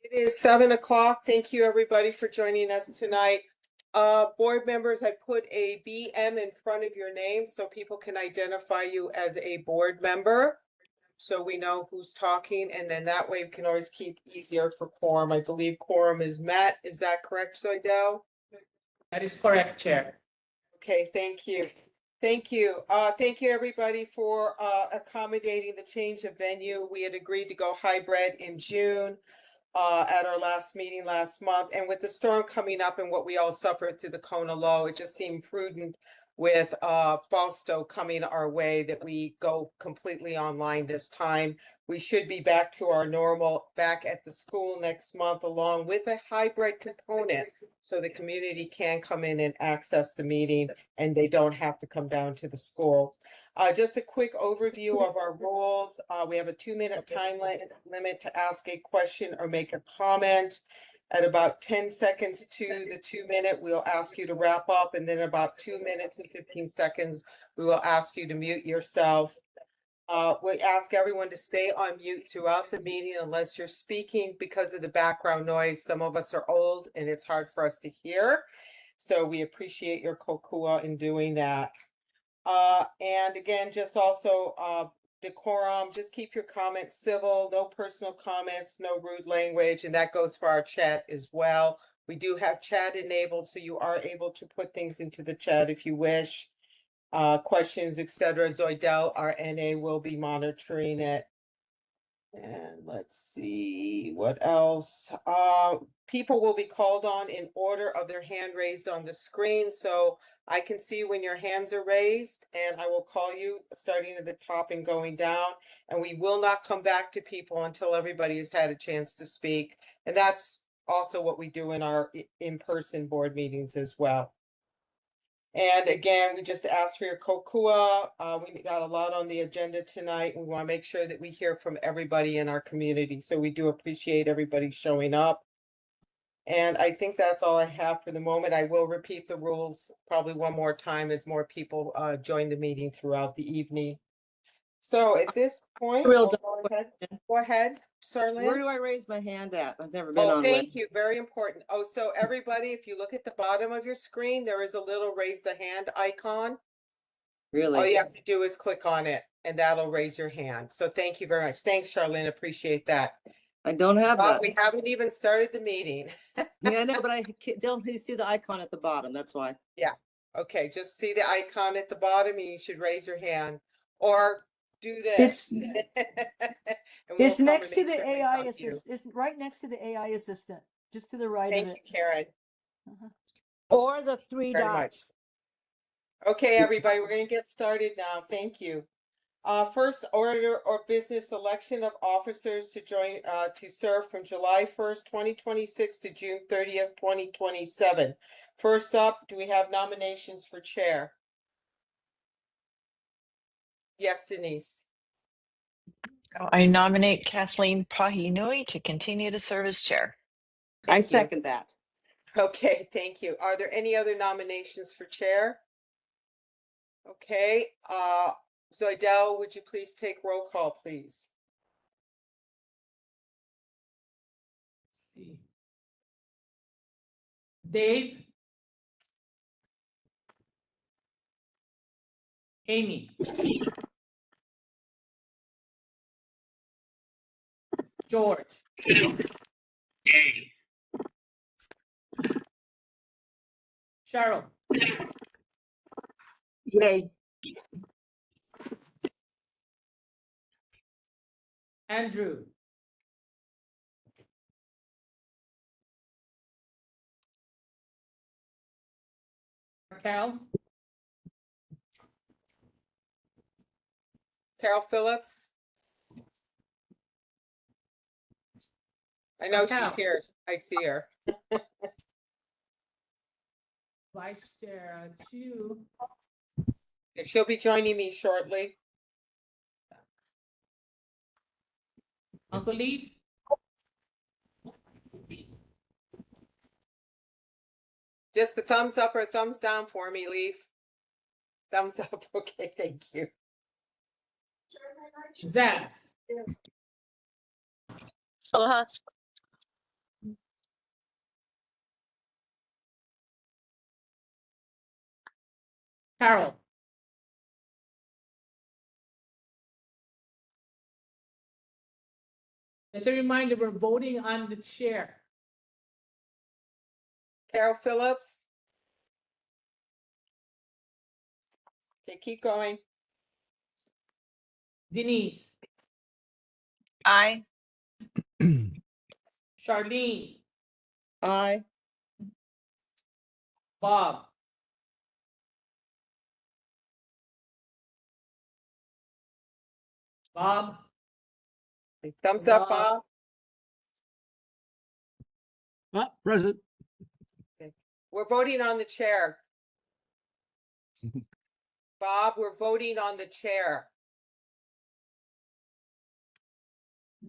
It is 7 o'clock. Thank you, everybody, for joining us tonight. Board members, I put a BM in front of your name so people can identify you as a board member. So we know who's talking, and then that way we can always keep easier for quorum. I believe quorum is met. Is that correct, Zoidel? That is correct, Chair. Okay, thank you. Thank you. Thank you, everybody, for accommodating the change of venue. We had agreed to go hybrid in June at our last meeting last month. And with the storm coming up and what we all suffered through the Kona low, it just seemed prudent with Fausto coming our way that we go completely online this time. We should be back to our normal, back at the school next month, along with a hybrid component. So the community can come in and access the meeting and they don't have to come down to the school. Just a quick overview of our rules. We have a 2-minute time limit to ask a question or make a comment. At about 10 seconds to the 2-minute, we'll ask you to wrap up, and then about 2 minutes and 15 seconds, we will ask you to mute yourself. We ask everyone to stay on mute throughout the meeting unless you're speaking because of the background noise. Some of us are old and it's hard for us to hear. So we appreciate your kokua in doing that. And again, just also decorum, just keep your comments civil, no personal comments, no rude language, and that goes for our chat as well. We do have chat enabled, so you are able to put things into the chat if you wish. Questions, etc. Zoidel, our NA, will be monitoring it. And let's see what else. People will be called on in order of their hand raised on the screen. So I can see when your hands are raised, and I will call you starting at the top and going down. And we will not come back to people until everybody has had a chance to speak. And that's also what we do in our in-person board meetings as well. And again, we just asked for your kokua. We got a lot on the agenda tonight. We want to make sure that we hear from everybody in our community. So we do appreciate everybody showing up. And I think that's all I have for the moment. I will repeat the rules probably one more time as more people join the meeting throughout the evening. So at this point, Real go ahead, Charlene. Where do I raise my hand at? I've never been on. Thank you. Very important. Oh, so everybody, if you look at the bottom of your screen, there is a little raise the hand icon. Really? All you have to do is click on it and that'll raise your hand. So thank you very much. Thanks, Charlene. Appreciate that. I don't have that. We haven't even started the meeting. Yeah, I know, but I don't see the icon at the bottom. That's why. Yeah. Okay. Just see the icon at the bottom and you should raise your hand or do this. It's next to the AI assistant. It's right next to the AI assistant, just to the right of it. Thank you, Karen. Or the three Very much. dots. Okay, everybody, we're going to get started now. Thank you. First order or business election of officers to join to serve from July 1st, 2026 to June 30th, 2027. First up, do we have nominations for chair? Yes, Denise. I nominate Kathleen Pahinui to continue to serve as chair. I second that. Okay, thank you. Are there any other nominations for chair? Okay, Zoidel, would you please take roll call, please? Let's see. Dave. Amy. George. Yay. Cheryl. Yay. Andrew. Raquel. Carol Phillips. I know Raquel. she's here. I see her. Vice Chair Chu. She'll be joining me shortly. Uncle Leaf. Just the thumbs up or thumbs down for me, Leaf. Thumbs up. Okay, thank you. Zach. Aloha. Carol. Just a reminder, we're voting on the chair. Carol Phillips? Okay, keep going. Denise, Aye. Charlene, Aye. Bob, Bob, Thumbs up, Bob. Bob? Present. We're voting on the chair. Bob, we're voting on the chair.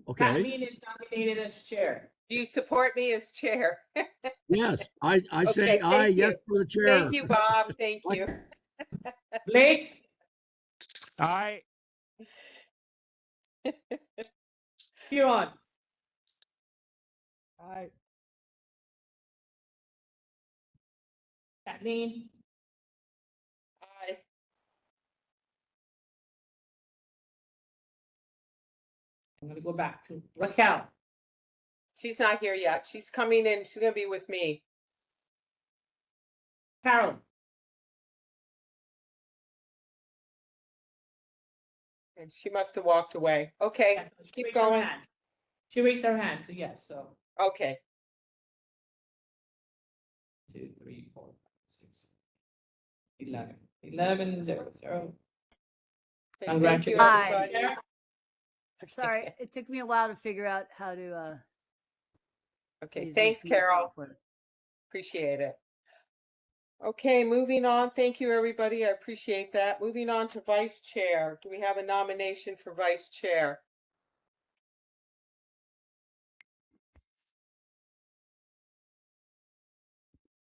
Okay. Kathleen is nominated as chair. Do you support me as chair? Yes, I Okay, say aye, thank yes you. for the chair. Thank you, Bob. Thank you. Blake, Aye. you're on. Aye. Kathleen, Aye. I'm gonna go back to Raquel. She's not here yet. She's coming in. She's gonna be with me. Carol, And she must have walked away. Okay, yes, she keep raised her going. hand. She raised her hand, so yes, so Okay. 2, 3, 4, 5, 6, 11. 11, 0, 0. Okay, thank you, Congratulations. everybody. Chair. Sorry, it took me a while to figure out how to Okay, use thanks, this new Carol. software. Appreciate it. Okay, moving on. Thank you, everybody. I appreciate that. Moving on to vice chair. Do we have a nomination for vice chair?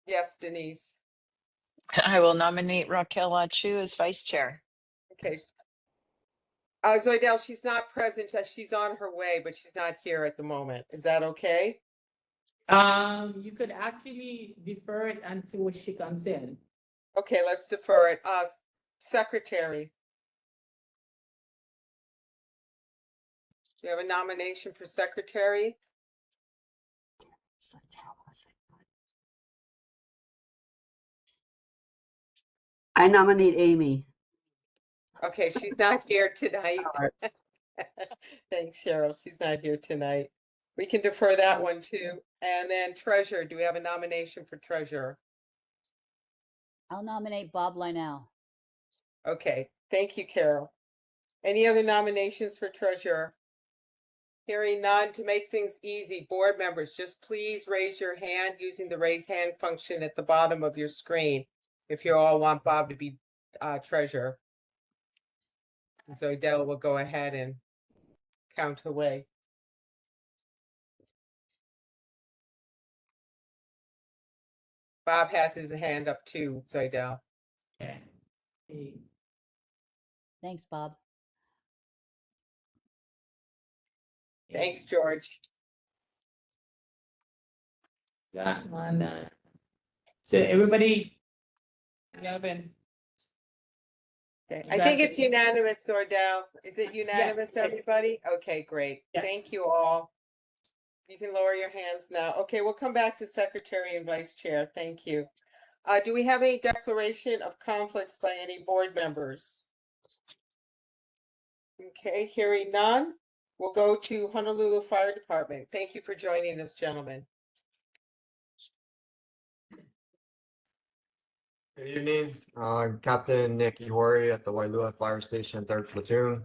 Yes, Denise. I will nominate Raquel Achu as vice chair. Okay. Zoidel, she's not present. She's on her way, but she's not here at the moment. Is that okay? You could actually defer it until she comes in. Okay, let's defer it. Secretary. Do you have a nomination for secretary? I nominate Amy. Okay, she's not here tonight. Thanks, Cheryl. She's not here tonight. We can defer that one too. And then treasurer, do we have a nomination for treasurer? I'll nominate Bob Lynell. Okay, thank you, Carol. Any other nominations for treasurer? Hearing none, to make things easy, board members, just please raise your hand using the raise hand function at the bottom of your screen if you all want Bob to be treasurer. And so Adele will go ahead and count away. Bob has his hand up too, Zoidel. Okay. Thanks, Bob. Thanks, George. Got one. So everybody, 11. Okay, I think it's unanimous, Zoidel. Is it unanimous, yes. everybody? Okay, great. Yes. Thank you all. You can lower your hands now. Okay, we'll come back to secretary and vice chair. Thank you. Do we have any declaration of conflicts by any board members? Okay, hearing none, we'll go to Honolulu Fire Department. Thank you for joining us, gentlemen. Good evening, Captain Nick Ihori at the Wailua Fire Station, 3rd Platoon.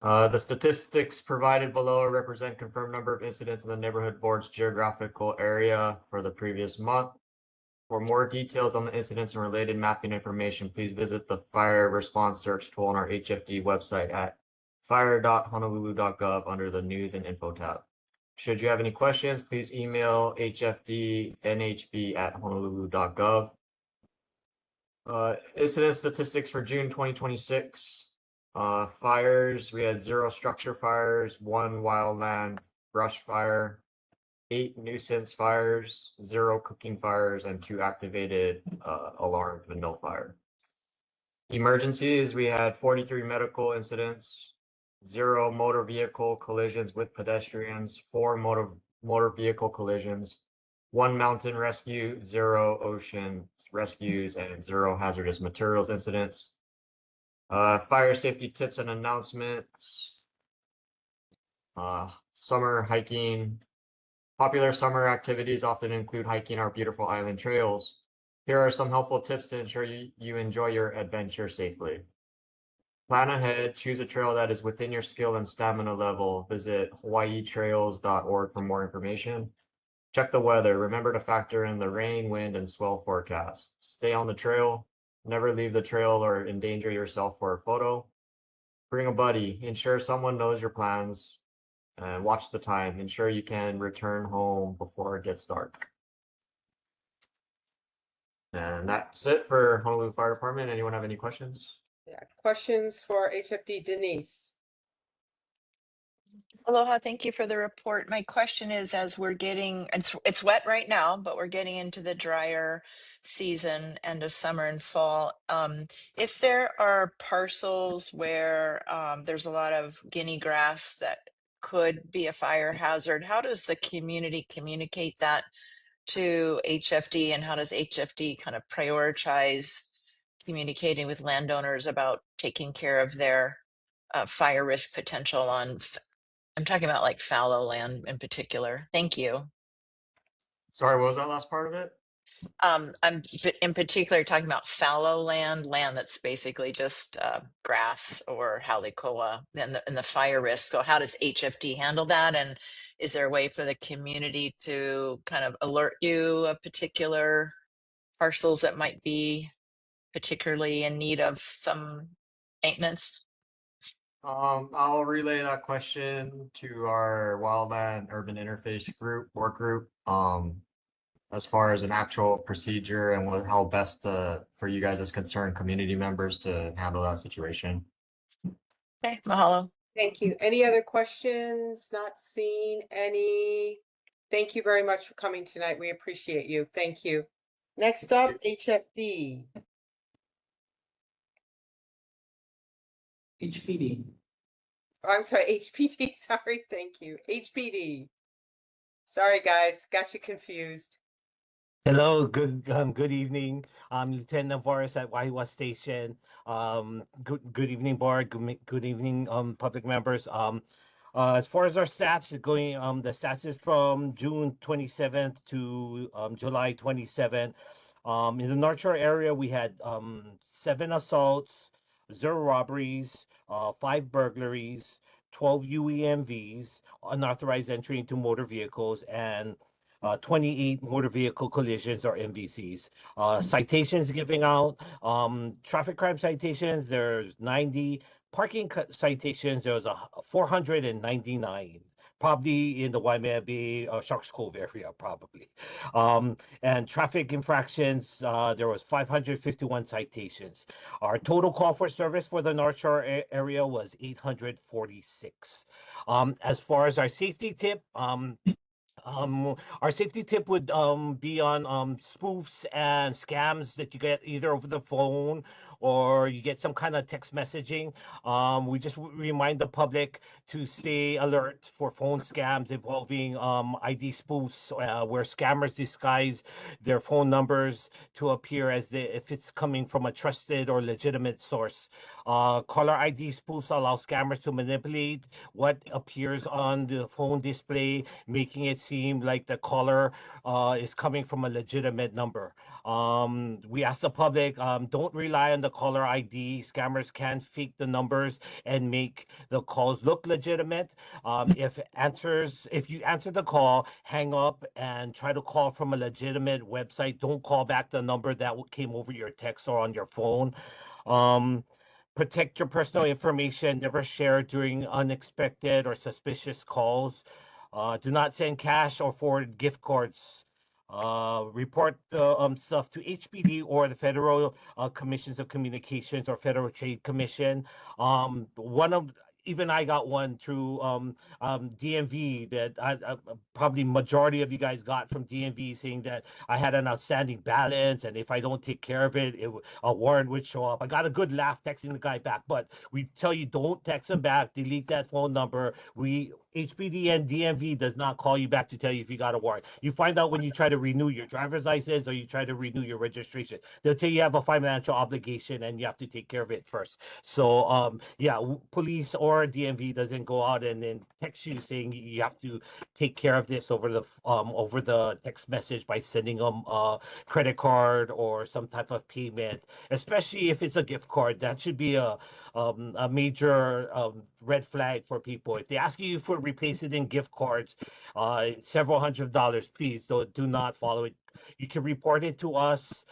The statistics provided below represent confirmed number of incidents in the neighborhood board's geographical area for the previous month. For more details on the incidents and related mapping information, please visit the fire response search tool on our HFD website at fire.honolulu.gov under the news and info tab. Should you have any questions, please email hfdnhb@honolulu.gov. Incident statistics for June 2026. Fires, we had 0 structure fires, 1 wildland brush fire, 8 nuisance fires, 0 cooking fires, and 2 activated alarms with no fire. Emergencies, we had 43 medical incidents, 0 motor vehicle collisions with pedestrians, 4 motor vehicle collisions, 1 mountain rescue, 0 ocean rescues, and 0 hazardous materials incidents. Fire safety tips and announcements. Summer hiking. Popular summer activities often include hiking our beautiful island trails. Here are some helpful tips to ensure you enjoy your adventure safely. Plan ahead, choose a trail that is within your skill and stamina level. Visit hawaiitrails.org for more information. Check the weather. Remember to factor in the rain, wind, and swell forecast. Stay on the trail. Never leave the trail or endanger yourself for a photo. Bring a buddy. Ensure someone knows your plans. And watch the time. Ensure you can return home before it gets dark. And that's it for Honolulu Fire Department. Anyone have any questions? Yeah, questions for HFD Denise? Aloha, thank you for the report. My question is, as we're getting, it's wet right now, but we're getting into the drier season, end of summer and fall. If there are parcels where there's a lot of guinea grass that could be a fire hazard, how does the community communicate that to HFD, and how does HFD kind of prioritize communicating with landowners about taking care of their fire risk potential on I'm talking about like fallow land in particular. Thank you. Sorry, what was that last part of it? I'm in particular talking about fallow land, land that's basically just grass or halikoa, and the fire risk. So how does HFD handle that? And is there a way for the community to kind of alert you of particular parcels that might be particularly in need of some maintenance? I'll relay that question to our Wildland Urban Interface group, work group. As far as an actual procedure and how best for you guys as concerned community members to handle that situation. Okay, mahalo. Thank you. Any other questions? Not seen any? Thank you very much for coming tonight. We appreciate you. Thank you. Next up, HFD. HPD. Oh, I'm sorry, HPD. Sorry, thank you. HPD. Sorry, guys, got you confused. Hello, good evening. I'm Lieutenant Navarez at Waiwa Station. Good evening, board. Good evening, public members. As far as our stats going, the stats is from June 27th to July 27th. In the North Shore area, we had 7 assaults, 0 robberies, 5 burglaries, 12 UEMVs, unauthorized entry into motor vehicles, and 28 motor vehicle collisions or MVCs. Citations giving out, traffic crime citations, there's 90. Parking citations, there was 499. Probably in the Waimea Bay, Sharks Cove area, probably. And traffic infractions, there was 551 citations. Our total call for service for the North Shore area was 846. As far as our safety tip, our safety tip would be on spoofs and scams that you get either over the phone or you get some kind of text messaging. We just remind the public to stay alert for phone scams involving ID spoofs where scammers disguise their phone numbers to appear as if it's coming from a trusted or legitimate source. Caller ID spoofs allow scammers to manipulate what appears on the phone display, making it seem like the caller is coming from a legitimate number. We ask the public, don't rely on the caller ID. Scammers can fake the numbers and make the calls look legitimate. If you answer the call, hang up and try to call from a legitimate website. Don't call back the number that came over your text or on your phone. Protect your personal information. Never share during unexpected or suspicious calls. Do not send cash or forward gift cards. Report stuff to HPD or the Federal Commissions of Communications or Federal Trade Commission. even I got one through DMV that I probably majority of you guys got from DMV, saying that I had an outstanding balance, and if I don't take care of it, a warrant would show up. I got a good laugh texting the guy back, but we tell you don't text him back, delete that phone number. HPD and DMV does not call you back to tell you if you got a warrant. You find out when you try to renew your driver's license or you try to renew your registration. They'll tell you have a financial obligation and you have to take care of it first. So yeah, police or DMV doesn't go out and then text you saying you have to take care of this over the text message by sending them a credit card or some type of payment, especially if it's a gift card. That should be a major red flag for people. If they ask you for replace it in gift cards, several $100s, please do not follow it. You can report it to us.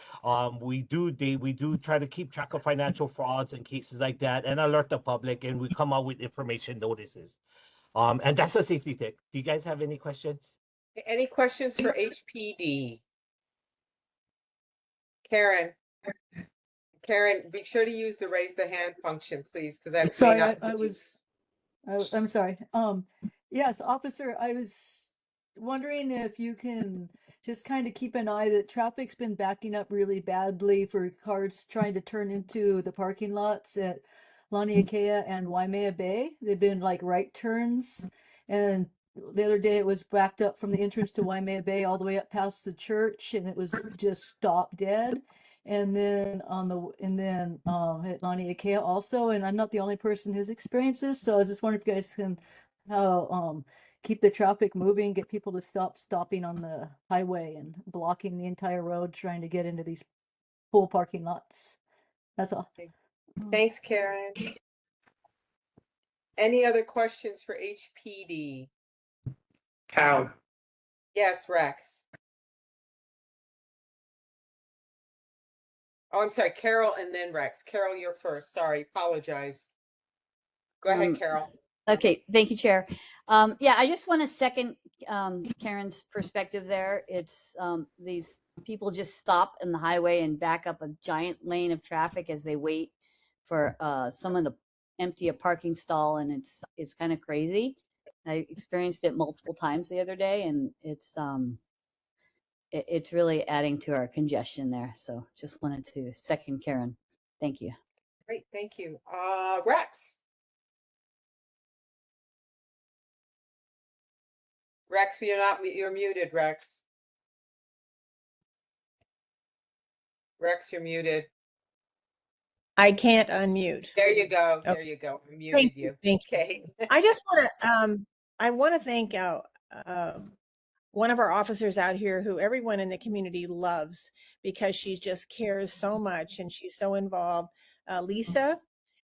We do try to keep track of financial frauds and cases like that, and alert the public. And we come out with information notices. And that's a safety tip. Do you guys have any questions? Any questions for HPD? Karen? Karen, be sure to use the raise the hand function, please, because I may Sorry, not. I'm sorry. Yes, officer, I was wondering if you can just kind of keep an eye that traffic's been backing up really badly for cars trying to turn into the parking lots at Laniakea and Waimea Bay. They've been like right turns, and the other day it was backed up from the entrance to Waimea Bay all the way up past the church, and it was just stopped dead. And then at Laniakea also, and I'm not the only person who's experienced this, so I was just wondering if you guys can keep the traffic moving, get people to stop stopping on the highway and blocking the entire road trying to get into these full parking lots. That's all. Thanks, Karen. Any other questions for HPD? Cow. Yes, Rex. Oh, I'm sorry, Carol and then Rex. Carol, you're first. Sorry, apologize. Go ahead, Carol. Okay, thank you, Chair. Yeah, I just want to second Karen's perspective there. It's these people just stop in the highway and back up a giant lane of traffic as they wait for someone to empty a parking stall, and it's kind of crazy. I experienced it multiple times the other day, and it's really adding to our congestion there. So just wanted to second Karen. Thank you. Great, thank you. Rex. Rex, you're muted, Rex. Rex, you're muted. I can't unmute. There you go. Okay. There you go. I muted you. Thank you. Okay. I just want to thank one of our officers out here who everyone in the community loves because she just cares so much and she's so involved. Lisa,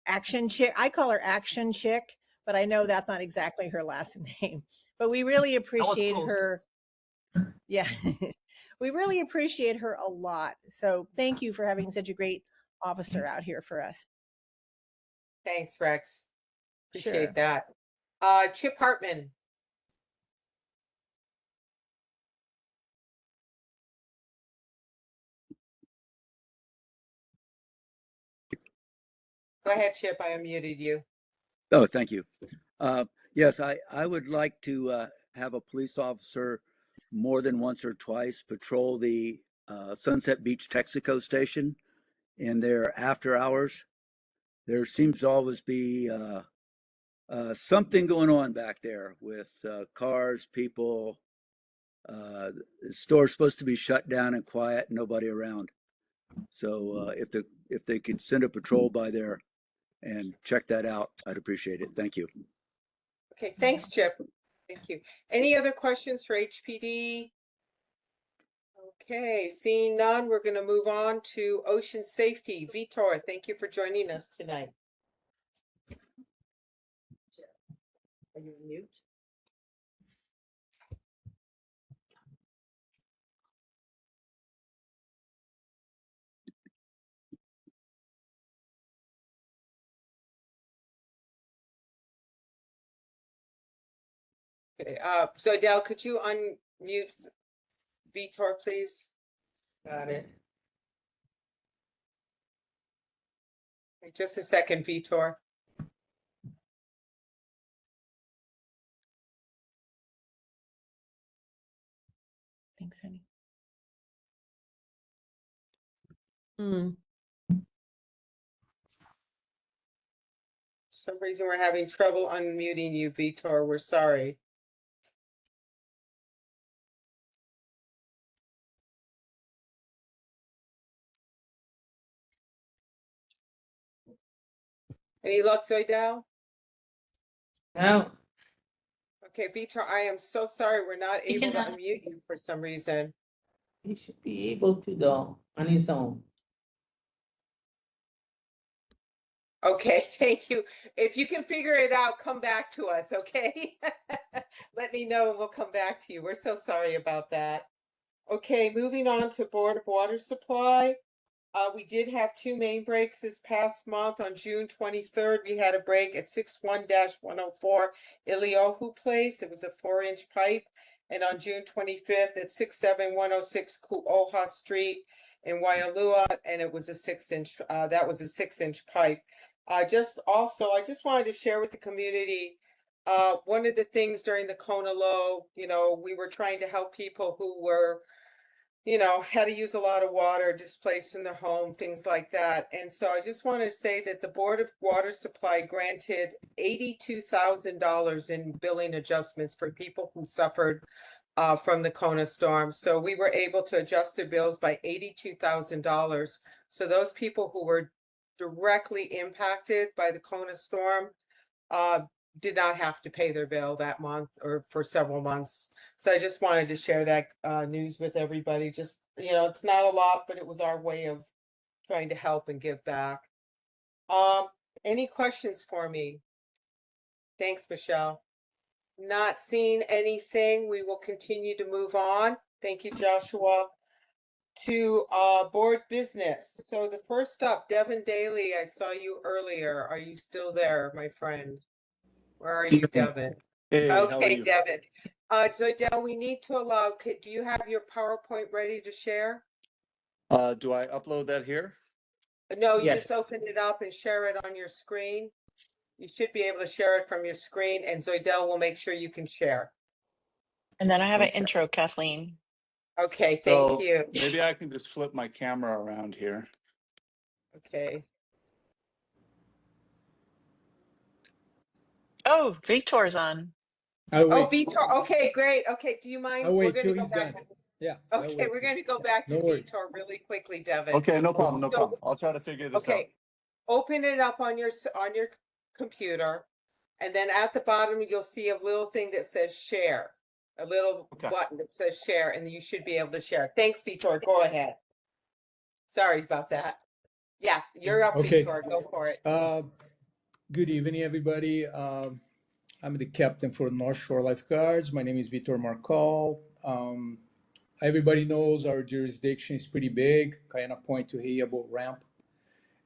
Action Chick. I call her Action Chick, but I know that's not exactly her last name. But we really appreciate her. Yeah, we really appreciate her a lot. So thank you for having such a great officer out here for us. Thanks, Rex. Appreciate Sure. that. Chip Hartman. Go ahead, Chip. I unmuted you. Oh, thank you. Yes, I would like to have a police officer more than once or twice patrol the Sunset Beach Texaco station in their after hours. There seems to always be something going on back there with cars, people. The store's supposed to be shut down and quiet, nobody around. So if they could send a patrol by there and check that out, I'd appreciate it. Thank you. Okay, thanks, Chip. Thank you. Any other questions for HPD? Okay, seeing none, we're going to move on to Ocean Safety. Vitor, thank you for joining us tonight. Are you on mute? Okay, so Adele, could you unmute Vitor, please? Got it. Just a second, Vitor. Thanks, honey. Hmm. For some reason, we're having trouble unmuting you, Vitor. We're sorry. Any luck, Zoidal? Now, Okay, Vitor, I am so sorry. We're not he able to can, unmute you for some reason. he should be able to though, on his own. Okay, thank you. If you can figure it out, come back to us, okay? Let me know and we'll come back to you. We're so sorry about that. Okay, moving on to Board of Water Supply. We did have two main breaks this past month. On June 23rd, we had a break at 61-104 Iliohu Place. It was a 4-inch pipe. And on June 25th at 67106 Kuoha Street in Waialua, and it was a 6-inch, that was a 6-inch pipe. I just wanted to share with the community, one of the things during the Kona Low, we were trying to help people who were, had to use a lot of water, displaced in their home, things like that. And so I just want to say that the Board of Water Supply granted $82,000 in billing adjustments for people who suffered from the Kona storm. So we were able to adjust their bills by $82,000. So those people who were directly impacted by the Kona storm did not have to pay their bill that month or for several months. So I just wanted to share that news with everybody. Just, it's not a lot, but it was our way of trying to help and give back. Any questions for me? Thanks, Michelle. Not seeing anything. We will continue to move on. Thank you, Joshua. To board business. So the first up, Devin Daly, I saw you earlier. Are you still there, my friend? Where are you, Devin? Hey, how are Okay, you? Devin. Zoidal, we need to allow, do you have your PowerPoint ready to share? Do I upload that here? No, you just Yes. open it up and share it on your screen. You should be able to share it from your screen, and Zoidal will make sure you can share. And then I have an Okay. intro, Kathleen. Okay, So thank you. maybe I can just flip my camera around here. Okay. Oh, Victor's on. Oh, Vitor, okay, great. Okay, do you mind? I'll We're wait gonna till go he's back. done. Yeah. Okay, we're gonna go back to No worries. Vitor really quickly, Devin. Okay, no problem, no So- problem. I'll try to figure this out. Okay, open it up on your computer, and then at the bottom you'll see a little thing that says share, a little Okay. button that says share, and you should be able to share. Thanks, Vitor. Go ahead. Sorry about that. Yeah, you're up, Okay. Vitor. Go for it. Good evening, everybody. I'm the captain for North Shore Lifeguards. My name is Vitor Marcal. Everybody knows our jurisdiction is pretty big, Kayana Point to Hei'a Boat Ramp.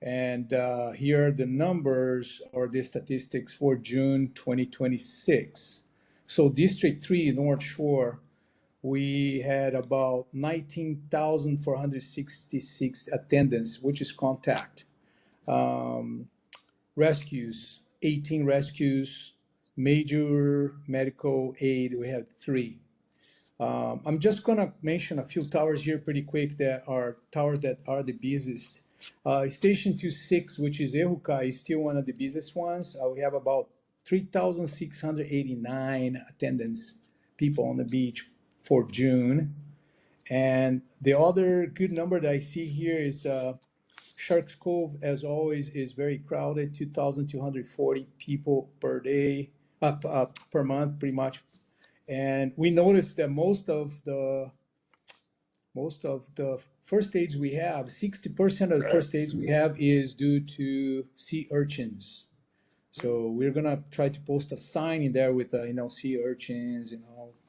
And here are the numbers or the statistics for June 2026. So District 3, North Shore, we had about 19,466 attendance, which is contact. Rescues, 18 rescues. Major medical aid, we had 3. I'm just gonna mention a few towers here pretty quick that are towers that are the busiest. Station 26, which is Ehuka, is still one of the busiest ones. We have about 3,689 attendance people on the beach for June. And the other good number that I see here is Sharks Cove, as always, is very crowded, 2,240 people per day, per month, pretty much. And we noticed that most of the first aids we have, 60% of the first aids we have is due to sea urchins. So we're gonna try to post a sign in there with sea urchins and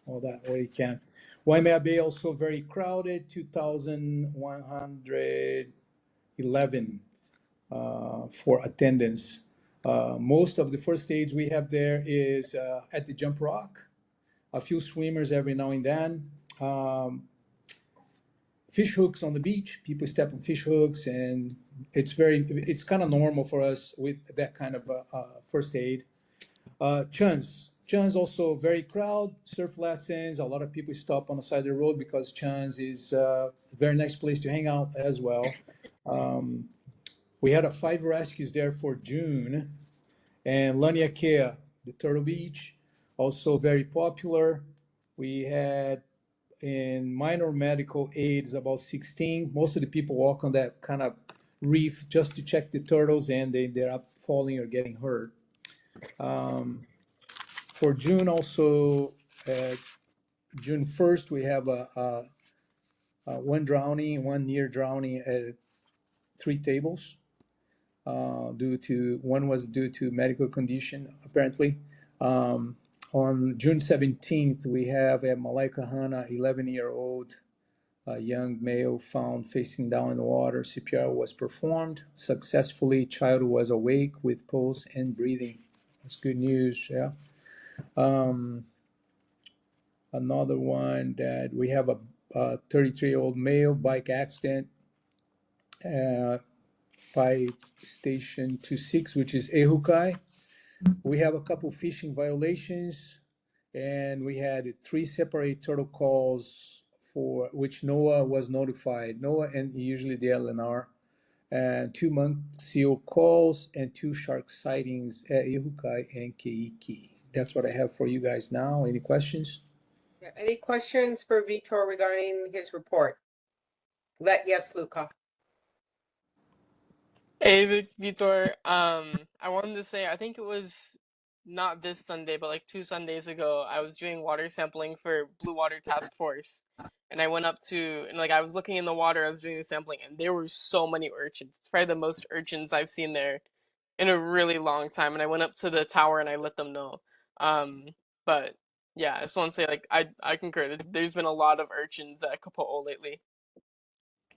all that way you can. Waimea Bay also very crowded, 2,111 for attendance. Most of the first aids we have there is at the Jump Rock. A few swimmers every now and then. Fish hooks on the beach. People step on fish hooks, and it's kind of normal for us with that kind of first aid. Chun's Chan's also very crowded, surf lessons. A lot of people stop on the side of the road because Chan's is a very nice place to hang out as well. We had 5 rescues there for June. And Laniakea, the Turtle Beach, also very popular. We had in minor medical aids about 16. Most of the people walk on that kind of reef just to check the turtles, and they're up falling or getting hurt. For June also, June 1st, we have one drowning, one near drowning at 3 tables. One was due to medical condition, apparently. On June 17th, we have at Malaika Hana, 11-year-old young male found facing down in the water. CPR was performed successfully. Child was awake with pulse and breathing. That's good news, yeah. Another one that we have a 33-year-old male bike accident by Station 26, which is Ehukai. We have a couple fishing violations, and we had 3 separate turtle calls for which NOAA was notified. NOAA and usually the LNR, and 2 monk seal calls and 2 shark sightings at Ehukai and Keiki. That's what I have for you guys now. Any questions? Yeah, any questions for Vitor regarding his report? Yes, Luca. Hey, Vitor. I wanted to say, I think it was not this Sunday, but like 2 Sundays ago, I was doing water sampling for Blue Water Task Force. And I went up to, and like I was looking in the water, I was doing the sampling, and there were so many urchins. It's probably the most urchins I've seen there in a really long time. And I went up to the tower and I let them know. But yeah, I just want to say, like, I concur. There's been a lot of urchins at Kapo'o lately.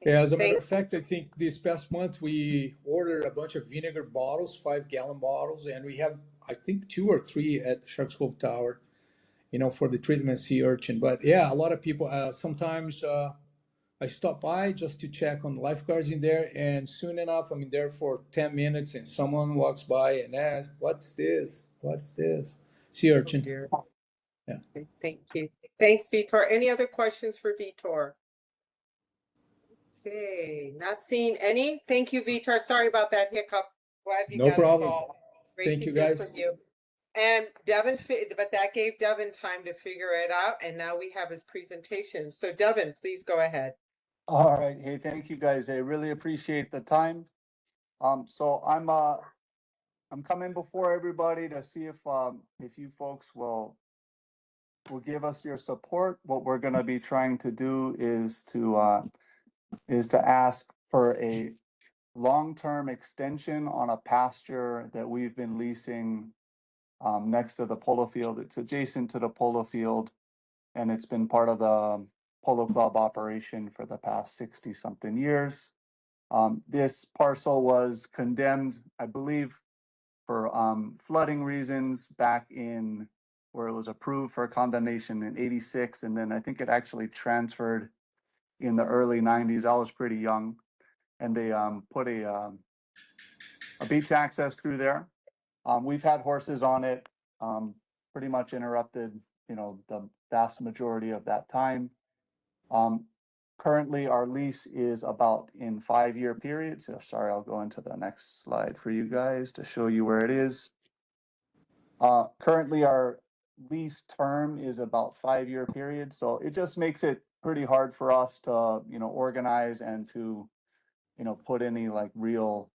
Yeah, as a matter of fact, I think this past month we ordered a bunch of vinegar bottles, 5-gallon bottles, and we have, I think, 2 or 3 at Sharks Cove Tower, for the treatment sea urchin. But yeah, a lot of people, sometimes I stop by just to check on the lifeguards in there, and soon enough, I'm in there for 10 minutes and someone walks by and asks, what's this? What's this? Sea urchin. Yeah. Okay, thank you. Thanks, Vitor. Any other questions for Vitor? Okay, not seeing any. Thank you, Vitor. Sorry about that hiccup. Glad we No got it problem. solved. Great Thank to you, hear guys. from you. And Devin, but that gave Devin time to figure it out, and now we have his presentation. So Devin, please go ahead. All right. Hey, thank you guys. I really appreciate the time. So I'm coming before everybody to see if you folks will give us your support. What we're going to be trying to do is to ask for a long-term extension on a pasture that we've been leasing next to the polo field. It's adjacent to the polo field, and it's been part of the polo club operation for the past 60-something years. This parcel was condemned, I believe, for flooding reasons back in where it was approved for condemnation in '86, and then I think it actually transferred in the early '90s. I was pretty young, and they put a beach access through there. We've had horses on it, pretty much interrupted, the vast majority of that time. Currently, our lease is about in 5-year periods. So sorry, I'll go into the next slide for you guys to show you where it is. Currently, our lease term is about 5-year period. So it just makes it pretty hard for us to, organize and to, put any like real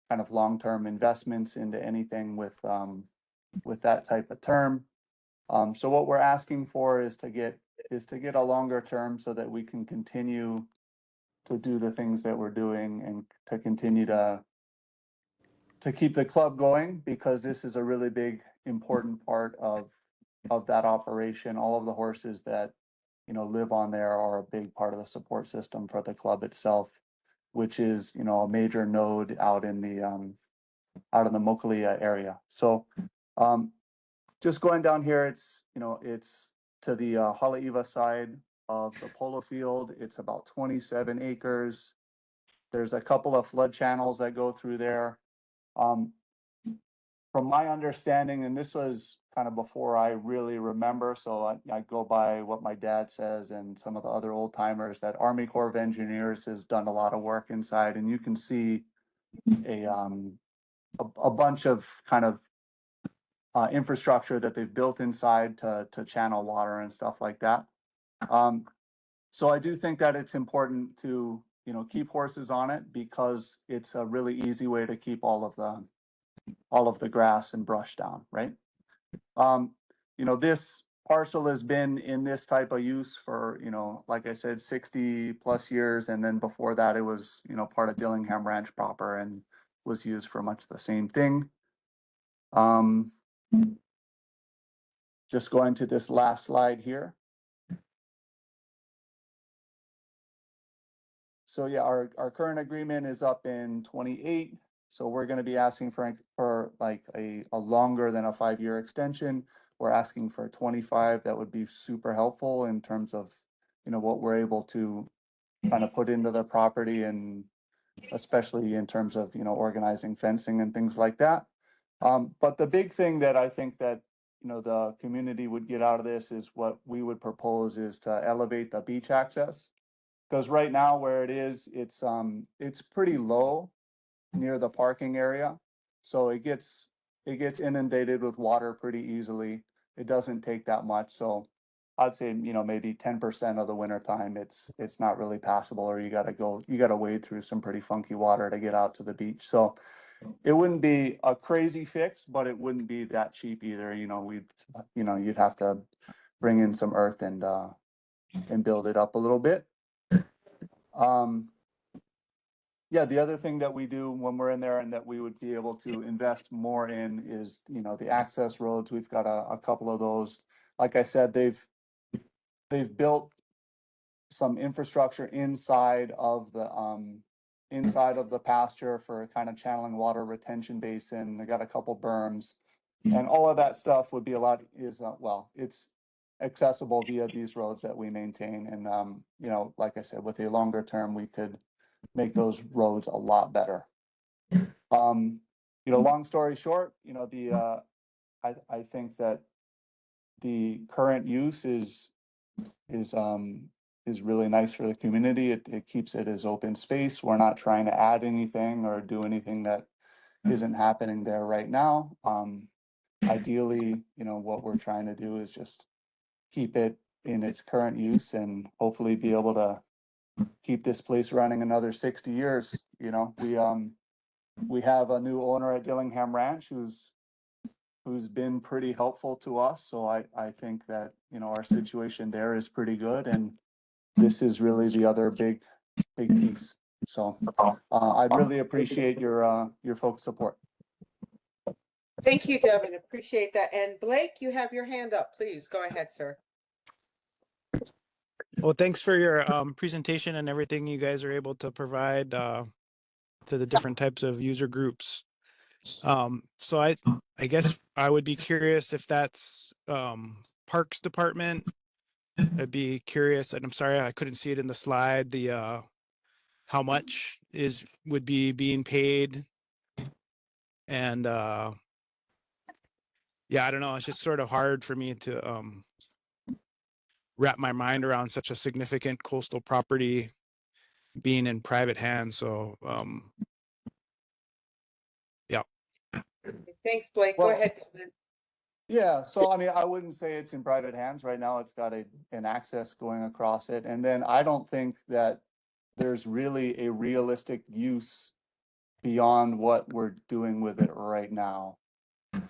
kind of long-term investments into anything with that type of term. So what we're asking for is to get a longer term so that we can continue to do the things that we're doing and to continue to keep the club going, because this is a really big, important part of that operation. All of the horses that, live on there are a big part of the support system for the club itself, which is, a major node out in the Mokalia area. So just going down here, it's to the Haleiwa side of the polo field. It's about 27 acres. There's a couple of flood channels that go through there. From from my understanding, and this was kind of before I really remember, so I go by what my dad says and some of the other old timers, that Army Corps of Engineers has done a lot of work inside, and you can see a bunch of kind of infrastructure that they've built inside to channel water and stuff like that. So I do think that it's important to, you know, keep horses on it, because it's a really easy way to keep all of the grass and brush down, right? You know, this parcel has been in this type of use for, you know, like I said, 60 plus years. And then before that, it was, you know, part of Dillingham Ranch proper and was used for much the same thing. Just going to this last slide here. So yeah, our current agreement is up in 28. So we're going to be asking for like a longer than a 5-year extension. We're asking for 25. That would be super helpful in terms of, you know, what we're able to kind of put into the property, and especially in terms of, you know, organizing fencing and things like that. But the big thing that I think that, you know, the community would get out of this is what we would propose is to elevate the beach access. Because right now where it is, it's pretty low near the parking area. So it gets inundated with water pretty easily. It doesn't take that much. So I'd say, you know, maybe 10% of the winter time, it's not really passable, or you gotta wade through some pretty funky water to get out to the beach. So it wouldn't be a crazy fix, but it wouldn't be that cheap either. You know, you'd have to bring in some earth and build it up a little bit. Yeah, the other thing that we do when we're in there and that we would be able to invest more in is, you know, the access roads. We've got a couple of those. Like I said, they've built some infrastructure inside of the pasture for kind of channeling water retention basin. They got a couple berms, and all of that stuff would be it's accessible via these roads that we maintain. And you know, like I said, with a longer term, we could make those roads a lot better. You know, long story short, you know, I think that the current use is really nice for the community. It keeps it as open space. We're not trying to add anything or do anything that isn't happening there right now. Ideally, you know, what we're trying to do is just keep it in its current use and hopefully be able to keep this place running another 60 years. You know, we have a new owner at Dillingham Ranch who's been pretty helpful to us. So I think that, you know, our situation there is pretty good, and this is really the other big piece. So I'd really appreciate your folks' support. Thank you, Devin. Appreciate that. And Blake, you have your hand up. Please go ahead, sir. Well, thanks for your presentation and everything you guys are able to provide to the different types of user groups. So I guess I would be curious if that's Parks Department. I'd be curious, and I'm sorry I couldn't see it in the slide, the how much would be being paid. And yeah, I don't know, it's just sort of hard for me to wrap my mind around such a significant coastal property being in private hands. So yeah. Thanks, Blake. Go ahead, Devin. Yeah, so I mean, I wouldn't say it's in private hands right now. It's got an access going across it. And then I don't think that there's really a realistic use beyond what we're doing with it right now,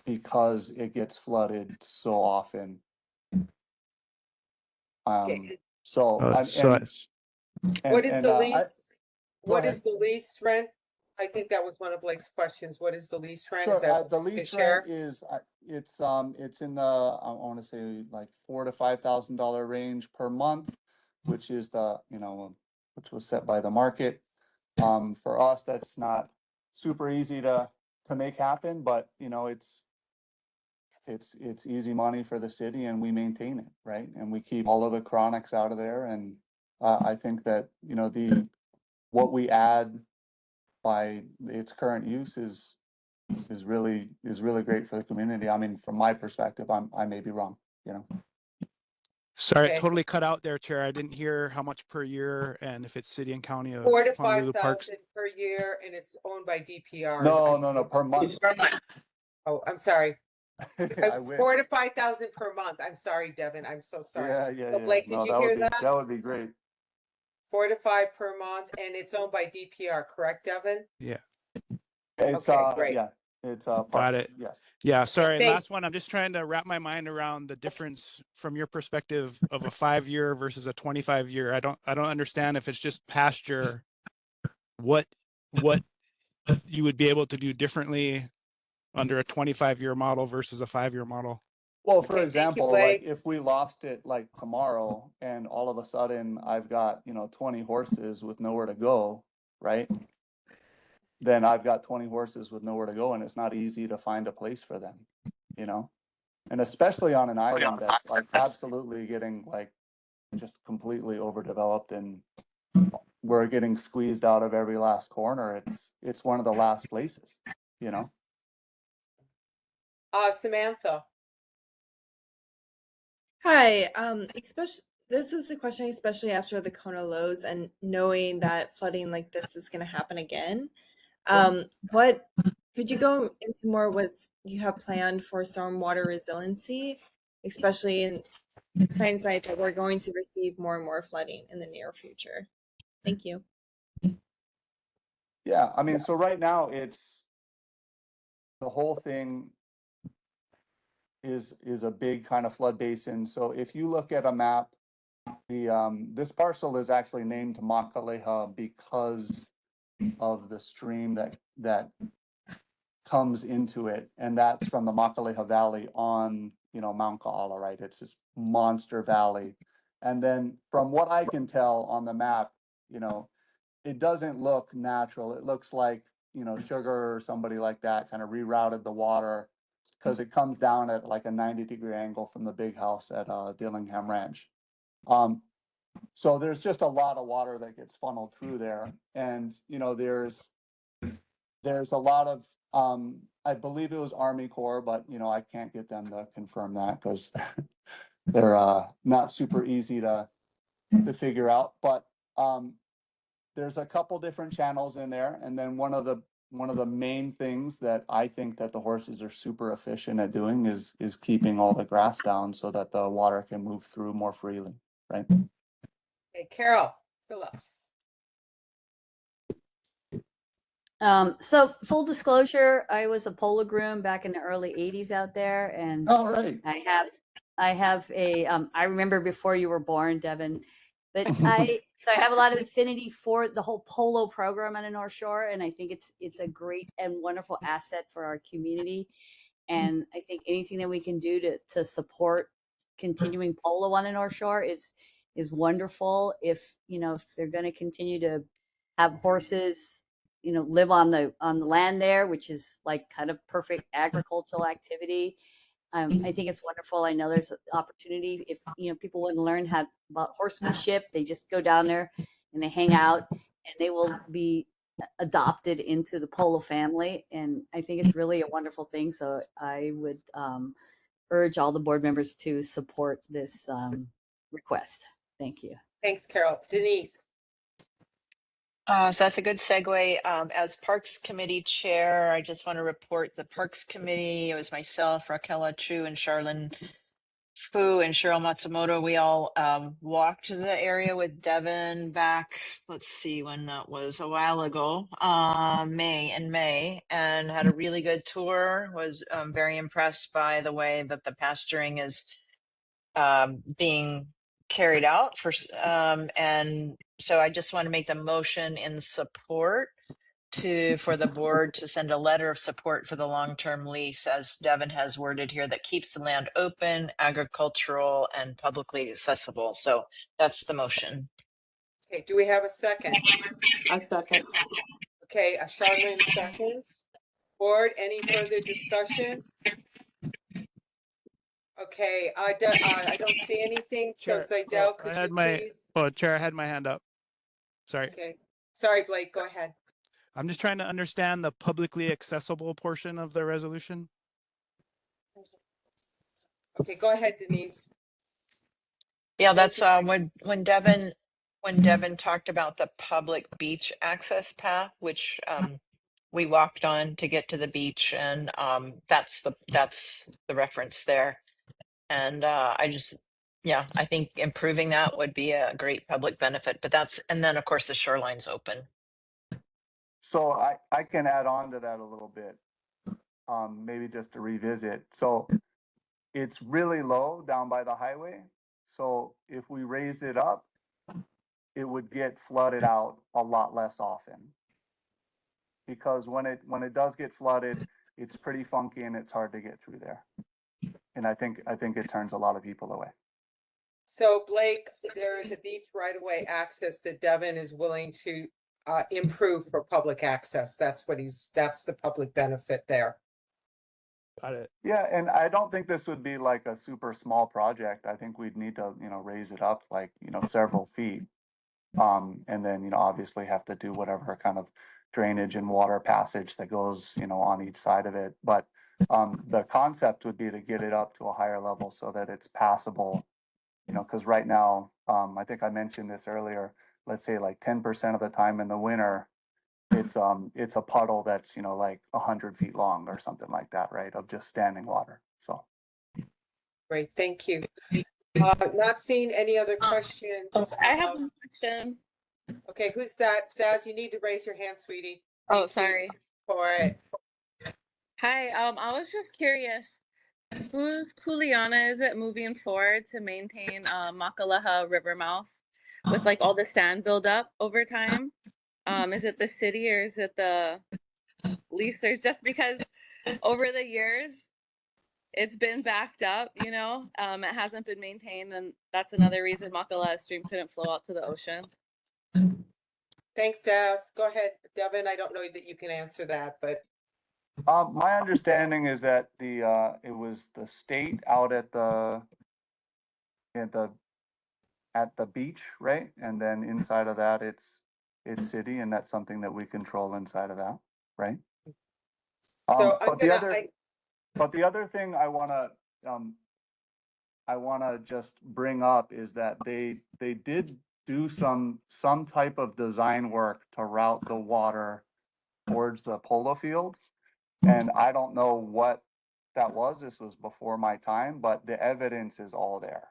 because it gets flooded so often. So what is the lease? What ahead. is the lease rent? I think that was one of Blake's questions. What is the lease rent? Sure, Is that the lease share? rent is it's in the I want to say like $4,000 to $5,000 range per month, which is which was set by the market. For us, that's not super easy to make happen, but you know, it's easy money for the city, and we maintain it, right? And we keep all of the chronics out of there. And I think that, you know, what we add by its current use is is really great for the community. I mean, from my perspective, I may be wrong, you know. Sorry, Okay. it totally cut out there, Chair. I didn't hear how much per year and if it's city and county of 4 to Honolulu 5,000 Parks. per year, and it's owned by DPR. No, per month. Oh, I'm sorry. I It's wish. 4 to 5,000 per month. I'm sorry, Devin. I'm so sorry. So Blake, did No, you that hear would be, that? that would be great. 4 to 5 per month, and it's owned by DPR, correct, Devin? Yeah. It's Okay, great. yeah, it's Got parks, it. yes. Yeah, sorry. And last Thanks. one, I'm just trying to wrap my mind around the difference from your perspective of a 5-year versus a 25-year. I don't understand if it's just pasture, what you would be able to do differently under a 25-year model versus a 5-year model. Well, for Okay, thank you, example, like Blake. if we lost it like tomorrow and all of a sudden I've got, 20 horses with nowhere to go, right? Then I've got 20 horses with nowhere to go and it's not easy to find a place for them, you know? And especially on an island that's like absolutely getting like just completely overdeveloped and we're getting squeezed out of every last corner. It's one of the last places, you know? Samantha. Hi, especially this is a question especially after the Kona lows and knowing that flooding like this is going to happen again. What could you go into more what you have planned for stormwater resiliency, especially in hindsight that we're going to receive more and more flooding in the near future? Thank you. Yeah, I mean, so right now it's the whole thing is a big kind of flood basin. So if you look at a map, the this parcel is actually named Makaleha because of the stream that comes into it, and that's from the Makaleha Valley on, Mount Kaala, right? It's this monster valley. And then from what I can tell on the map, it doesn't look natural. It looks like, Sugar or somebody like that kind of rerouted the water because it comes down at like a 90-degree angle from the big house at Dillingham Ranch. So there's just a lot of water that gets funneled through there. And, there's a lot of, I believe it was Army Corps, but, I can't get them to confirm that because they're not super easy to figure out. But there's a couple different channels in there. And then one of the main things that I think that the horses are super efficient at doing is keeping all the grass down so that the water can move through more freely, right? Okay, Carol Phillips. So full disclosure, I was a polo groom back in the early 80s out there, and Oh, right. I have a I remember before you were born, Devin, but I have a lot of affinity for the whole polo program on the North Shore, and I think it's a great and wonderful asset for our community. And I think anything that we can do to support continuing polo on the North Shore is wonderful. If they're going to continue to have horses, live on the land there, which is like kind of perfect agricultural activity. I think it's wonderful. I know there's an opportunity if people want to learn about horsemanship, they just go down there and they hang out, and they will be adopted into the polo family. And I think it's really a wonderful thing. So I would urge all the board members to support this request. Thank you. Thanks, Carol. Denise. So that's a good segue. As Parks Committee Chair, I just want to report the Parks Committee. It was myself, Raquel Chu, and Charlene Fu and Cheryl Matsumoto. We all walked the area with Devin back, let's see when that was, a while ago, May, and had a really good tour. Was very impressed by the way that the pasturing is being carried out and so I just want to make the motion in support for the board to send a letter of support for the long-term lease, as Devin has worded here, that keeps the land open, agricultural, and publicly accessible. So that's the motion. Okay, do we have a second? I second. Okay, Charlene seconds. Board, any further discussion? Okay, I don't see anything, so Chair, Zaidel, could you please? Chair, I had my hand up. Sorry. Okay, sorry, Blake, go ahead. I'm just trying to understand the publicly accessible portion of the resolution. Okay, go ahead, Denise. Yeah, Thank that's you. when Devin talked about the public beach access path, which we walked on to get to the beach, and that's the reference there. And I think improving that would be a great public benefit. But and then of course the shoreline's open. So I can add on to that a little bit, maybe just to revisit. So it's really low down by the highway. So if we raised it up, it would get flooded out a lot less often. Because when it does get flooded, it's pretty funky and it's hard to get through there. And I think it turns a lot of people away. So Blake, there is a beach right-of-way access that Devin is willing to improve for public access. That's the public benefit there. Got it. Yeah, and I don't think this would be like a super small project. I think we'd need to, raise it up like, several feet. And then, obviously have to do whatever kind of drainage and water passage that goes, on each side of it. But the concept would be to get it up to a higher level so that it's passable, because right now, I think I mentioned this earlier, let's say like 10% of the time in the winter, it's a puddle that's, like 100 feet long or something like that, right? Of just standing water. So. Great, thank you. Not seeing any other questions. I have one question. Okay, who's that? Saz, you need to raise your hand, sweetie. Oh, Thank you sorry. for it. Hi, I was just curious, whose kuleana is it moving forward to maintain Makalaha River mouth with like all the sand buildup over time? Is it the city or is it the leasers? Just because over the years it's been backed up, it hasn't been maintained, and that's another reason Makalaha stream couldn't flow out to the ocean. Thanks, Saz. Go ahead, Devin. I don't know that you can answer that, but. My understanding is that it was the state out at the beach, right? And then inside of that, it's city, and that's something that we control inside of that, right? So but the other thing I wanna just bring up is that they did do some type of design work to route the water towards the polo field. And I don't know what that was. This was before my time, but the evidence is all there.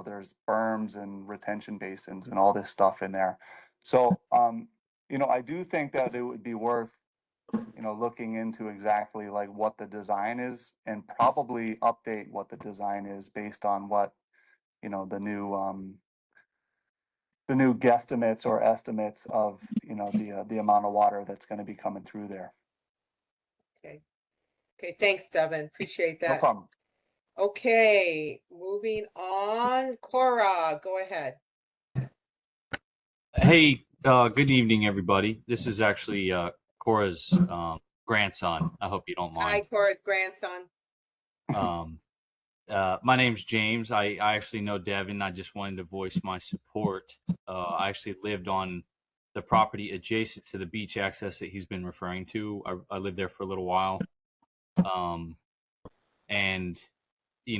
There's berms and retention basins and all this stuff in there. So, I do think that it would be worth, looking into exactly like what the design is, and probably update what the design is based on what, the new guesstimates or estimates of, the amount of water that's going to be coming through there. Okay, thanks, Devin. Appreciate that. No problem. Okay, moving on. Cora, go ahead. Hey, good evening, everybody. This is actually Cora's grandson. I hope you don't mind. Hi, Cora's grandson. My name's James. I actually know Devin. I just wanted to voice my support. I actually lived on the property adjacent to the beach access that he's been referring to. I lived there for a little while. And,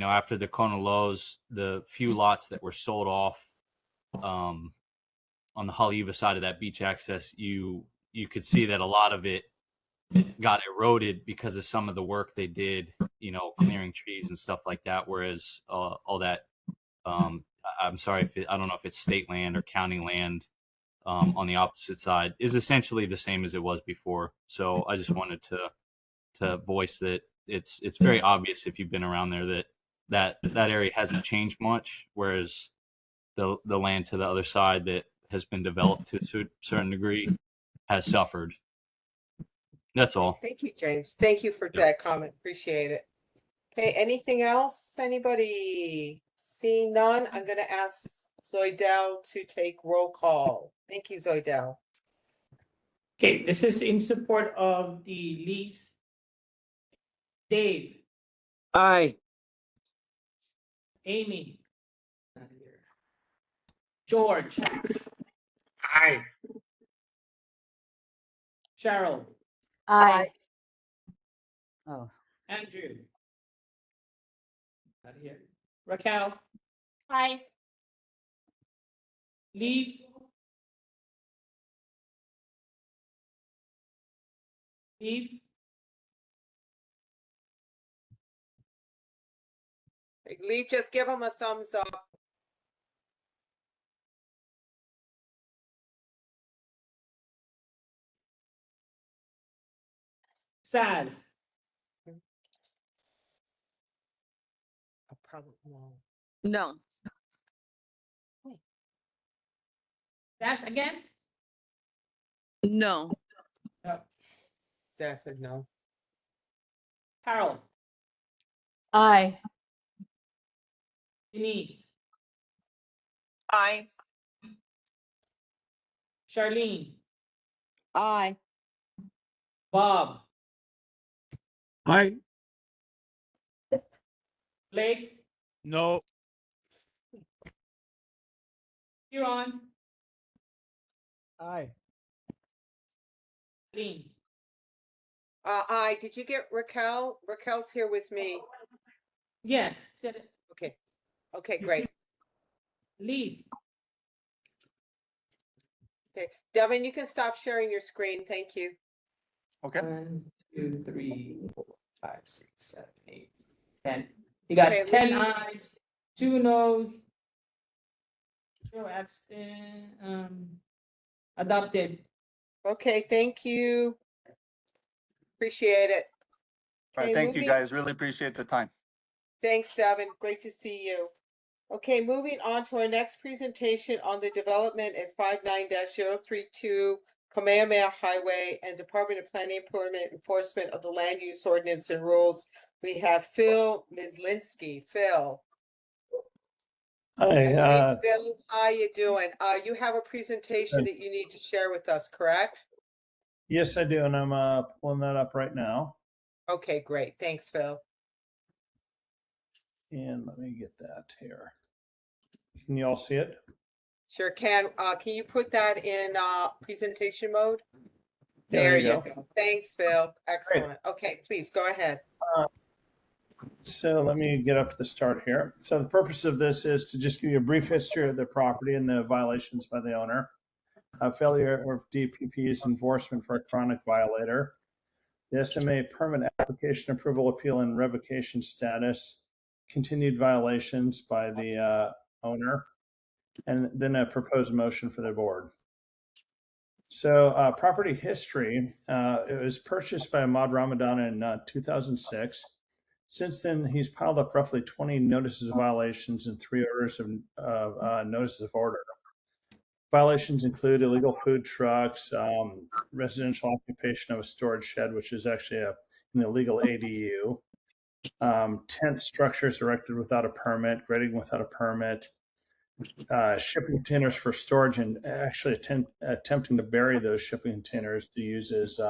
after the Kona lows, the few lots that were sold off on the Haleiwa side of that beach access, you could see that a lot of it got eroded because of some of the work they did, clearing trees and stuff like that. Whereas all that, I'm sorry I don't know if it's state land or county land on the opposite side, is essentially the same as it was before. So I just wanted to voice that it's very obvious if you've been around there that area hasn't changed much, whereas the land to the other side that has been developed to a certain degree has suffered. That's all. Thank you, James. Thank you for that comment. Appreciate it. Okay, anything else? Anybody? Seeing none, I'm going to ask Zoidel to take roll call. Thank you, Zoidel. Okay, this is in support of the lease. Dave. Aye. Amy. Not here. George. Aye. Cheryl, Aye. Oh. Andrew. Not here. Raquel, Aye. Leaf. Leaf. Leave, just give them a thumbs up. Saz. No. Saz again? No. No. Sarah said no. Carol, Aye. Denise, Aye. Charlene, Aye. Bob, Aye. Blake, No. Huron, Aye. Lean. Aye, did you get Raquel? Raquel's here with me. Yes, said it. Okay. Okay, great. Leaf. Okay, Devin, you can stop sharing your screen. Thank you. Okay. 1, 2, 3, 4, 5, 6, 7, 8, 10. You got Okay, 10 Leaf. ayes, 2 noes, 0 abstain. Adopted. Okay, thank you. Appreciate it. All right, Okay, thank you moving- guys. Really appreciate the time. Thanks, Devin. Great to see you. Okay, moving on to our next presentation on the development at 59-032 Kamehameha Highway and Department of Planning and Permit Enforcement of the Land Use Ordinance and Rules. We have Phil Mislinski. Phil. Hi, Phil, how you doing? You have a presentation that you need to share with us, correct? yes, I do, and I'm pulling that up right now. Okay, great. Thanks, Phil. And let me get that here. Can you all see it? Sure can. Can you put that in presentation mode? Yeah, There you go. Thanks, Phil. Great. Excellent. Okay, please go ahead. So let me get up to the start here. So the purpose of this is to just give you a brief history of the property and the violations by the owner, failure of DPP's enforcement for a chronic violator, the SMA permit application approval appeal and revocation status, continued violations by the owner, and then a proposed motion for the board. So property history, it was purchased by Ahmad Ramadan in 2006. Since then, he's piled up roughly 20 notices of violations and 3 orders of notices of order. Violations include illegal food trucks, residential occupation of a storage shed, which is actually an illegal ADU, tent structures erected without a permit, grading without a permit, shipping containers for storage, and actually attempting to bury those shipping containers to use as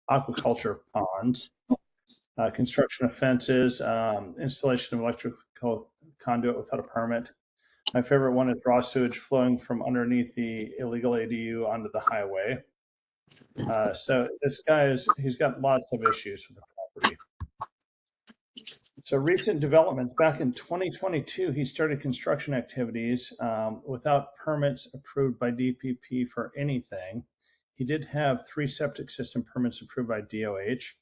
aquaculture ponds. Construction of fences, installation of electrical conduit without a permit. My favorite one is raw sewage flowing from underneath the illegal ADU onto the highway. So this guy he's got lots of issues with the property. So recent developments, back in 2022, he started construction activities without permits approved by DPP for anything. He did have 3 septic system permits approved by DOH.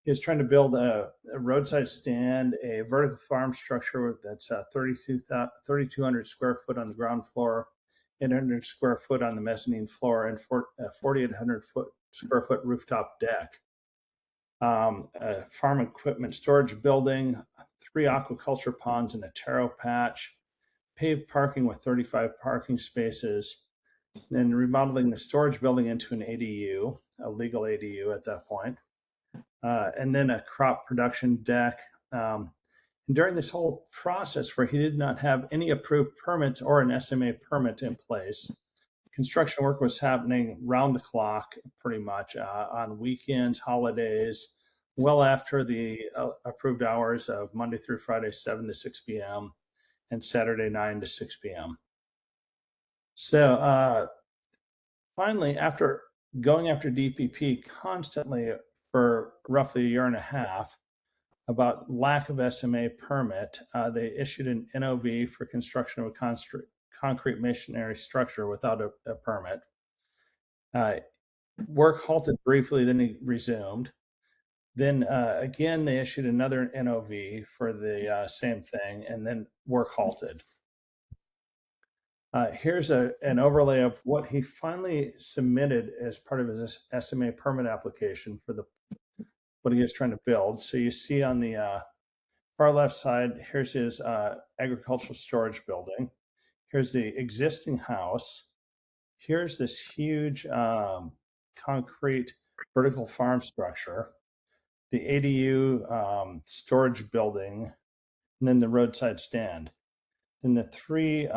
He was trying to build a roadside stand, a vertical farm structure that's 3,200 square foot on the ground floor, 800 square foot on the mezzanine floor, and 4,800 square foot rooftop deck. A farm equipment storage building, 3 aquaculture ponds and a taro patch, paved parking with 35 parking spaces, then remodeling the storage building into an ADU, a legal ADU at that point. And then a crop production deck. And during this whole process where he did not have any approved permits or an SMA permit in place, construction work was happening round the clock, pretty much on weekends, holidays, well after the approved hours of Monday through Friday, 7 to 6 p.m. and Saturday, 9 to 6 p.m. So finally, after going after DPP constantly for roughly a year and a half about lack of SMA permit. They issued an NOV for construction of a concrete masonry structure without a permit. Work halted briefly, then he resumed. Then again, they issued another NOV for the same thing, and then work halted. Here's an overlay of what he finally submitted as part of his SMA permit application for what he is trying to build. So you see on the far left side, here's his agricultural storage building. Here's the existing house. Here's this huge concrete vertical farm structure, the ADU storage building, and then the roadside stand. Then the three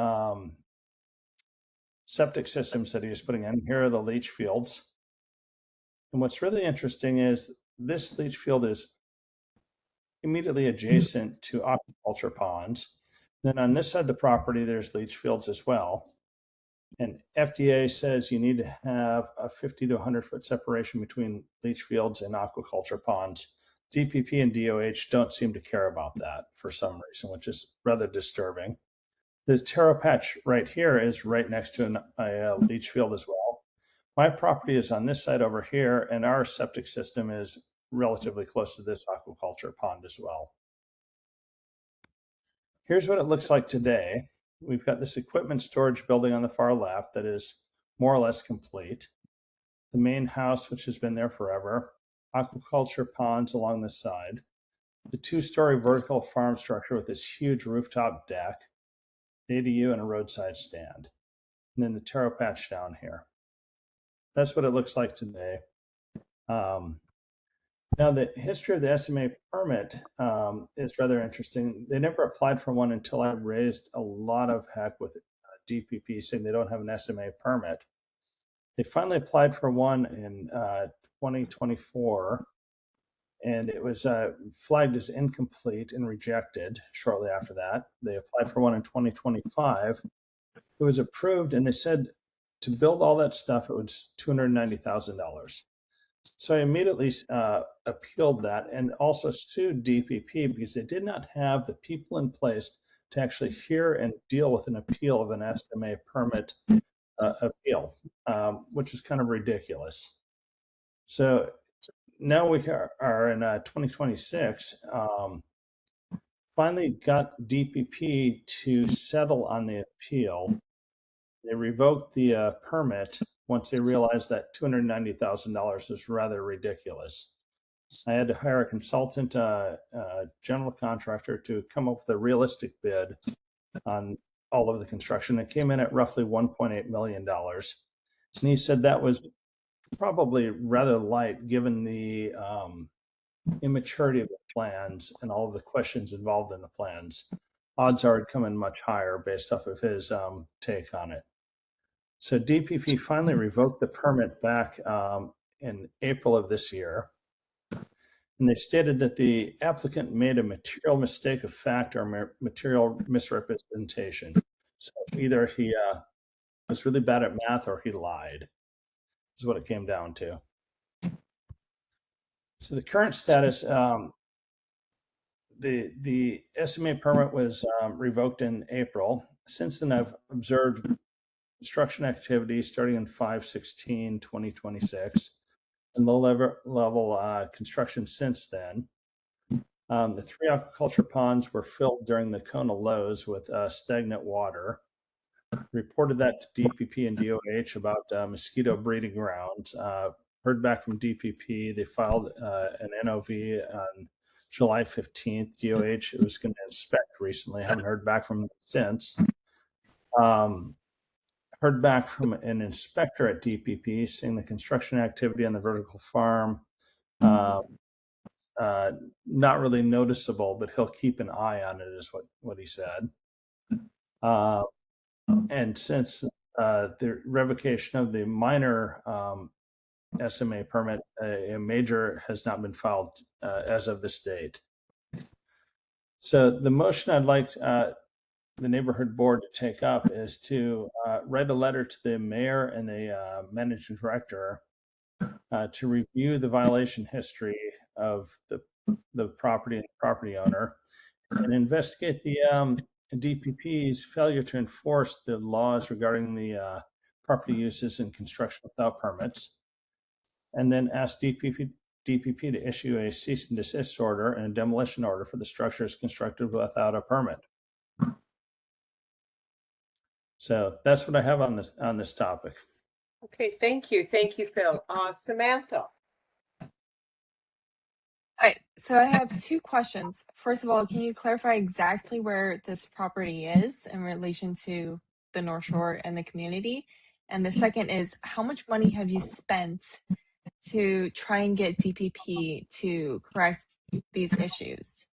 septic systems that he was putting in. Here are the leach fields. And what's really interesting is this leach field is immediately adjacent to aquaculture ponds. Then on this side of the property, there's leach fields as well. And FDA says you need to have a 50 to 100 foot separation between leach fields and aquaculture ponds. DPP and DOH don't seem to care about that for some reason, which is rather disturbing. The taro patch right here is right next to a leach field as well. My property is on this side over here, and our septic system is relatively close to this aquaculture pond as well. Here's what it looks like today. We've got this equipment storage building on the far left that is more or less complete. The main house, which has been there forever. Aquaculture ponds along the side. The two-story vertical farm structure with this huge rooftop deck. ADU and a roadside stand. And then the taro patch down here. That's what it looks like today. Now, the history of the SMA permit is rather interesting. They never applied for one until I raised a lot of heck with DPP saying they don't have an SMA permit. They finally applied for one in 2024, and it was flagged as incomplete and rejected shortly after that. They applied for one in 2025. It was approved, and they said to build all that stuff, it was $290,000. So I immediately appealed that and also sued DPP because they did not have the people in place to actually hear and deal with an appeal of an SMA permit appeal, which is kind of ridiculous. So now we are in 2026, finally got DPP to settle on the appeal. They revoked the permit once they realized that $290,000 is rather ridiculous. I had to hire a consultant, general contractor, to come up with a realistic bid on all of the construction. It came in at roughly $1.8 million. And he said that was probably rather light given the immaturity of the plans and all of the questions involved in the plans. Odds are it'd come in much higher based off of his take on it. So DPP finally revoked the permit back in April of this year. And they stated that the applicant made a material mistake of fact or material misrepresentation. So either he was really bad at math or he lied, is what it came down to. So the current status, the SMA permit was revoked in April. Since then, I've observed construction activity starting in 5/16/2026 and low-level construction since then. The three aquaculture ponds were filled during the Kona lows with stagnant water. Reported that to DPP and DOH about mosquito breeding grounds. Heard back from DPP. They filed an NOV on July 15th. DOH was going to inspect recently. Haven't heard back from them since. Heard back from an inspector at DPP saying the construction activity on the vertical farm not really noticeable, but he'll keep an eye on it, is what he said. And since the revocation of the minor SMA permit, a major has not been filed as of this date. So the motion I'd like the neighborhood board to take up is to write a letter to the mayor and the managing director to review the violation history of the property and property owner and investigate the DPP's failure to enforce the laws regarding the property uses and construction without permits, and then ask DPP to issue a cease and desist order and a demolition order for the structures constructed without a permit. So that's what I have on this topic. Okay, thank you. Thank you, Phil. Samantha. All right, so I have two questions. First of all, can you clarify exactly where this property is in relation to the North Shore and the community? And the second is, how much money have you spent to try and get DPP to correct these issues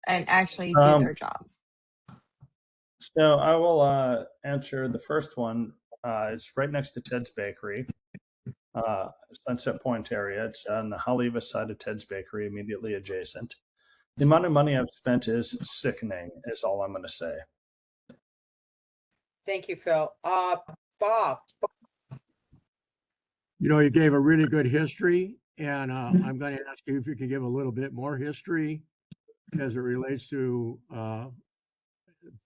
and actually do their job? So I will answer the first one. It's right next to Ted's Bakery, Sunset Point area. It's on the Haleiwa side of Ted's Bakery, immediately adjacent. The amount of money I've spent is sickening, is all I'm going to say. Thank you, Phil. Bob. You know, you gave a really good history, and I'm going to ask you if you could give a little bit more history as it relates to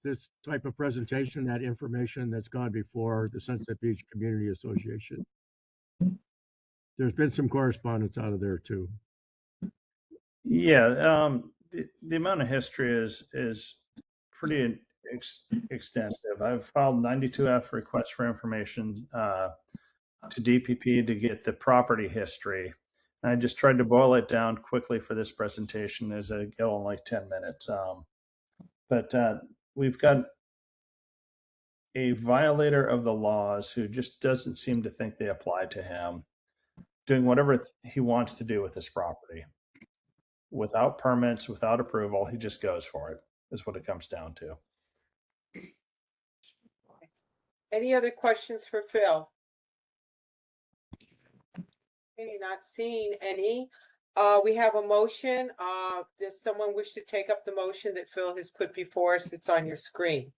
this type of presentation, that information that's gone before the Sunset Beach Community Association. There's been some correspondence out of there too. Yeah, the amount of history is pretty extensive. I've filed 92F requests for information to DPP to get the property history. And I just tried to boil it down quickly for this presentation as I go in like 10 minutes. But we've got a violator of the laws who just doesn't seem to think they apply to him, doing whatever he wants to do with this property. Without permits, without approval, he just goes for it, is what it comes down to. Any other questions for Phil? Okay, not seeing any. We have a motion. Does someone wish to take up the motion that Phil has put before us? It's on your screen.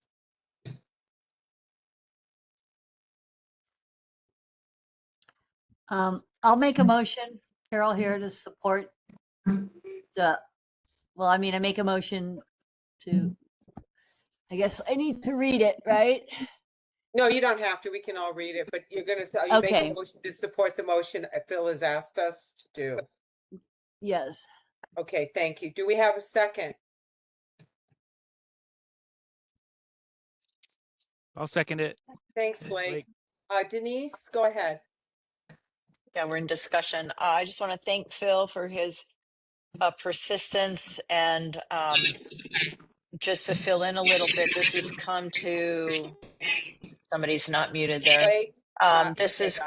I'll make a motion, Carol, here to support the, well, I mean, I make a motion to, I guess I need to read it, right? No, you don't have to. We can all read it, but you're going to, are you making a motion to support the motion Phil has asked us to do? Yes. Okay, thank you. Do we have a second? I'll second it. Thanks, Blake. Denise, go ahead. Yeah, we're in discussion. I just want to thank Phil for his persistence and just to fill in a little bit, this has come to, somebody's not muted there. This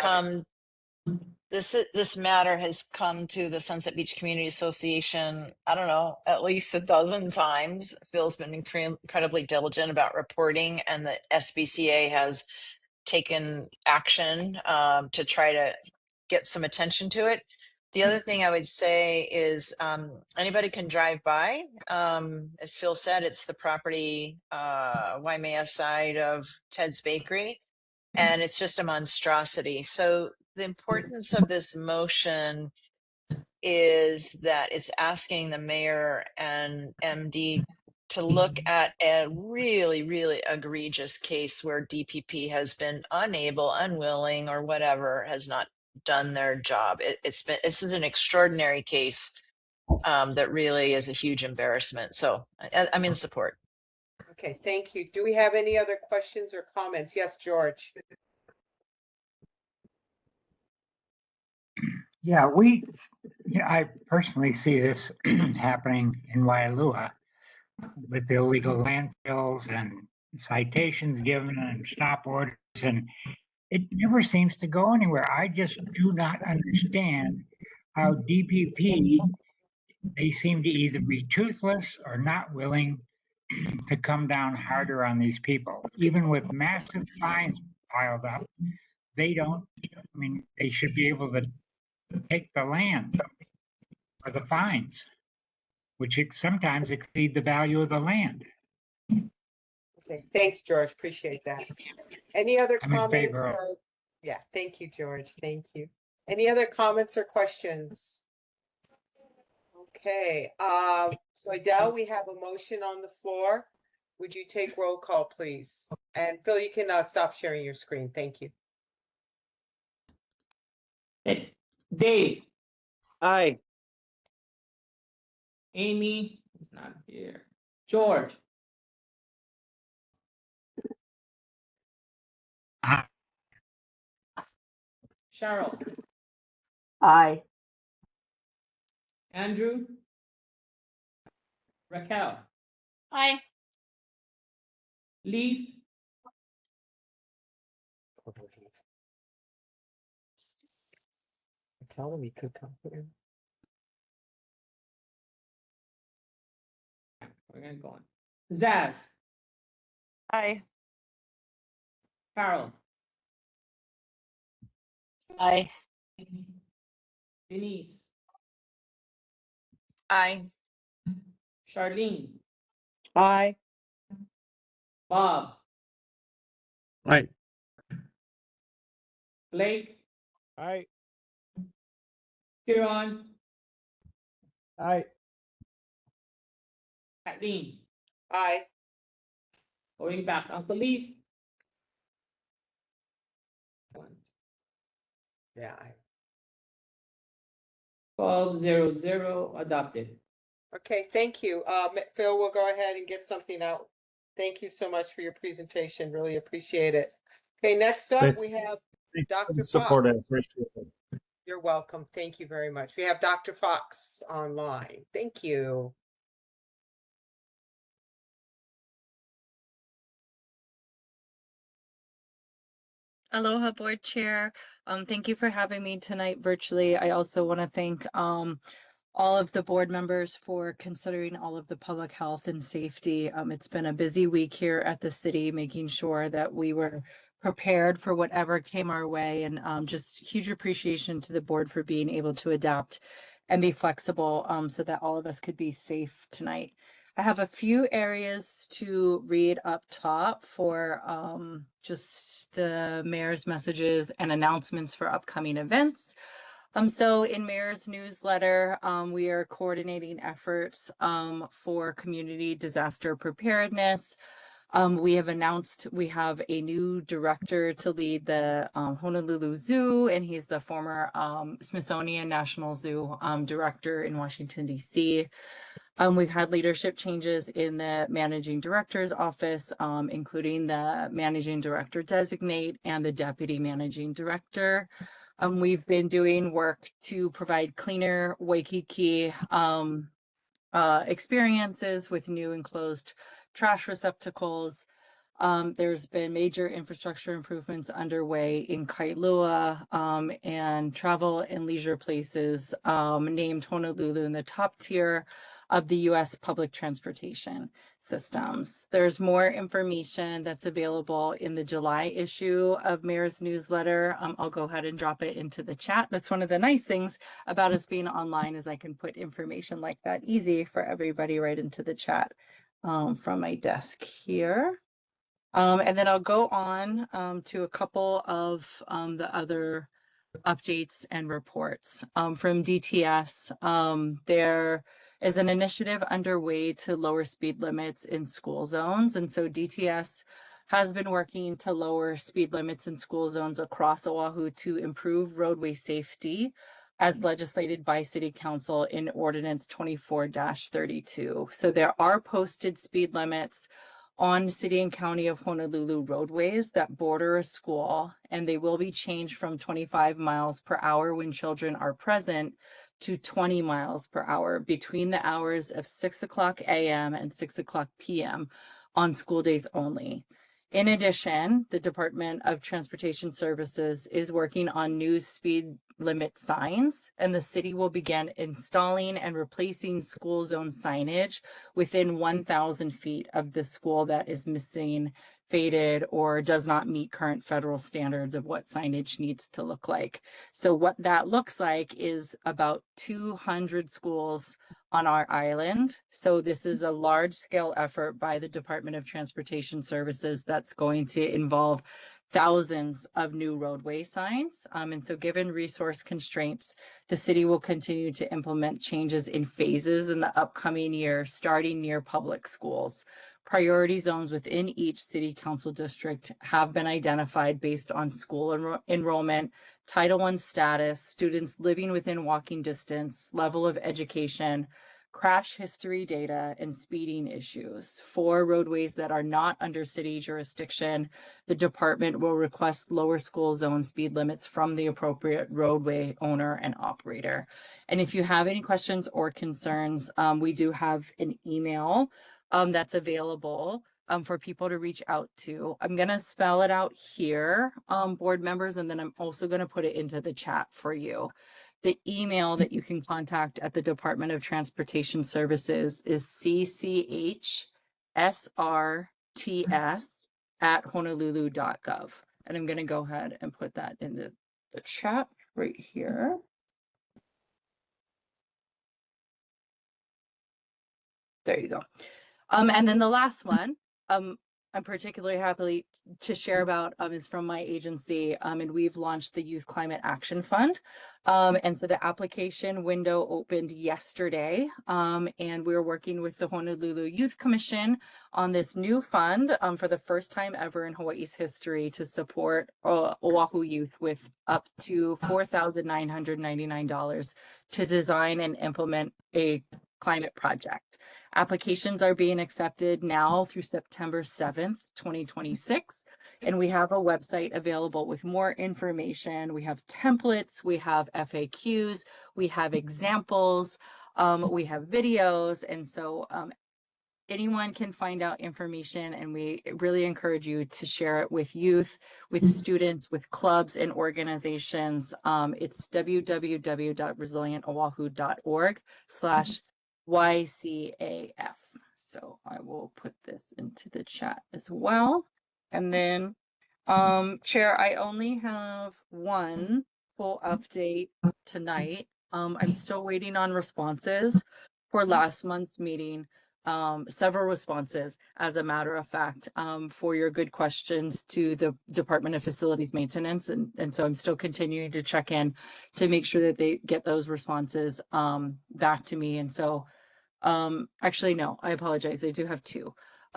matter has come to the Sunset Beach Community Association, I don't know, at least a dozen times. Phil's been incredibly diligent about reporting, and the SBCA has taken action to try to get some attention to it. The other thing I would say is anybody can drive by. As Phil said, it's the property Waimea side of Ted's Bakery, and it's just a monstrosity. So the importance of this motion is that it's asking the mayor and MD to look at a really, really egregious case where DPP has been unable, unwilling, or whatever, has not done their job. This is an extraordinary case that really is a huge embarrassment. So I'm in support. Okay, thank you. Do we have any other questions or comments? Yes, George. Yeah, I personally see this happening in Waialua with the illegal landfills and citations given and stop orders, and it never seems to go anywhere. I just do not understand how DPP, they seem to either be toothless or not willing to come down harder on these people. Even with massive fines piled up, they don't, I mean, they should be able to take the land or the fines, which sometimes exceed the value of the land. Okay, thanks, George. Appreciate that. Any other I'm in comments? favor of- Yeah, thank you, George. Thank you. Any other comments or questions? Okay, so Adele, we have a motion on the floor. Would you take roll call, please? And Phil, you can stop sharing your screen. Thank you. Dave, Aye. Amy is not here. George, Aye. Cheryl, Aye. Andrew, Raquel, Aye. Leaf, Tell him he could come here. we're gonna go on. Zaz, Aye. Carol, Aye. Denise, Aye. Charlene, Aye. Bob, Aye. Blake, Aye. Kieran, Aye. Kathleen. Aye. Going back, Uncle Leaf. Yeah. 12-0-0 adopted. Okay, thank you. Phil, we'll go ahead and get something out. Thank you so much for your presentation. Really appreciate it. Okay, next up, we have Dr. Support, I Fox. appreciate it. You're welcome. Thank you very much. We have Dr. Fox online. Thank you. Aloha Board Chair. Thank you for having me tonight virtually. I also want to thank all of the board members for considering all of the public health and safety. It's been a busy week here at the city, making sure that we were prepared for whatever came our way, and just huge appreciation to the board for being able to adapt and be flexible so that all of us could be safe tonight. I have a few areas to read up top for just the mayor's messages and announcements for upcoming events. So in Mayor's newsletter, we are coordinating efforts for community disaster preparedness. We have announced we have a new director to lead the Honolulu Zoo, and he's the former Smithsonian National Zoo director in Washington, D.C. We've had leadership changes in the managing director's office, including the managing director designate and the deputy managing director. We've been doing work to provide cleaner Waikiki experiences with new enclosed trash receptacles. There's been major infrastructure improvements underway in Kailua, and travel and leisure places named Honolulu in the top tier of the U.S. public transportation systems. There's more information that's available in the July issue of Mayor's newsletter. I'll go ahead and drop it into the chat. That's one of the nice things about us being online, is I can put information like that easy for everybody right into the chat from my desk here. And then I'll go on to a couple of the other updates and reports from DTS. There is an initiative underway to lower speed limits in school zones. And so DTS has been working to lower speed limits in school zones across Oahu to improve roadway safety, as legislated by City Council in Ordinance 24-32. So there are posted speed limits on City and County of Honolulu roadways that border a school, and they will be changed from 25 miles per hour when children are present to 20 miles per hour between the hours of 6 o'clock a.m. and 6 o'clock p.m. on school days only. In addition, the Department of Transportation Services is working on new speed limit signs, and the city will begin installing and replacing school zone signage within 1,000 feet of the school that is missing, faded, or does not meet current federal standards of what signage needs to look like. So what that looks like is about 200 schools on our island. So this is a large scale effort by the Department of Transportation Services that's going to involve thousands of new roadway signs. And so given resource constraints, the city will continue to implement changes in phases in the upcoming year, starting near public schools. Priority zones within each city council district have been identified based on school enrollment, Title I status, students living within walking distance, level of education, crash history data, and speeding issues. For roadways that are not under city jurisdiction, the department will request lower school zone speed limits from the appropriate roadway owner and operator. And if you have any questions or concerns, we do have an email that's available for people to reach out to. I'm going to spell it out here, board members, and then I'm also going to put it into the chat for you. The email that you can contact at the Department of Transportation Services is cchsrts@honolulu.gov. And I'm going to go ahead and put that into the chat right here. There you go. And then the last one, I'm particularly happy to share about is from my agency, and we've launched the Youth Climate Action Fund. And so the application window opened yesterday, and we're working with the Honolulu Youth Commission on this new fund for the first time ever in Hawaii's history to support Oahu youth with up to $4,999 to design and implement a climate project. Applications are being accepted now through September 7th, 2026. And we have a website available with more information. We have templates, we have FAQs, we have examples, we have videos. And so anyone can find out information, and we really encourage you to share it with youth, with students, with clubs and organizations. It's www.resilientoahu.org/YCAF. So I will put this into the chat as well. And then, Chair, I only have one full update tonight. I'm still waiting on responses for last month's meeting. Several responses, as a matter of fact, for your good questions to the Department of Facilities Maintenance. And so I'm still continuing to check in to make sure that they get those responses back to me. And so actually, no, I apologize. I do have two.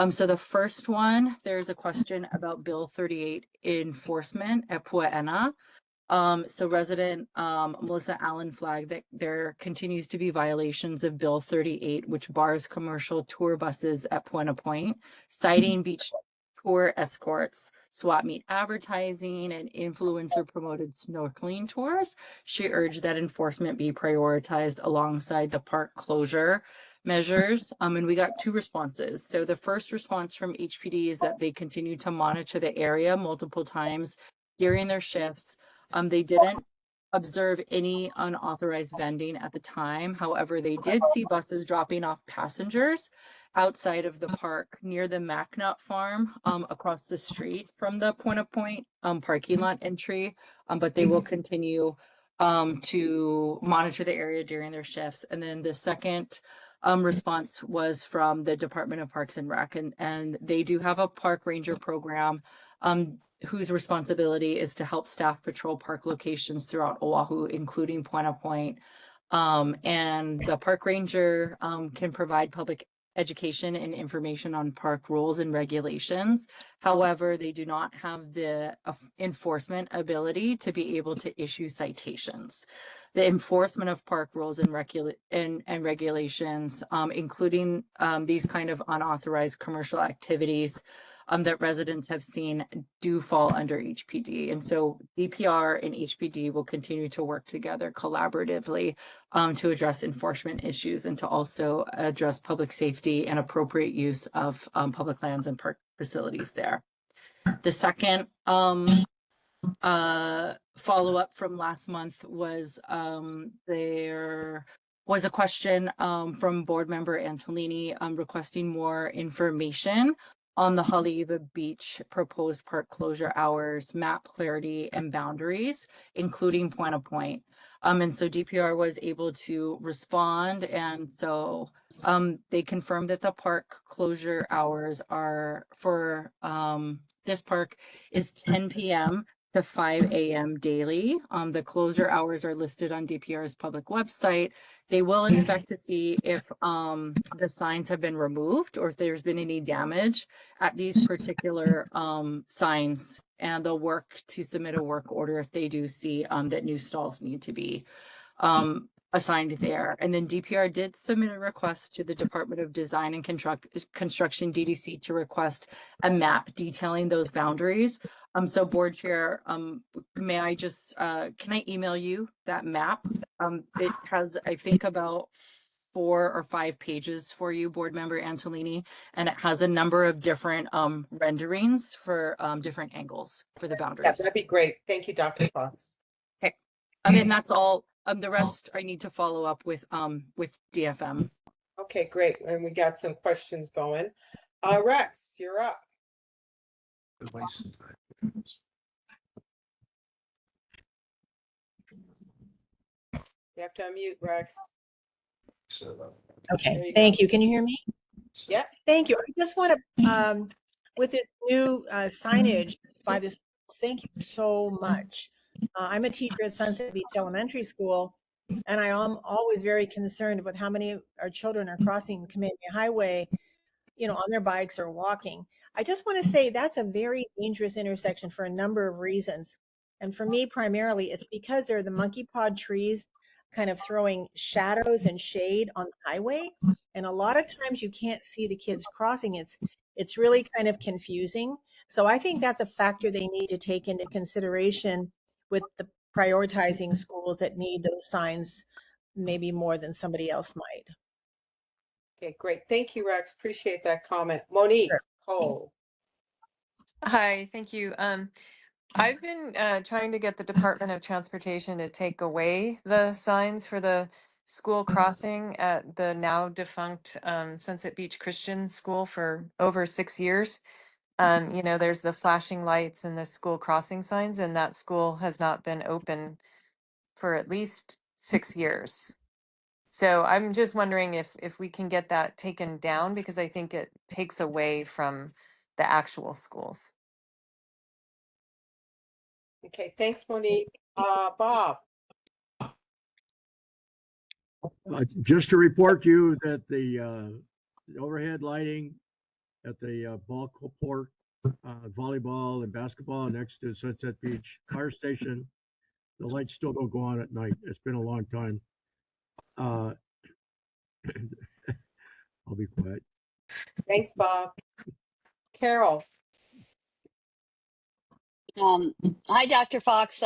So the first one, there's a question about Bill 38 enforcement at Pua'ena. So resident Melissa Allen flagged that there continues to be violations of Bill 38, which bars commercial tour buses at Puena Point, citing beach tour escorts, swap meet advertising, and influencer promoted snorkeling tours. She urged that enforcement be prioritized alongside the park closure measures. And we got two responses. So the first response from HPD is that they continue to monitor the area multiple times during their shifts. They didn't observe any unauthorized vending at the time. However, they did see buses dropping off passengers outside of the park near the MacNut farm across the street from the Puena Point parking lot entry. But they will continue to monitor the area during their shifts. And then the second response was from the Department of Parks and Rec, and they do have a park ranger program whose responsibility is to help staff patrol park locations throughout Oahu, including Puena Point. And the park ranger can provide public education and information on park rules and regulations. However, they do not have the enforcement ability to be able to issue citations. The enforcement of park rules and regulations, including these kind of unauthorized commercial activities that residents have seen, do fall under HPD. And so DPR and HPD will continue to work together collaboratively to address enforcement issues and to also address public safety and appropriate use of public lands and park facilities there. The second follow-up from last month was there was a question from board member Antolini requesting more information on the Haleiwa Beach proposed park closure hours, map clarity, and boundaries, including Puena Point. And so DPR was able to respond. And so they confirmed that the park closure hours are for this park is 10 p.m. to 5 a.m. daily. The closure hours are listed on DPR's public website. They will inspect to see if the signs have been removed or if there's been any damage at these particular signs, and they'll work to submit a work order if they do see that new stalls need to be assigned there. And then DPR did submit a request to the Department of Design and Construction DDC to request a map detailing those boundaries. So board chair, may I just, can I email you that map? It has, I think, about 4 or 5 pages for you, board member Antolini, and it has a number of different renderings for different angles for the Yeah, boundaries. that'd be great. Thank you, Dr. Fox. Okay. And that's all. The rest I need to follow up with DFM. Okay, great. And we got some questions going. Rex, you're up. You have to unmute, Rex. Okay, thank you. Can you hear me? Yeah. Thank you. I just want to, with this new signage by the schools, thank you so much. I'm a teacher at Sunset Beach Elementary School, and I am always very concerned with how many of our children are crossing Kamehameha Highway, you know, on their bikes or walking. I just want to say that's a very dangerous intersection for a number of reasons. And for me, primarily, it's because there are the monkey pod trees kind of throwing shadows and shade on the highway. And a lot of times you can't see the kids crossing. It's really kind of confusing. So I think that's a factor they need to take into consideration with the prioritizing schools that need those signs maybe more than somebody else might. Okay, great. Thank you, Rex. Appreciate that comment. Monique Cole. Hi, thank you. I've been trying to get the Department of Transportation to take away the signs for the school crossing at the now defunct Sunset Beach Christian School for over 6 years. You know, there's the flashing lights and the school crossing signs, and that school has not been open for at least 6 years. So I'm just wondering if we can get that taken down, because I think it takes away from the actual schools. Okay, thanks, Monique. Bob. Just to report to you that the overhead lighting at the ball court, volleyball and basketball next to Sunset Beach Fire Station, the lights still don't go on at night. It's been a long time. I'll be quiet. Thanks, Bob. Carol. Hi, Dr. Fox.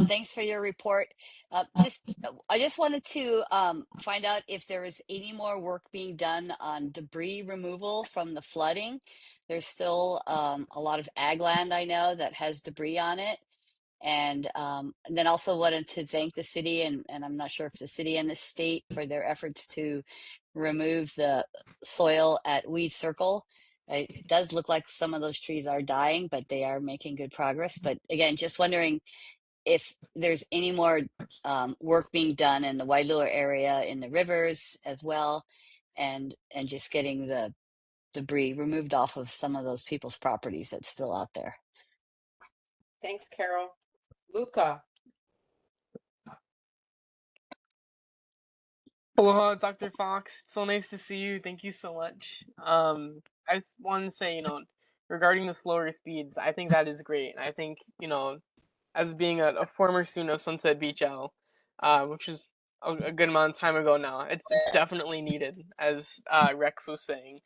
Thanks for your report. I just wanted to find out if there is any more work being done on debris removal from the flooding. There's still a lot of ag land, I know, that has debris on it. And then also wanted to thank the city, and I'm not sure if the city and the state, for their efforts to remove the soil at Weed Circle. It does look like some of those trees are dying, but they are making good progress. But again, just wondering if there's any more work being done in the Wailua area, in the rivers as well, and just getting the debris removed off of some of those people's properties that's still out there. Thanks, Carol. Luca. Aloha, Dr. Fox. So nice to see you. Thank you so much. I just wanted to say, you know, regarding the slower speeds, I think that is great. I think, you know, as being a former student of Sunset Beach L, which is a good amount of time ago now, it's definitely needed, as Rex was saying.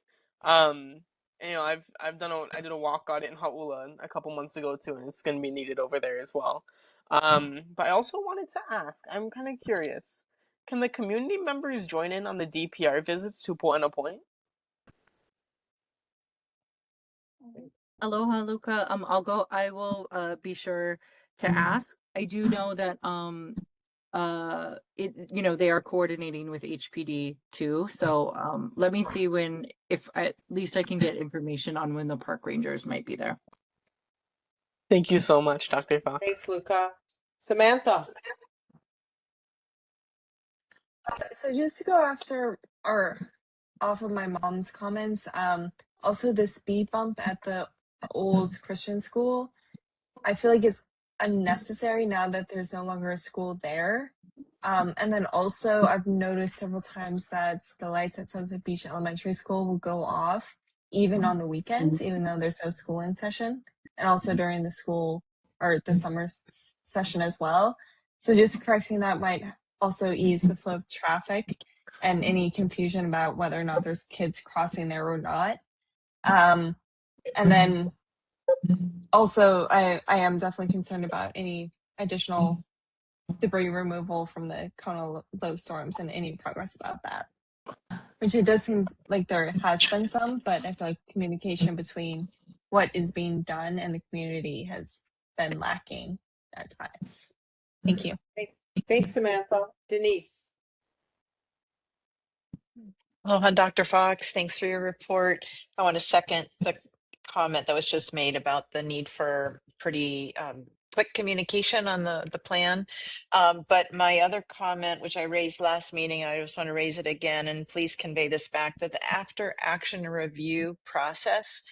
And, you know, I did a walk audit in Hauula a couple months ago too, and it's going to be needed over there as well. But I also wanted to ask, I'm kind of curious, can the community members join in on the DPR visits to Po'ana Point? Aloha, Luca. I will be sure to ask. I do know that you know, they are coordinating with HPD too. So let me see if at least I can get information on when the park rangers might be there. Thank you so much, Dr. Fox. Thanks, Luca. Samantha. So just to go after or off of my mom's comments, also the speed bump at the old Christian school, I feel like it's unnecessary now that there's no longer a school there. And then also I've noticed several times that the lights at Sunset Beach Elementary School will go off even on the weekends, even though there's no school in session, and also during the school or the summer session as well. So just correcting that might also ease the flow of traffic and any confusion about whether or not there's kids crossing there or not. And then also I am definitely concerned about any additional debris removal from the Kona low storms and any progress about that. Which it does seem like there has been some, but I feel like communication between what is being done and the community has been lacking at times. Thank you. Thanks, Samantha. Denise. Aloha, Dr. Fox. Thanks for your report. I want to second the comment that was just made about the need for pretty quick communication on the plan. But my other comment, which I raised last meeting, I just want to raise it again, and please convey this back, that the after action review process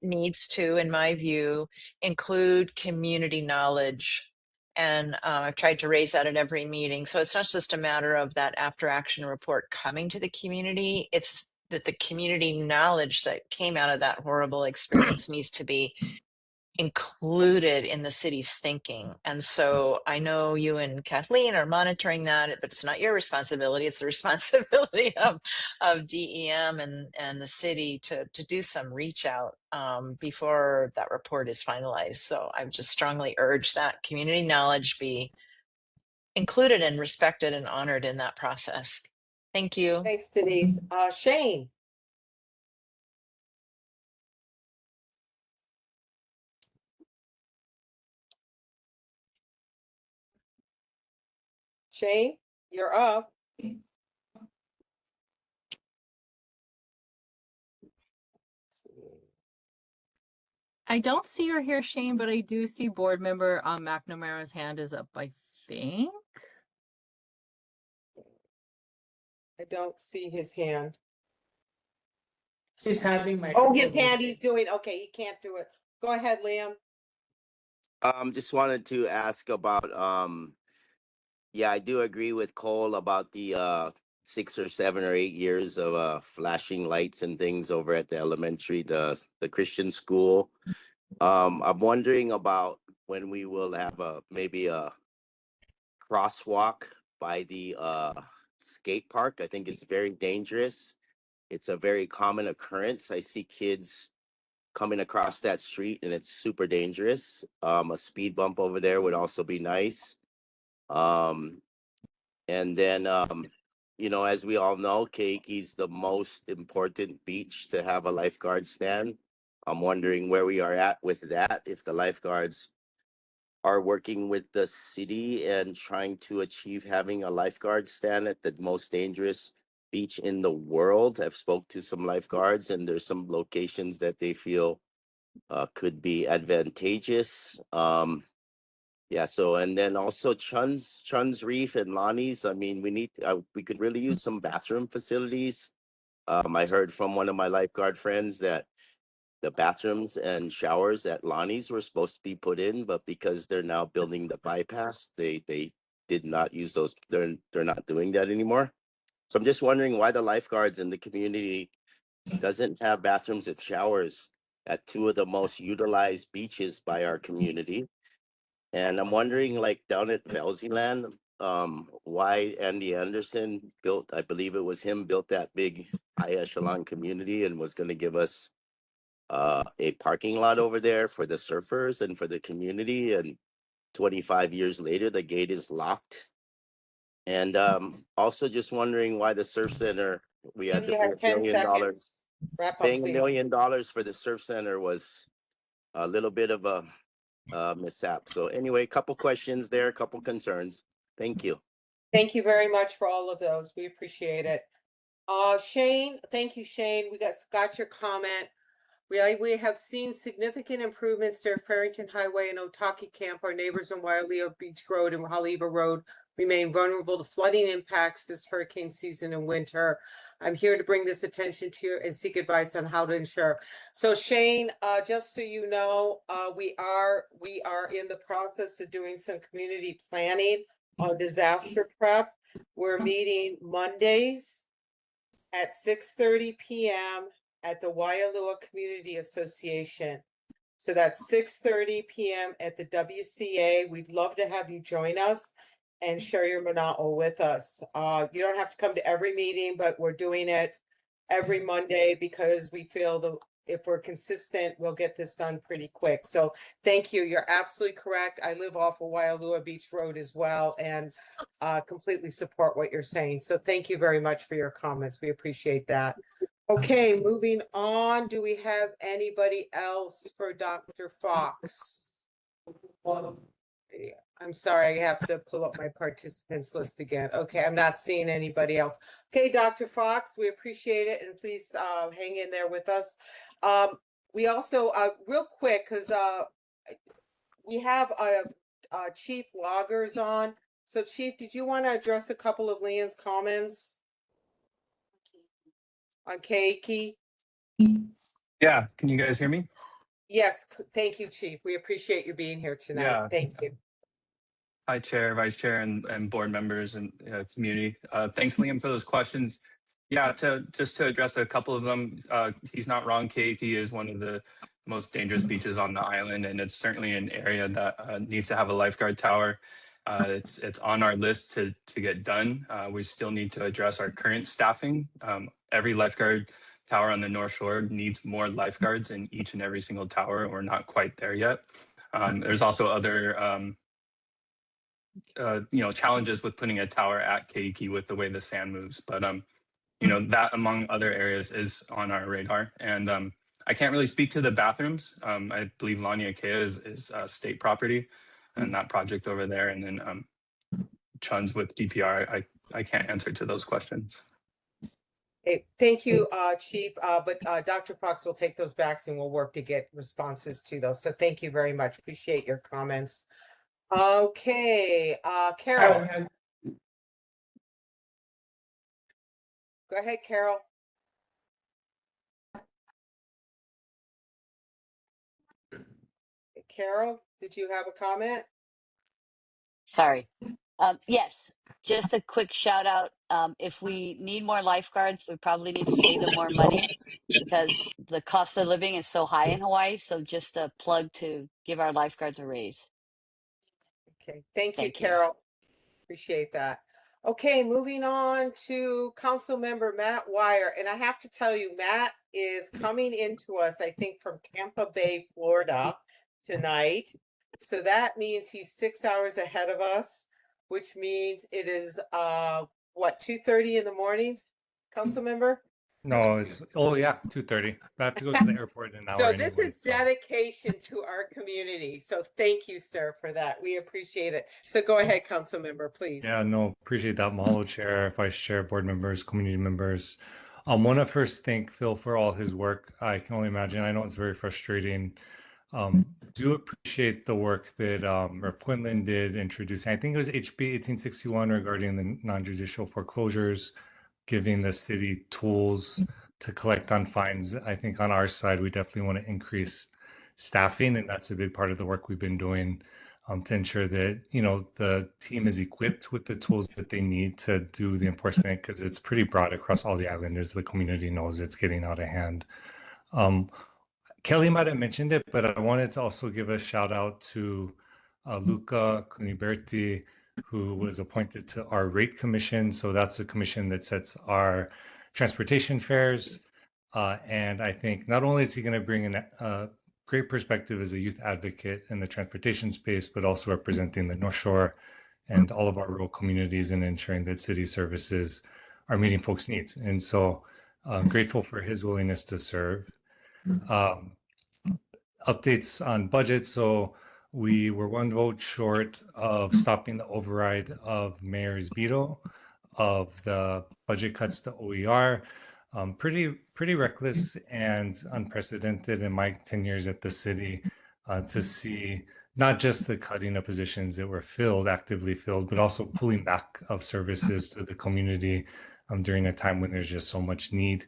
needs to, in my view, include community knowledge. And I've tried to raise that at every meeting. So it's not just a matter of that after action report coming to the community. It's that the community knowledge that came out of that horrible experience needs to be included in the city's thinking. And so I know you and Kathleen are monitoring that, but it's not your responsibility. It's the responsibility of DEM and the city to do some reach out before that report is finalized. So I would just strongly urge that community knowledge be included and respected and honored in that process. Thank you. Thanks, Denise. Shane. Shane, you're up. I don't see her here, Shane, but I do see board member McNamara's hand is up, I think. I don't see his hand. She's having my. Oh, his hand he's doing. Okay, he can't do it. Go ahead, Liam. Just wanted to ask about yeah, I do agree with Cole about the 6 or 7 or 8 years of flashing lights and things over at the elementary, the Christian school. I'm wondering about when we will have maybe a crosswalk by the skate park. I think it's very dangerous. It's a very common occurrence. I see kids coming across that street and it's super dangerous. A speed bump over there would also be nice. And then, you know, as we all know, Keiki's the most important beach to have a lifeguard stand. I'm wondering where we are at with that, if the lifeguards are working with the city and trying to achieve having a lifeguard stand at the most dangerous beach in the world. I've spoke to some lifeguards and there's some locations that they feel could be advantageous. Yeah, so and then also Chun's Reef and Lonnie's. I mean, we could really use some bathroom facilities. I heard from one of my lifeguard friends that the bathrooms and showers at Lonnie's were supposed to be put in, but because they're now building the bypass, they did not use those. They're not doing that anymore. So I'm just wondering why the lifeguards in the community doesn't have bathrooms and showers at 2 of the most utilized beaches by our community. And I'm wondering, like down at Velzyland, why Andy Anderson built, I believe it was him, built that big high echelon community and was going to give us a parking lot over there for the surfers and for the community. And 25 years later, the gate is locked. And also just wondering why the surf center, we had You to have pay 10 $1 million. seconds. Wrap up, Paying $1 please. million for the surf center was a little bit of a mishap. So anyway, a couple questions there, a couple concerns. Thank you. Thank you very much for all of those. We appreciate it. Shane, thank you, Shane. We got your comment. We have seen significant improvements to Farrington Highway and Otaki Camp, our neighbors on Wailea Beach Road and Haleiwa Road remain vulnerable to flooding impacts this hurricane season and winter. I'm here to bring this attention to you and seek advice on how to ensure. So Shane, just so you know, we are in the process of doing some community planning on disaster prep. We're meeting Mondays at 6:30 p.m. at the Waialua Community Association. So that's 6:30 p.m. at the WCA. We'd love to have you join us and share your mana'o with us. You don't have to come to every meeting, but we're doing it every Monday because we feel if we're consistent, we'll get this done pretty quick. So thank you. You're absolutely correct. I live off of Waialua Beach Road as well and completely support what you're saying. So thank you very much for your comments. We appreciate that. Okay, moving on. Do we have anybody else for Dr. Fox? I'm sorry, I have to pull up my participants list again. Okay, I'm not seeing anybody else. Okay, Dr. Fox, we appreciate it, and please hang in there with us. We also, real quick, because we have Chief Loggers on. So Chief, did you want to address a couple of Leanne's comments on Keiki? Yeah, can you guys hear me? Yes, thank you, Chief. We appreciate you being here tonight. Yeah. Thank you. Hi, Chair, Vice Chair, and board members and community. Thanks, Liam, for those questions. Yeah, just to address a couple of them, he's not wrong. Keiki is one of the most dangerous beaches on the island, and it's certainly an area that needs to have a lifeguard tower. It's on our list to get done. We still need to address our current staffing. Every lifeguard tower on the North Shore needs more lifeguards in each and every single tower. We're not quite there yet. There's also other challenges with putting a tower at Keiki with the way the sand moves. But, that among other areas is on our radar. And I can't really speak to the bathrooms. I believe Lani Akea is state property and that project over there. And then Chun's with DPR. I can't answer to those questions. Hey, thank you, Chief. But Dr. Fox will take those back and we'll work to get responses to those. So thank you very much. Appreciate your comments. Okay, Carol. Go ahead, Carol. Carol, did you have a comment? Sorry. Yes, just a quick shout out. If we need more lifeguards, we probably need to pay them more money because the cost of living is so high in Hawaii. So just a plug to give our lifeguards a raise. Okay, thank you, Carol. Appreciate that. Okay, moving on to Council Member Matt Wire. And I have to tell you, Matt is coming into us, I think, from Tampa Bay, Florida tonight. So that means he's 6 hours ahead of us, which means it is, what, 2:30 in the morning, Council Member? No, it's 2:30. I have to go to the airport in an hour. So this anyway, is dedication to our community. So thank you, sir, for that. We appreciate it. So go ahead, Council Member, please. Yeah, no, appreciate that. Mahalo, Chair, Vice Chair, board members, community members. I want to first thank Phil for all his work. I can only imagine. I know it's very frustrating. Do appreciate the work that Rep. Quinlan did introducing. I think it was HB 1861 regarding the non-judicial foreclosures, giving the city tools to collect on fines. I think on our side, we definitely want to increase staffing, and that's a big part of the work we've been doing to ensure that, the team is equipped with the tools that they need to do the enforcement, because it's pretty broad across all the island, as the community knows it's getting out of hand. Kelly might have mentioned it, but I wanted to also give a shout out to Luca Cuniberti, who was appointed to our rate commission. So that's the commission that sets our transportation fares. And I think not only is he going to bring in a great perspective as a youth advocate in the transportation space, but also representing the North Shore and all of our rural communities and ensuring that city services are meeting folks' needs. And so I'm grateful for his willingness to serve. Updates on budget. So we were one vote short of stopping the override of Mayor's veto of the budget cuts to OER. Pretty reckless and unprecedented in my 10 years at the city to see not just the cutting of positions that were filled, actively filled, but also pulling back of services to the community during a time when there's just so much need.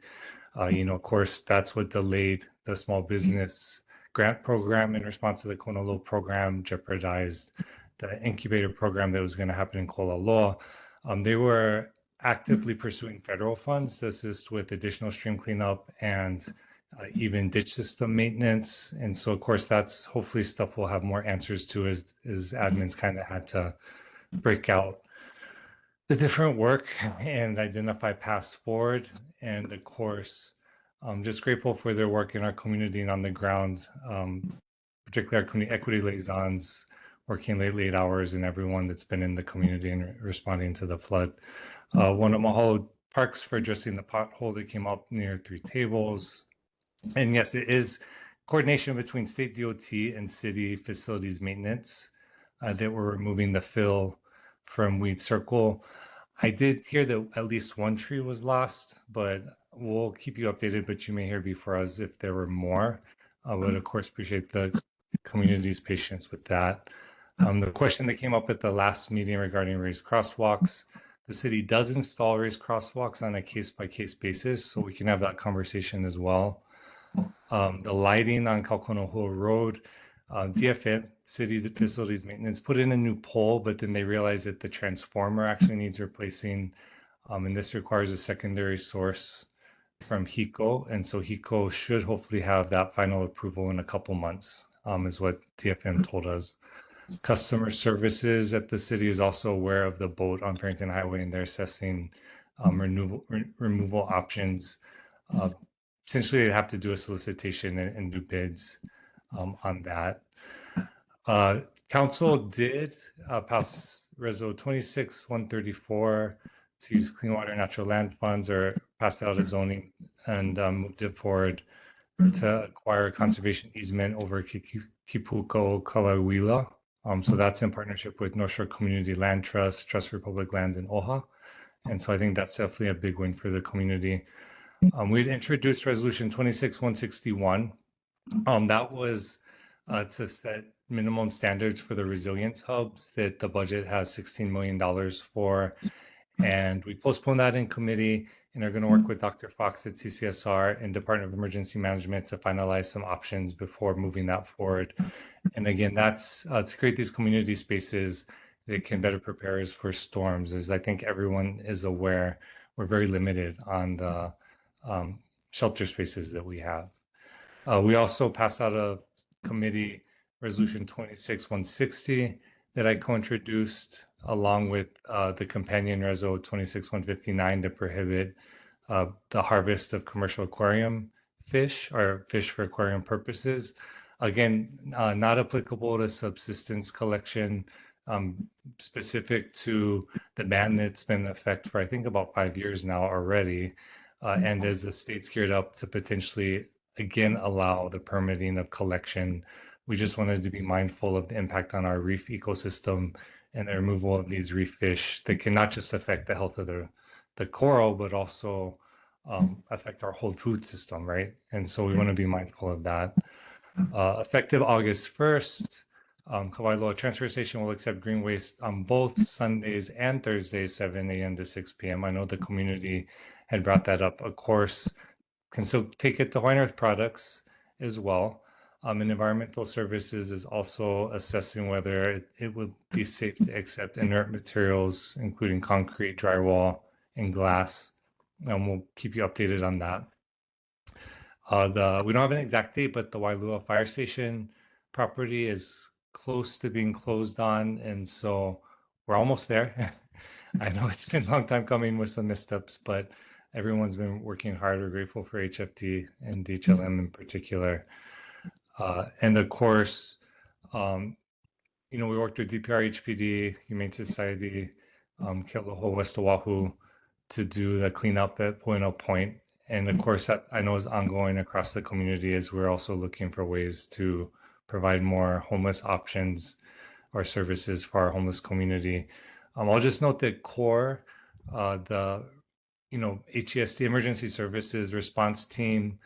Of course, that's what delayed the small business grant program in response to the Kona Low program, jeopardized the incubator program that was going to happen in Kuala Loa. They were actively pursuing federal funds to assist with additional stream cleanup and even ditch system maintenance. And so, of course, that's hopefully stuff we'll have more answers to as admins kind of had to break out the different work and identify paths forward. And of course, I'm just grateful for their work in our community and on the ground, particularly our community equity liaisons working late hours and everyone that's been in the community and responding to the flood. One of Mahalo Parks for addressing the pothole that came up near Three Tables. And yes, it is coordination between state DOT and city facilities maintenance that we're removing the fill from Weed Circle. I did hear that at least one tree was lost, but we'll keep you updated, but you may hear before us if there were more. But of course, appreciate the community's patience with that. The question that came up at the last meeting regarding raised crosswalks, the city does install raised crosswalks on a case-by-case basis, so we can have that conversation as well. The lighting on Kaukonohua Road, DFM, City Facilities Maintenance, put in a new pole, but then they realized that the transformer actually needs replacing, and this requires a secondary source from HECO, and so HECO should hopefully have that final approval in a couple months, is what DFM told us. Customer services at the city is also aware of the boat on Farrington Highway, and they're assessing removal options. Essentially, they have to do a solicitation and do bids on that. Council did pass Reso 26-134 to use clean water natural land funds or passed out of zoning and moved it forward to acquire a conservation easement over Kipuko Kalawila. So that's in partnership with North Shore Community Land Trust, Trust for Public Lands, and OHA. And so I think that's definitely a big win for the community. We'd introduced Resolution 26-161. That was to set minimum standards for the resilience hubs that the budget has $16 million for. And we postponed that in committee and are going to work with Dr. Fox at CCSR and Department of Emergency Management to finalize some options before moving that forward. And again, that's to create these community spaces that can better prepare us for storms. As I think everyone is aware, we're very limited on the shelter spaces that we have. We also passed out of committee Resolution 26-160 that I co-introduced along with the companion Reso 26-159 to prohibit the harvest of commercial aquarium fish or fish for aquarium purposes. Again, not applicable to subsistence collection, specific to the ban that's been in effect for I think about 5 years now already. And as the state's geared up to potentially again allow the permitting of collection, we just wanted to be mindful of the impact on our reef ecosystem and the removal of these reef fish that can not just affect the health of the coral, but also affect our whole food system, right? And so we want to be mindful of that. Effective August 1st, Kawailoa Transfer Station will accept green waste on both Sundays and Thursdays, 7 a.m. to 6 p.m. I know the community had brought that up. Of course, can still take it to Hawaiian Earth Products as well. And Environmental Services is also assessing whether it would be safe to accept inert materials, including concrete, drywall, and glass. And we'll keep you updated on that. We don't have an exact date, but the Wailua Fire Station property is close to being closed on, and so we're almost there. I know it's been a long time coming with some missteps, but everyone's been working hard. We're grateful for HFT and DHLM in particular. And of course, we worked with DPR, HPD, Humane Society, Kealoha, West Oahu to do the cleanup at Poino Point. And of course, that I know is ongoing across the community as we're also looking for ways to provide more homeless options or services for our homeless community. I'll just note that CORE, the HEST Emergency Services Response Team,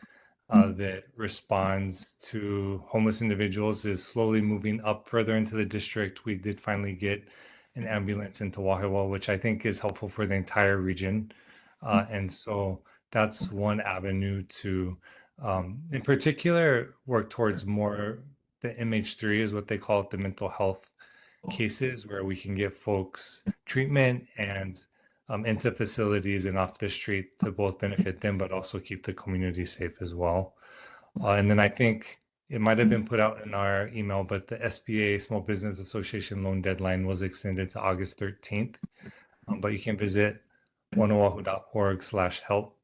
that responds to homeless individuals is slowly moving up further into the district. We did finally get an ambulance into Wahiawa, which I think is helpful for the entire region. And so that's one avenue to, in particular, work towards more. The MH3 is what they call it, the mental health cases, where we can get folks treatment and into facilities and off the street to both benefit them, but also keep the community safe as well. And then I think it might have been put out in our email, but the SBA Small Business Association loan deadline was extended to August 13th. But you can visit oneoahu.org/help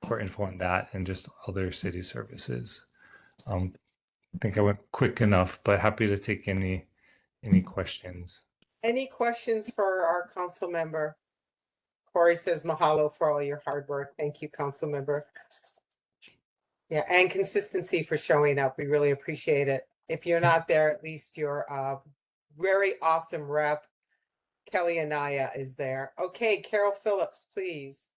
for info on that and just other city services. I think I went quick enough, but happy to take any questions. Any questions for our council member? Corey says mahalo for all your hard work. Thank you, council member. Yeah, and consistency for showing up. We really appreciate it. If you're not there, at least your very awesome rep, Kelly Anaya, is there. Okay, Carol Phillips, please.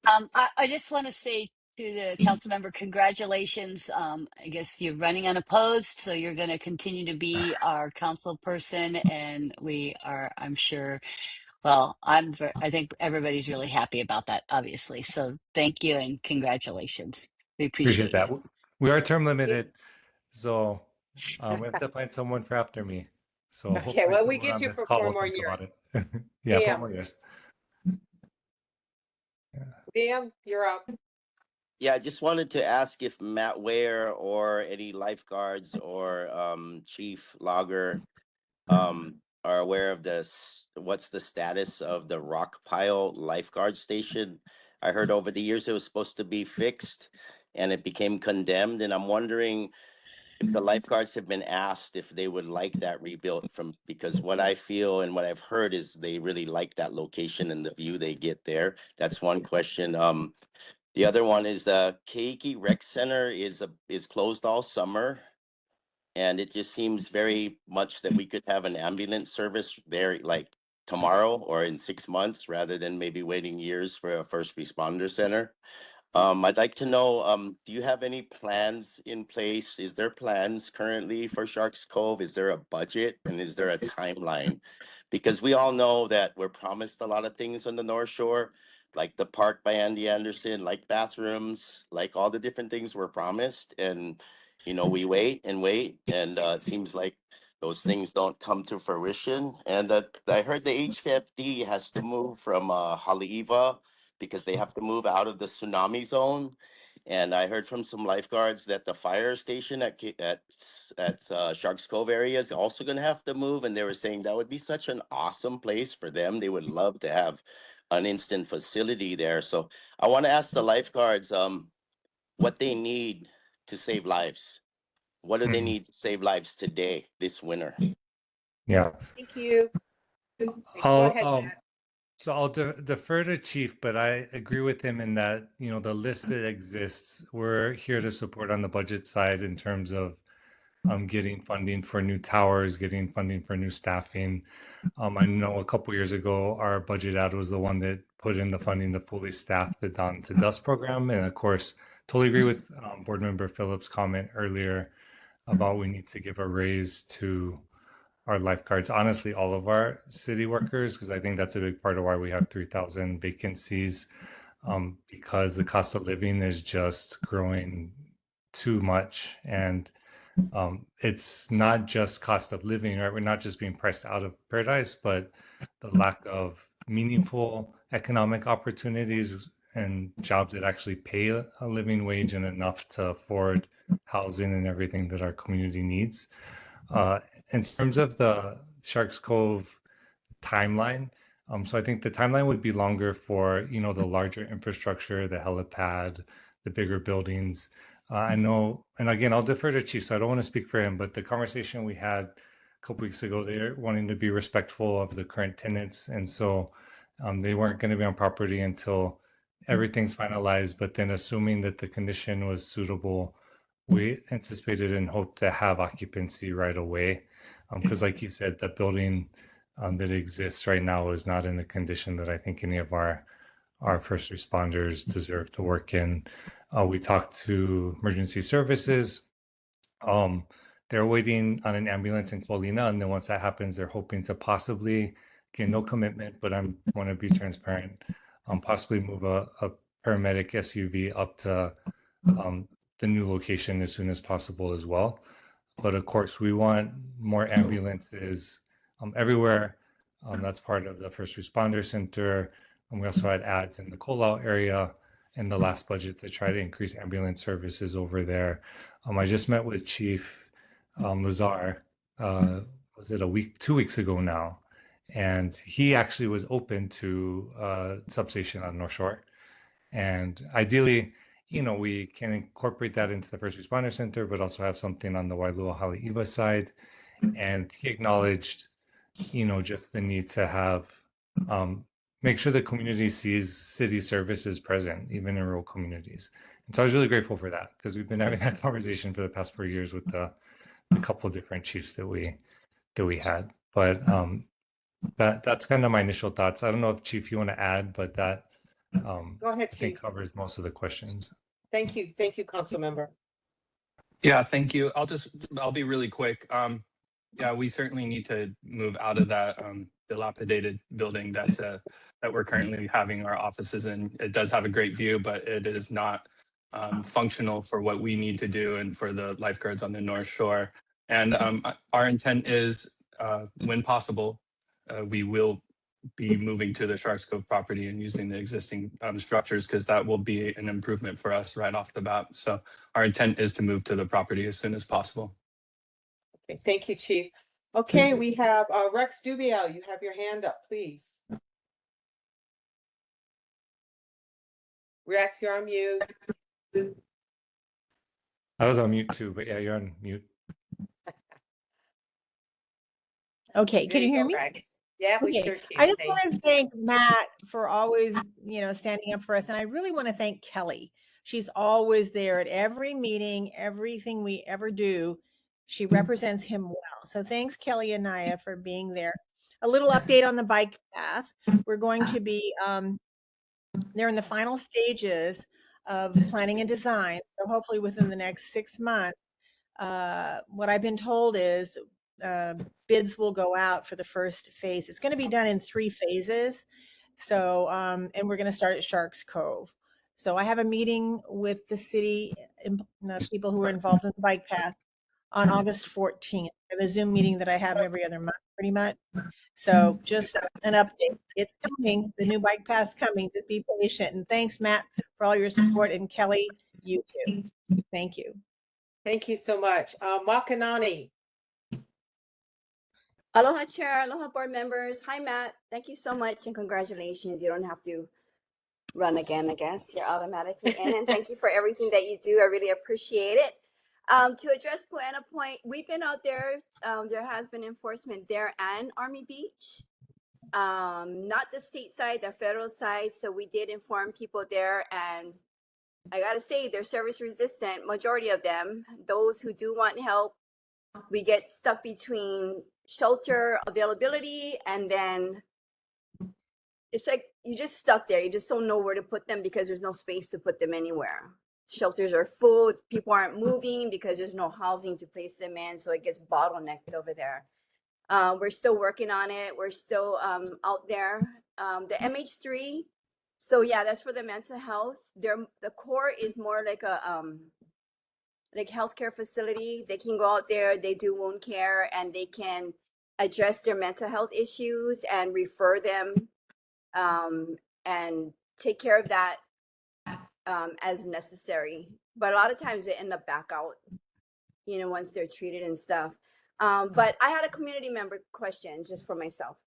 I just want to say to the council member, congratulations. I guess you're running unopposed, so you're going to continue to be our council person, and we are, I'm sure. Well, I think everybody's really happy about that, obviously. So thank you and congratulations. We Appreciate appreciate that. you. We are term limited, so we have to find someone for after me. So Okay, hopefully well, we someone get on you this for call 4 will more think about years. it. Yeah, 4 Liam. more years. Liam, you're up. Yeah, I just wanted to ask if Matt Ware or any lifeguards or Chief Logger are aware of this. What's the status of the Rock Pile lifeguard station? I heard over the years it was supposed to be fixed and it became condemned. And I'm wondering if the lifeguards have been asked if they would like that rebuilt because what I feel and what I've heard is they really like that location and the view they get there. That's one question. The other one is the Keiki Rec Center is closed all summer. And it just seems very much that we could have an ambulance service there like tomorrow or in 6 months rather than maybe waiting years for a first responder center. I'd like to know, do you have any plans in place? Is there plans currently for Sharks Cove? Is there a budget and is there a timeline? Because we all know that we're promised a lot of things on the North Shore, like the park by Andy Anderson, like bathrooms, like all the different things we're promised. And, you know, we wait and it seems like those things don't come to fruition. And I heard the HFD has to move from Haleiwa because they have to move out of the tsunami zone. And I heard from some lifeguards that the fire station at Sharks Cove area is also going to have to move. And they were saying that would be such an awesome place for them. They would love to have an instant facility there. So I want to ask the lifeguards what they need to save lives. What do they need to save lives today, this winter? Yeah. Thank you. Go ahead, Matt. So I'll defer to Chief, but I agree with him in that, you know, the list that exists, we're here to support on the budget side in terms of getting funding for new towers, getting funding for new staffing. I know a couple years ago, our budget ad was the one that put in the funding to fully staff the Dawn to Dusk program. And of course, totally agree with Board Member Phillips' comment earlier about we need to give a raise to our lifeguards, honestly, all of our city workers, because I think that's a big part of why we have 3,000 vacancies, because the cost of living is just growing too much. And it's not just cost of living, right? We're not just being priced out of paradise, but the lack of meaningful economic opportunities and jobs that actually pay a living wage and enough to afford housing and everything that our community needs. In terms of the Sharks Cove timeline, so I think the timeline would be longer for, you know, the larger infrastructure, the helipad, the bigger buildings. I know, and again, I'll defer to Chief, so I don't want to speak for him, but the conversation we had a couple weeks ago, they're wanting to be respectful of the current tenants. And so they weren't going to be on property until everything's finalized, but then assuming that the condition was suitable, we anticipated and hoped to have occupancy right away. Because like you said, the building that exists right now is not in a condition that I think any of our our first responders deserve to work in. We talked to emergency services. They're waiting on an ambulance in Colina, and then once that happens, they're hoping to possibly get no commitment, but I want to be transparent, possibly move a paramedic SUV up to the new location as soon as possible as well. But of course, we want more ambulances everywhere. That's part of the First Responder Center. And we also had ads in the Colau area in the last budget to try to increase ambulance services over there. I just met with Chief Lazar, was it 2 weeks ago now? And he actually was open to substation on North Shore. And ideally, we can incorporate that into the First Responder Center, but also have something on the Wailua Haleiwa side. And he acknowledged, just the need to have, make sure the community sees city services present, even in rural communities. And so I was really grateful for that, because we've been having that conversation for the past 4 years with the couple of different chiefs that we had. But that's kind of my initial thoughts. I don't know if Chief, you want to add, but that Go ahead, I think Chief. covers most of the questions. Thank you, Council Member. Yeah, thank you. I'll be really quick. Yeah, we certainly need to move out of that dilapidated building that we're currently having our offices in. It does have a great view, but it is not functional for what we need to do and for the lifeguards on the North Shore. And our intent is, when possible, we will be moving to the Sharks Cove property and using the existing structures, because that will be an improvement for us right off the bat. So our intent is to move to the property as soon as possible. Okay, thank you, Chief. Okay, we have Rex Dubiel. You have your hand up, please. Rex, you're on mute. I was on mute too, but yeah, you're on mute. Okay, There can you hear go, me? Rex. Yeah, we Okay, sure can. I just Thank want to thank Matt for always, standing up for us. And I really want to thank Kelly. She's always there at every meeting, everything we ever do. She represents him well. So thanks, Kelly and Naya, for being there. A little update on the bike path. We're going to be, they're in the final stages of planning and design. So hopefully within the next 6 months, what I've been told is bids will go out for the first phase. It's going to be done in 3 phases. So, and we're going to start at Sharks Cove. So I have a meeting with the city, the people who are involved in the bike path on August 14th. I have a Zoom meeting that I have every other month, pretty much. So just an update. It's coming. The new bike path's coming. Just be patient. And thanks, Matt, for all your support. And Kelly, you too. Thank you. Thank you so much. Makanani. Aloha Chair, aloha board members. Hi Matt, thank you so much and congratulations. You don't have to run again, I guess. You're automatically in, and thank you for everything that you do. I really appreciate it. To address Poana Point, we've been out there. There has been enforcement there and Army Beach. Not the state side, the federal side. So we did inform people there, and I gotta say they're service resistant, majority of them. Those who do want help, we get stuck between shelter availability, and then it's like you just stuck there. You just don't know where to put them because there's no space to put them anywhere. Shelters are full. People aren't moving because there's no housing to place them in, so it gets bottlenecked over there. We're still working on it. We're still out there. The MH3, so yeah, that's for the mental health. The core is more like a like healthcare facility. They can go out there, they do wound care, and they can address their mental health issues and refer them and take care of that as necessary. But a lot of times they end up back out, once they're treated and stuff. But I had a community member question just for myself.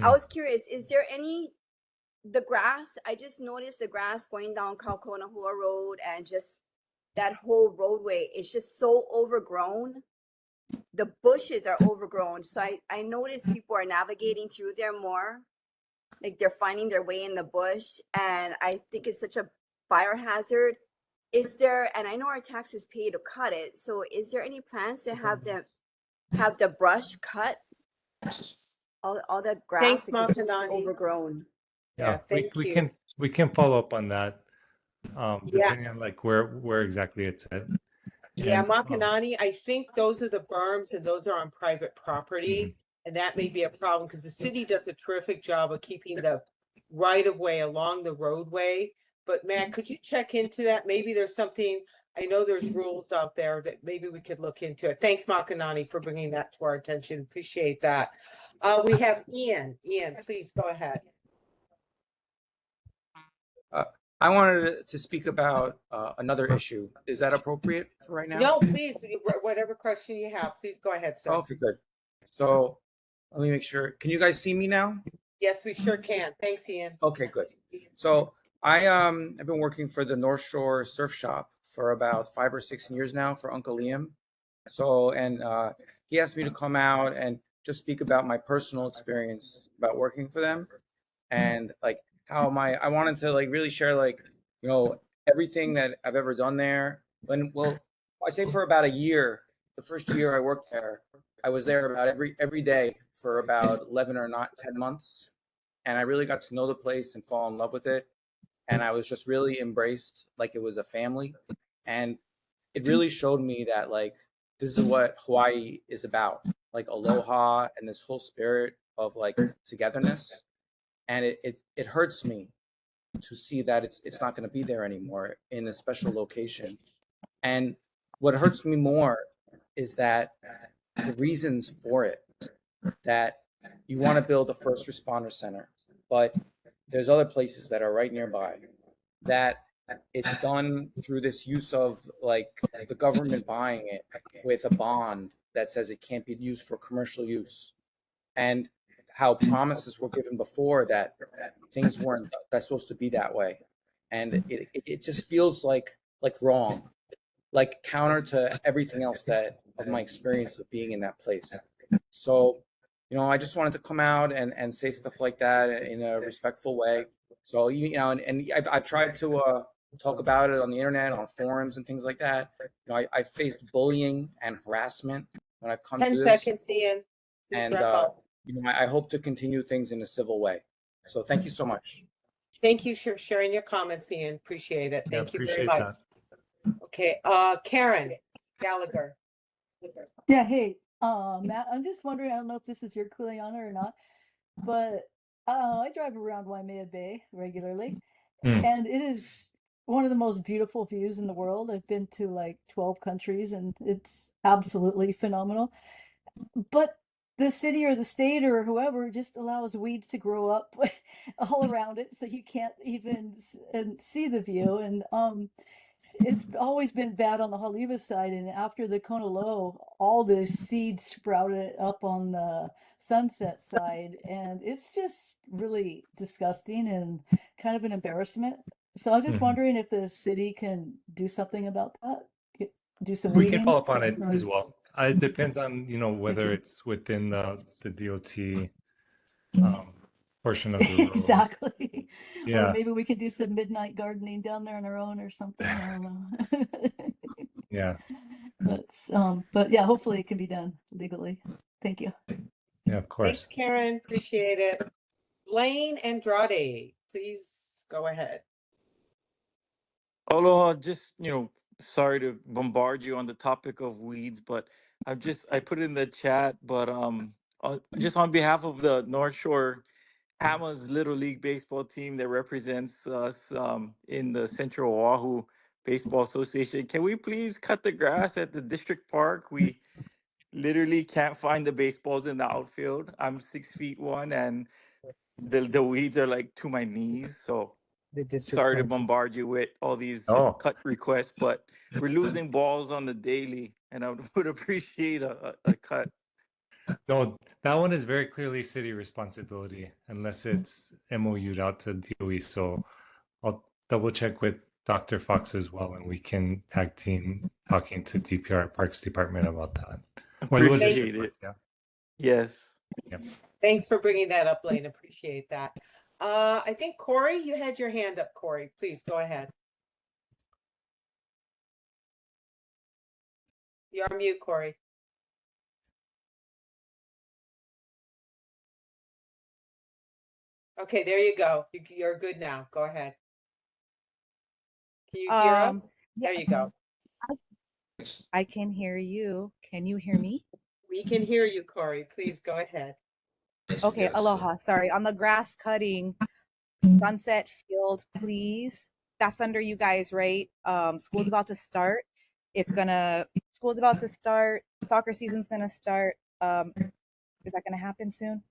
I was curious, is there the grass, I just noticed the grass going down Kaukonahua Road and just that whole roadway is just so overgrown. The bushes are overgrown. So I noticed people are navigating through there more. Like they're finding their way in the bush. And I think it's such a fire hazard. And I know our taxes pay to cut it. So is there any plans to have the brush cut? All that grass is just overgrown. Yeah, thank we you. can follow up on that, Yeah. depending on like where exactly it's at. Yeah, And Makanani, I think those are the berms and those are on private property. And that may be a problem because the city does a terrific job of keeping the right of way along the roadway. But Matt, could you check into that? Maybe there's something, I know there's rules out there that maybe we could look into it. Thanks, Makanani, for bringing that to our attention. Appreciate that. We have Ian. Ian, please go ahead. I wanted to speak about another issue. Is that appropriate for right now? No, please, whatever question you have, please go ahead, sir. Okay, good. So let me make sure. Can you guys see me now? Yes, we sure can. Thanks, Ian. Okay, good. So I've been working for the North Shore Surf Shop for about 5 or 6 years now for Uncle Liam. So he asked me to come out and just speak about my personal experience about working for them, and like how I wanted to like really share like, you know, everything that I've ever done there. I say for about a year. The first year I worked there, I was there about every day for about 11 or not 10 months, and I really got to know the place and fall in love with it. And I was just really embraced like it was a family, and it really showed me that like this is what Hawaii is about, like aloha and this whole spirit of like togetherness. And it hurts me to see that it's not going to be there anymore in a special location. And what hurts me more is that the reasons for it, that you want to build a first responder center, but there's other places that are right nearby, that it's done through this use of like the government buying it with a bond that says it can't be used for commercial use, and how promises were given before that things weren't that's supposed to be that way. And it just feels like wrong, like counter to everything else that of my experience of being in that place. So, you know, I just wanted to come out and say stuff like that in a respectful way. So, you know, and I've tried to talk about it on the internet, on forums and things like that. You know, I faced bullying and harassment when I've come 10 to this. seconds, Ian. Please And, wrap up. you know, I hope to continue things in a civil way. So thank you so much. Thank you for sharing your comments, Ian. Appreciate it. Yeah, Thank you very appreciate much. that. Okay, Karen Gallagher. Yeah, hey, Matt, I'm just wondering, I don't know if this is your Kuleana or not, but I drive around Waimea Bay regularly, and it is one of the most beautiful views in the world. I've been to like 12 countries, and it's absolutely phenomenal. But the city or the state or whoever just allows weeds to grow up all around it, so you can't even see the view. And it's always been bad on the Haleiwa side, and after the Kona Low, all the seeds sprouted up on the Sunset side, and it's just really disgusting and kind of an embarrassment. So I'm just wondering if the city can do something about that, do some We can weeding. follow up on it as well. It depends on, you know, whether it's within the DOT portion of the road. Exactly. Or Yeah, maybe we could do some midnight gardening down there on our own or something. I don't know. yeah, But yeah, hopefully it can be done legally. Thank you. yeah, of Thanks, course. Karen. Appreciate it. Blaine Andrade, please go ahead. Aloha, just, sorry to bombard you on the topic of weeds, but I put it in the chat, but just on behalf of the North Shore Hamas Little League baseball team that represents us in the Central Oahu Baseball Association, can we please cut the grass at the district park? We literally can't find the baseballs in the outfield. I'm 6'1", and the weeds are like to my knees, so The district sorry to park. bombard you with all these Oh, cut requests, but we're losing balls on the daily, and I would appreciate a cut. no, that one is very clearly city responsibility unless it's MOU'd out to DOE. So I'll double check with Dr. Fox as well, and we can tag team talking to DPR Parks Department about that. Or Lua Appreciate District it. Parks, yeah. Yes. Yep. Thanks for bringing that up, Blaine. Appreciate that. I think Corey, you had your hand up, Corey. Please go ahead. You're on mute, Corey. Okay, there you go. You're good now. Go ahead. Can you hear us? Yeah, There you go. I can hear you. Can you hear me? We can hear you, Corey. Please go ahead. Okay, aloha. Sorry. On the grass cutting, Sunset Field, please. That's under you guys, right? School's about to start. School's about to start. Soccer season's gonna start. Is that gonna happen soon?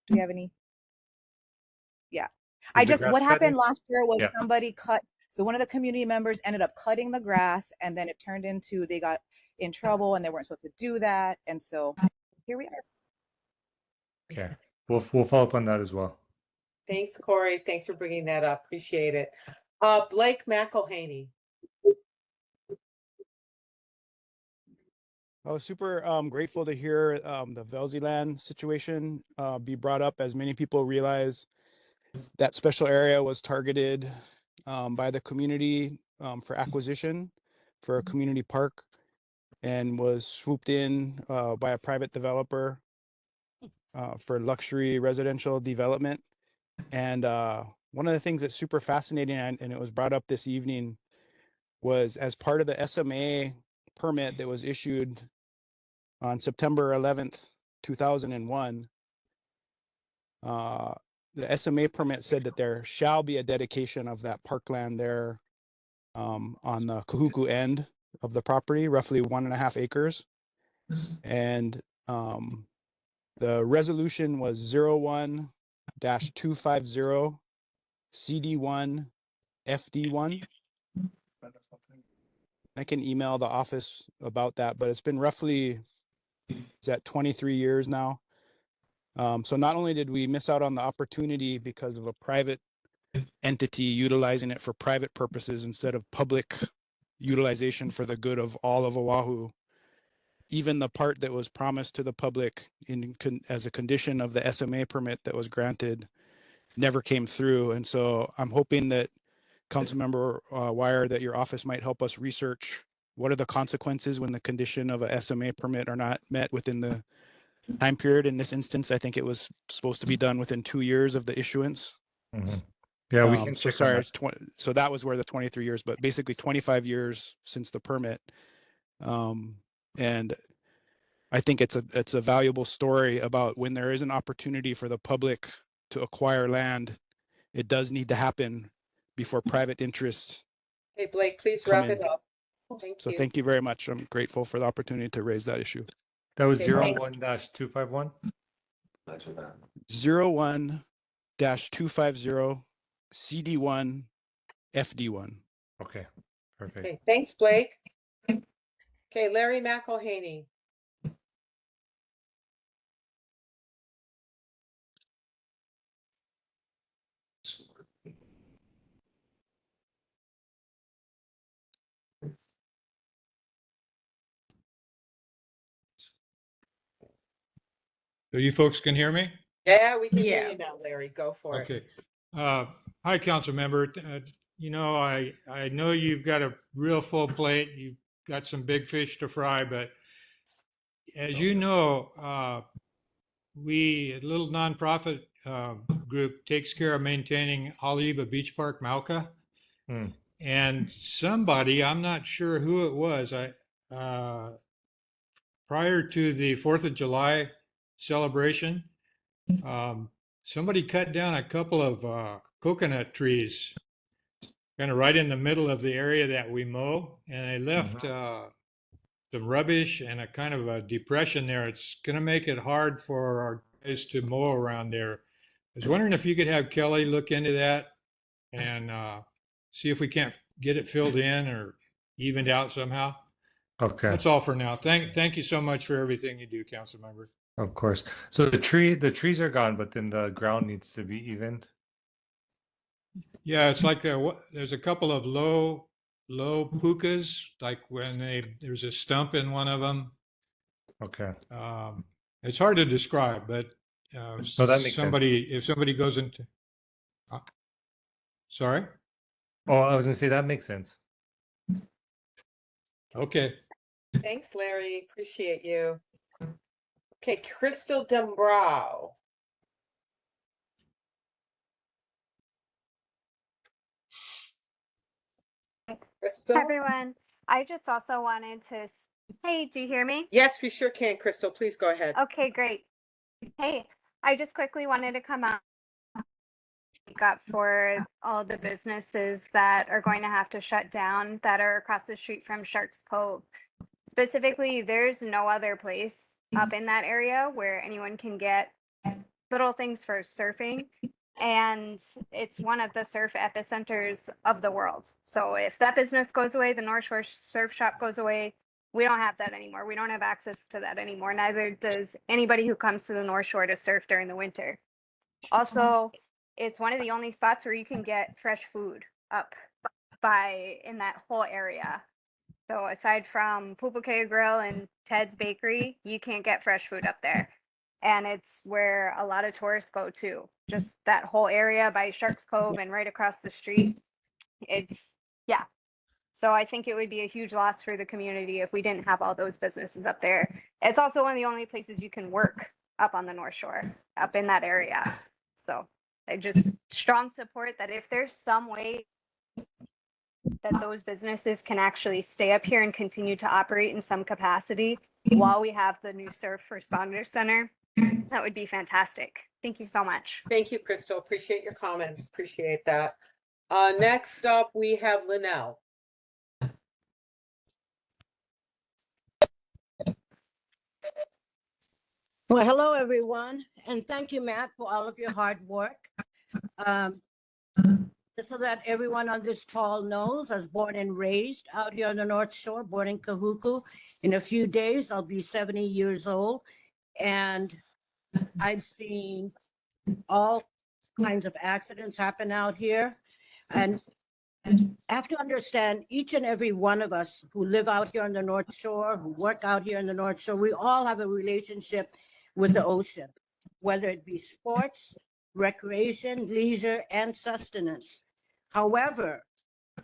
Do you have any? Yeah. Is the grass What happened cutting? last year was Yeah. somebody cut, so one of the community members ended up cutting the grass, and then it turned into they got in trouble and they weren't supposed to do that. And so here we are. Okay. We'll follow up on that as well. Thanks, Corey. Thanks for bringing that up. Appreciate it. Blake McElhaney. I was super grateful to hear the Velziland situation be brought up. As many people realize, that special area was targeted by the community for acquisition for a community park, and was swooped in by a private developer for luxury residential development. And one of the things that's super fascinating, and it was brought up this evening, was as part of the SMA permit that was issued on September 11th, 2001, the SMA permit said that there shall be a dedication of that parkland there on the Kahuku end of the property, roughly 1.5 acres. And the resolution was 01-250 CD1 FD1. I can email the office about that, but it's been roughly, is that 23 years now? So not only did we miss out on the opportunity because of a private entity utilizing it for private purposes instead of public utilization for the good of all of Oahu, even the part that was promised to the public as a condition of the SMA permit that was granted never came through. And so I'm hoping that Councilmember Wire, that your office might help us research what are the consequences when the condition of a SMA permit are not met within the time period. In this instance, I think it was supposed to be done within 2 years of the issuance. Mm-hmm. Yeah, we can So check sorry, on it's so that was where the 23 years, but basically 25 years since the permit. And I think it's a valuable story about when there is an opportunity for the public to acquire land, it does need to happen before private interests. Hey, Blake, please come wrap in. it up. Thank So you. thank you very much. I'm grateful for the opportunity to raise that issue. That was Okay, thank- 01-251. 01-250 CD1 FD1. Okay, perfect. Okay, thanks, Blake. Okay, Larry McElhaney. So you folks can hear me? Yeah, we can hear you now, Larry. Go for it. Okay. Hi, council member. I know you've got a real full plate. You've got some big fish to fry, but as you know, a little nonprofit group takes care of maintaining Haleiwa Beach Park, Mauka. And somebody, I'm not sure who it was, prior to the 4th of July celebration, somebody cut down a couple of coconut trees kind of right in the middle of the area that we mow, and they left some rubbish and a kind of a depression there. It's going to make it hard for our guys to mow around there. I was wondering if you could have Kelly look into that and see if we can't get it filled in or evened out somehow. Okay. That's all for now. Thank you so much for everything you do, council member. Of course. So the trees are gone, but then the ground needs to be evened. Yeah, it's like there's a couple of low pukas, like when there's a stump in one of them. Okay. It's hard to describe, but No, that makes sense. if somebody goes into, sorry. Oh, I was gonna say that makes sense. Okay. Thanks, Larry. Appreciate you. Okay, Crystal Dembrau. Crystal? Hi, everyone. I just also wanted to. Hey, do you hear me? Yes, we sure can, Crystal. Please go ahead. Okay, great. Hey, I just quickly wanted to come out speak up for all the businesses that are going to have to shut down that are across the street from Sharks Cove. Specifically, there's no other place up in that area where anyone can get little things for surfing. And it's one of the surf epicenters of the world. So if that business goes away, the North Shore Surf Shop goes away, we don't have that anymore. We don't have access to that anymore. Neither does anybody who comes to the North Shore to surf during the winter. Also, it's one of the only spots where you can get fresh food up in that whole area. So aside from Pupukea Grill and Ted's Bakery, you can't get fresh food up there. And it's where a lot of tourists go to. Just that whole area by Sharks Cove and right across the street. Yeah. So I think it would be a huge loss for the community if we didn't have all those businesses up there. It's also one of the only places you can work up on the North Shore, up in that area. So I just strong support that if there's some way that those businesses can actually stay up here and continue to operate in some capacity while we have the new Surf Responder Center, that would be fantastic. Thank you so much. Thank you, Crystal. Appreciate your comments. Appreciate that. Next up, we have Linnell. Well, hello, everyone, and thank you, Matt, for all of your hard work. Just so that everyone on this call knows, I was born and raised out here on the North Shore, born in Kahuku. In a few days, I'll be 70 years old, and I've seen all kinds of accidents happen out here. And I have to understand, each and every one of us who live out here on the North Shore, who work out here on the North Shore, we all have a relationship with the ocean, whether it be sports, recreation, leisure, and sustenance. However,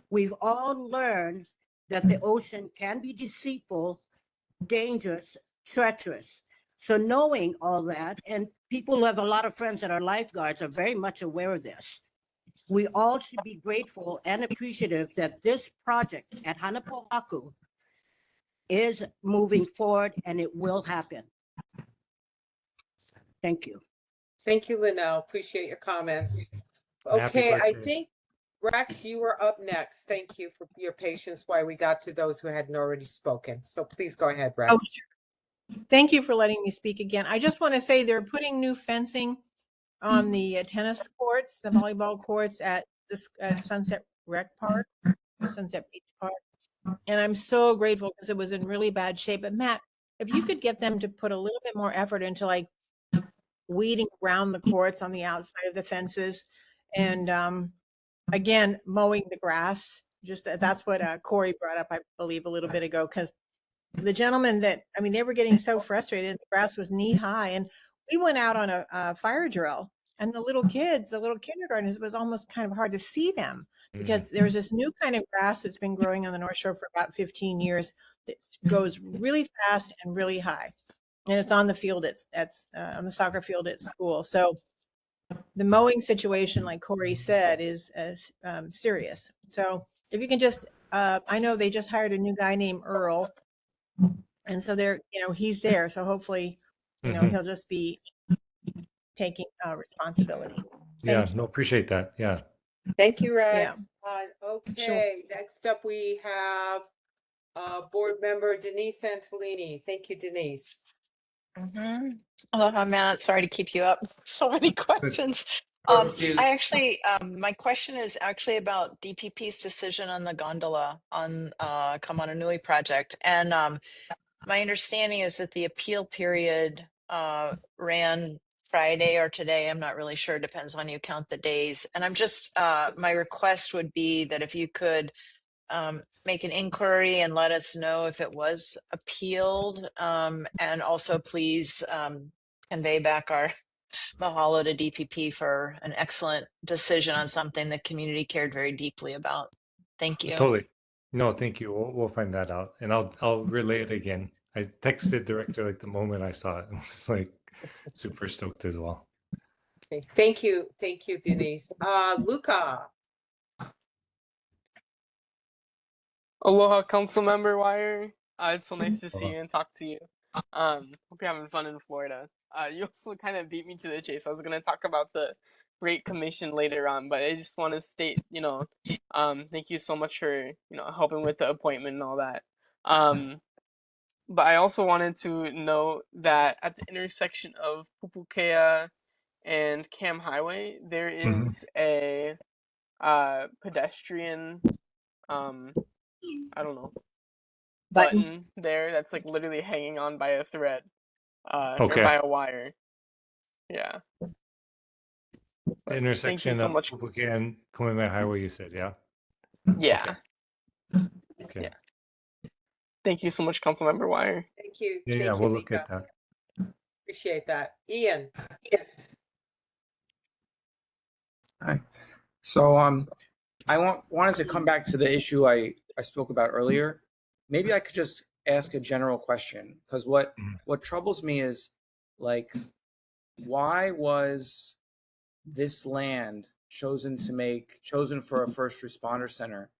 we've all learned that the ocean can be deceitful, dangerous, treacherous. So knowing all that, and people who have a lot of friends that are lifeguards are very much aware of this. We all should be grateful and appreciative that this project at Hanapohaku is moving forward and it will happen. Thank you. Thank you, Linnell. Appreciate your comments. Happy Okay, I birthday. think, Rex, you were up next. Thank you for your patience while we got to those who hadn't already spoken. So please go ahead, Rex. Thank you for letting me speak again. I just want to say they're putting new fencing on the tennis courts, the volleyball courts at Sunset Rec Park, or Sunset Beach Park. And I'm so grateful because it was in really bad shape. But Matt, if you could get them to put a little bit more effort into like weeding around the courts on the outside of the fences and again, mowing the grass. Just that's what Corey brought up, I believe, a little bit ago, because the gentleman that, I mean, they were getting so frustrated. The grass was knee high. And we went out on a fire drill, and the little kids, the little kindergartners, it was almost kind of hard to see them because there's this new kind of grass that's been growing on the North Shore for about 15 years that goes really fast and really high. And it's on the field, it's on the soccer field at school. So the mowing situation, like Corey said, is serious. So if you can just, I know they just hired a new guy named Earl. And so they're, he's there. So hopefully, he'll just be taking responsibility. Yeah, no, appreciate that. Yeah. Thank you, Rex. Yeah. Okay, next up we have board member Denise Santolini. Thank you, Denise. Aloha, Matt. Sorry to keep you up. So many questions. I actually, my question is actually about DPP's decision on the gondola on Kamananui project. And my understanding is that the appeal period ran Friday or today. I'm not really sure. Depends on you count the days. And I'm just, my request would be that if you could make an inquiry and let us know if it was appealed, and also please convey back our mahalo to DPP for an excellent decision on something the community cared very deeply about. Thank you. Totally. No, thank you. We'll find that out, and I'll relay it again. I texted director like the moment I saw it. I was like super stoked as well. Okay. Thank you, Denise. Luca. Aloha, Councilmember Wire. It's so nice to see you and talk to you. Hope you're having fun in Florida. You also kind of beat me to the chase. I was gonna talk about the rate commission later on, but I just want to state, thank you so much for, helping with the appointment and all that. But I also wanted to note that at the intersection of Pupukea and Cam Highway, there is a pedestrian, I don't know, button there that's like literally hanging on by a thread, or Okay. by a wire. Yeah. The Thank you intersection so of much. Pupuke and Kamehameha Highway, you said, yeah? Yeah. Okay. Yeah. Thank you so much, Councilmember Wire. Thank you. Yeah, Thank you, we'll look Mika. at that. Appreciate that. Ian. Hi. So I wanted to come back to the issue I spoke about earlier. Maybe I could just ask a general question, because what troubles me is, like, why was this land chosen for a first responder center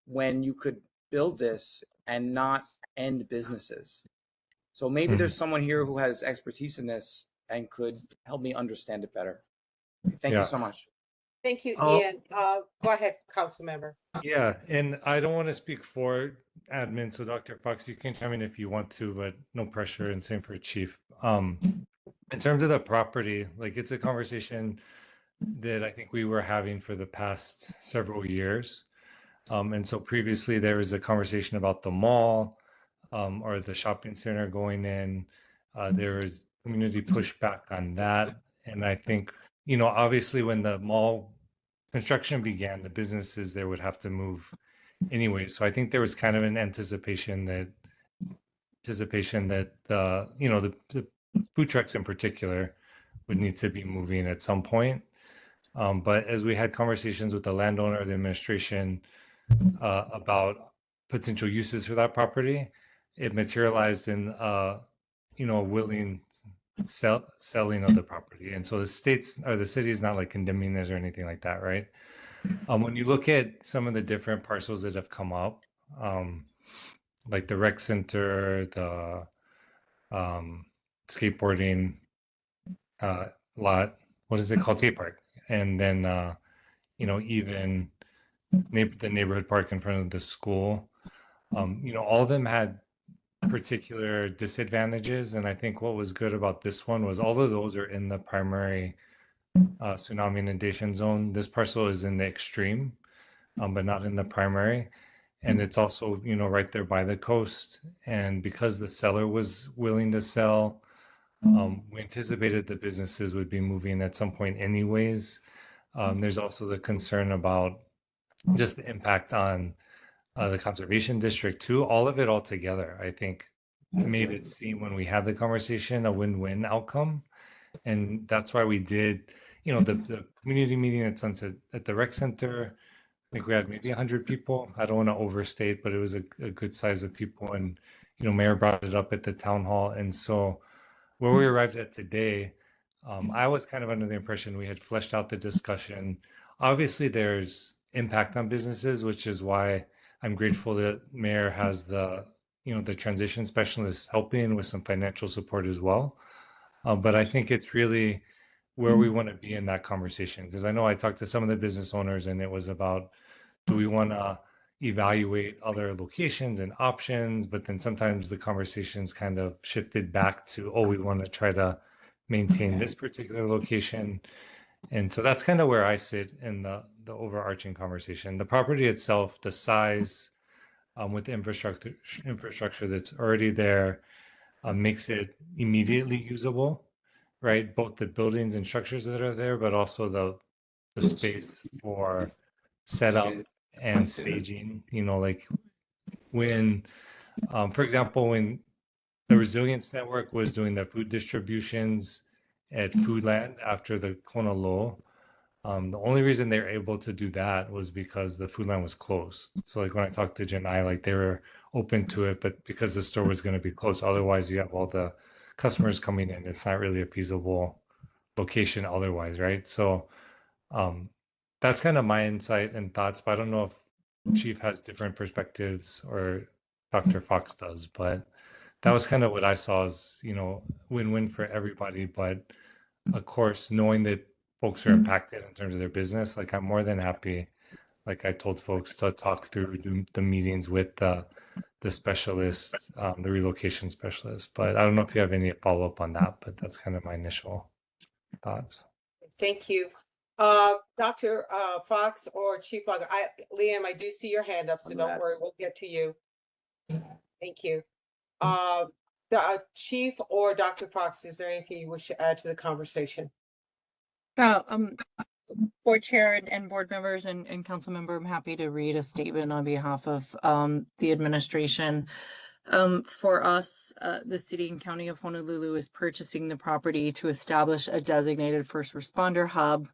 when you could build this and not end businesses? So maybe there's someone here who has expertise in this and could help me understand it better. Thank you so much. Thank you, Oh. Ian. Go ahead, council member. Yeah, and I don't want to speak for admin, so Dr. Fox, you can chime in if you want to, but no pressure, and same for Chief. In terms of the property, like, it's a conversation that I think we were having for the past several years. And so previously there was a conversation about the mall, or the shopping center going in. There was community pushback on that. And I think, obviously when the mall construction began, the businesses there would have to move anyway. So I think there was kind of an anticipation that the food trucks in particular would need to be moving at some point. But as we had conversations with the landowner, the administration, about potential uses for that property, it materialized in a willing selling of the property. And so the states or the city is not like condemning it or anything like that, right? When you look at some of the different parcels that have come up, like the rec center, the skateboarding lot, what is it called? Skate park. And then, even the neighborhood park in front of the school, all of them had particular disadvantages. And I think what was good about this one was all of those are in the primary tsunami inundation zone. This parcel is in the extreme, but not in the primary. And it's also, right there by the coast. And because the seller was willing to sell, we anticipated the businesses would be moving at some point anyways. There's also the concern about just the impact on the conservation district too. All of it all together, I think, made it seem when we had the conversation a win-win outcome. And that's why we did, the community meeting at Sunset at the rec center. I think we had maybe 100 people. I don't want to overstate, but it was a good size of people. And, Mayor brought it up at the town hall. And so where we arrived at today, I was kind of under the impression we had fleshed out the discussion. Obviously, there's impact on businesses, which is why I'm grateful that Mayor has the transition specialist helping with some financial support as well. But I think it's really where we want to be in that conversation, because I know I talked to some of the business owners and it was about, do we want to evaluate other locations and options? But then sometimes the conversations kind of shifted back to, we want to try to maintain this particular location. And so that's kind of where I sit in the overarching conversation. The property itself, the size, with the infrastructure that's already there, makes it immediately usable, right? Both the buildings and structures that are there, but also the space for setup and staging. Like when, for example, when the Resilience Network was doing the food distributions at Foodland after the Kona Low, the only reason they were able to do that was because the Foodland was closed. So like when I talked to Janai, like they were open to it, but because the store was going to be closed, otherwise you have all the customers coming in. It's not really a feasible location otherwise, right? So that's kind of my insight and thoughts, but I don't know if Chief has different perspectives or Dr. Fox does, but that was kind of what I saw as, win-win for everybody. But of course, knowing that folks are impacted in terms of their business, like I'm more than happy, like I told folks, to talk through the meetings with the specialist, the relocation specialist. But I don't know if you have any follow-up on that, but that's kind of my initial thoughts. Thank you. Dr. Fox or Chief Logger, Liam, I do see your hand up, so don't worry, we'll get to you. Thank you. The Chief or Dr. Fox, is there anything you wish to add to the conversation? Board Chair and board members and council member, I'm happy to read a statement on behalf of the administration. For us, the City and County of Honolulu is purchasing the property to establish a designated first responder hub,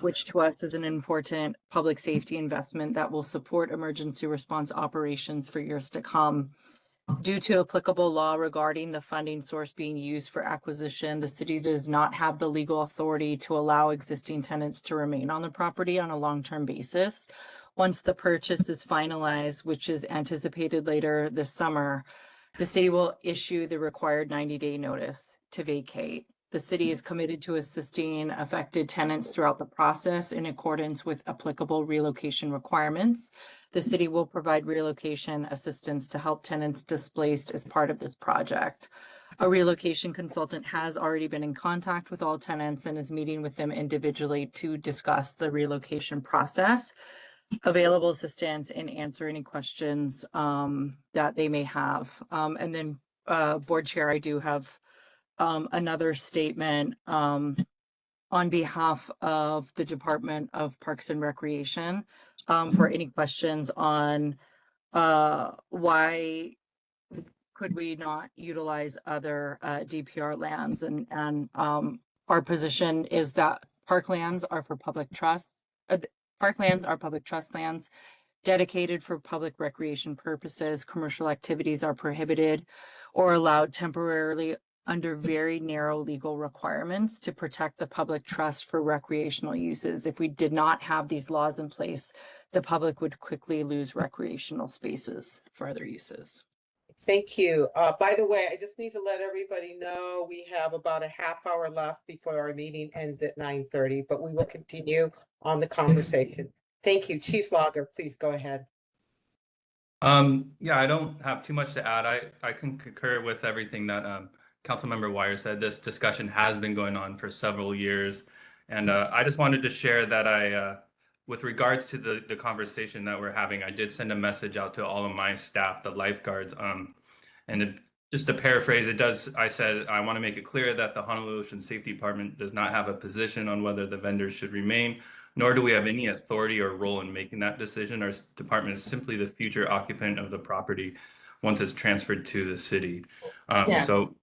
which to us is an important public safety investment that will support emergency response operations for years to come. Due to applicable law regarding the funding source being used for acquisition, the city does not have the legal authority to allow existing tenants to remain on the property on a long-term basis. Once the purchase is finalized, which is anticipated later this summer, the city will issue the required 90-day notice to vacate. The city is committed to assisting affected tenants throughout the process in accordance with applicable relocation requirements. The city will provide relocation assistance to help tenants displaced as part of this project. A relocation consultant has already been in contact with all tenants and is meeting with them individually to discuss the relocation process, available assistance, and answer any questions that they may have. And then, Board Chair, I do have another statement on behalf of the Department of Parks and Recreation for any questions on why could we not utilize other DPR lands, and our position is that parklands are for public trust. Parklands are public trust lands dedicated for public recreation purposes. Commercial activities are prohibited or allowed temporarily under very narrow legal requirements to protect the public trust for recreational uses. If we did not have these laws in place, the public would quickly lose recreational spaces for other uses. Thank you. By the way, I just need to let everybody know we have about a half hour left before our meeting ends at 9:30, but we will continue on the conversation. Thank you. Chief Logger, please go ahead. Yeah, I don't have too much to add. I can concur with everything that Councilmember Wire said. This discussion has been going on for several years. And I just wanted to share that with regards to the conversation that we're having, I did send a message out to all of my staff, the lifeguards. Just to paraphrase, I said, I want to make it clear that the Honolulu Ocean Safety Department does not have a position on whether the vendors should remain, nor do we have any authority or role in making that decision. Our department is simply the future occupant of the property once it's transferred to the city. So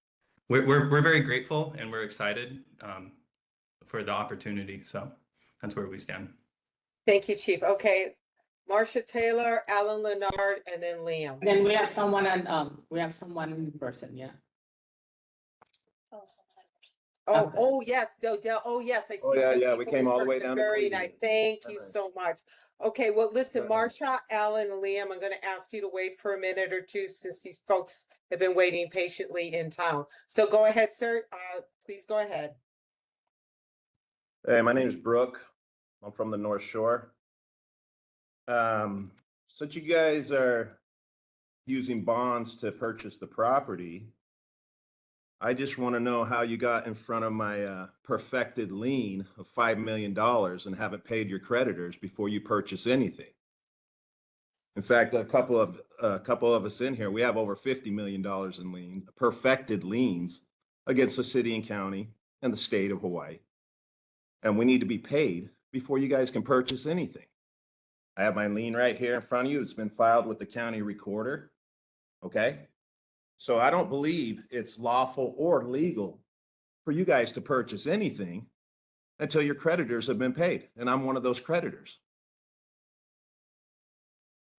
we're very grateful and we're excited for the opportunity. So that's where we stand. Thank you, Chief. Okay, Marcia Taylor, Alan Leonard, and then Liam. Then we have someone in person, yeah. Oh, yes, Dodell. Oh, yes, I see. Oh, yeah, some yeah, we people came in all the way person. down to Very Cleveland. nice. Thank you Alright. so much. Okay, well, listen, Go ahead. Marsha, Alan, and Liam, I'm going to ask you to wait for a minute or two since these folks have been waiting patiently in town. So go ahead, sir. Please go ahead. Hey, my name is Brooke. I'm from the North Shore. Since you guys are using bonds to purchase the property, I just want to know how you got in front of my perfected lien of $5 million and haven't paid your creditors before you purchase anything. In fact, a couple of us in here, we have over $50 million in perfected liens against the city and county and the state of Hawaii. And we need to be paid before you guys can purchase anything. I have my lien right here in front of you. It's been filed with the county recorder. Okay. So I don't believe it's lawful or legal for you guys to purchase anything until your creditors have been paid. And I'm one of those creditors.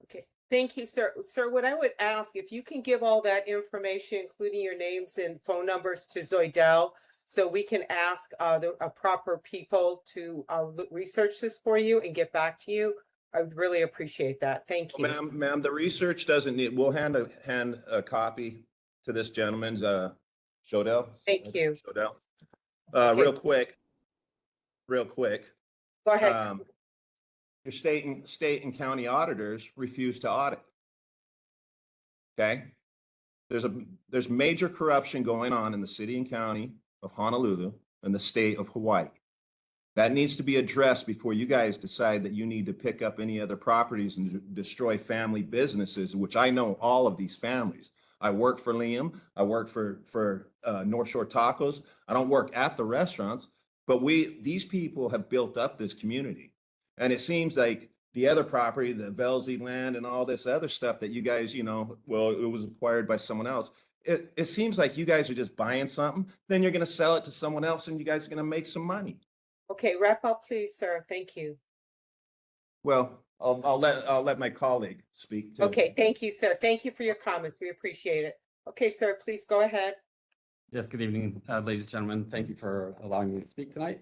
Okay, thank you, sir. Sir, what I would ask, if you can give all that information, including your names and phone numbers, to Zoidel, so we can ask the proper people to research this for you and get back to you. I would really appreciate that. Thank you. Ma'am, the research doesn't need, we'll hand a copy to this gentleman's, Shodell. Thank you. Shodell. Okay. Real quick. Go ahead. Your state and county auditors refuse to audit. Okay? There's major corruption going on in the city and county of Honolulu and the state of Hawaii. That needs to be addressed before you guys decide that you need to pick up any other properties and destroy family businesses, which I know all of these families. I work for Liam. I work for North Shore Tacos. I don't work at the restaurants, but these people have built up this community. And it seems like the other property, the Velzy land and all this other stuff that you guys, well, it was acquired by someone else. It seems like you guys are just buying something, then you're going to sell it to someone else and you guys are going to make some money. Okay, wrap up, please, sir. Thank you. Well, I'll let my colleague speak too. Okay, thank you, sir. Thank you for your comments. We appreciate it. Okay, sir, please go ahead. Yes, good evening, ladies and gentlemen. Thank you for allowing me to speak tonight.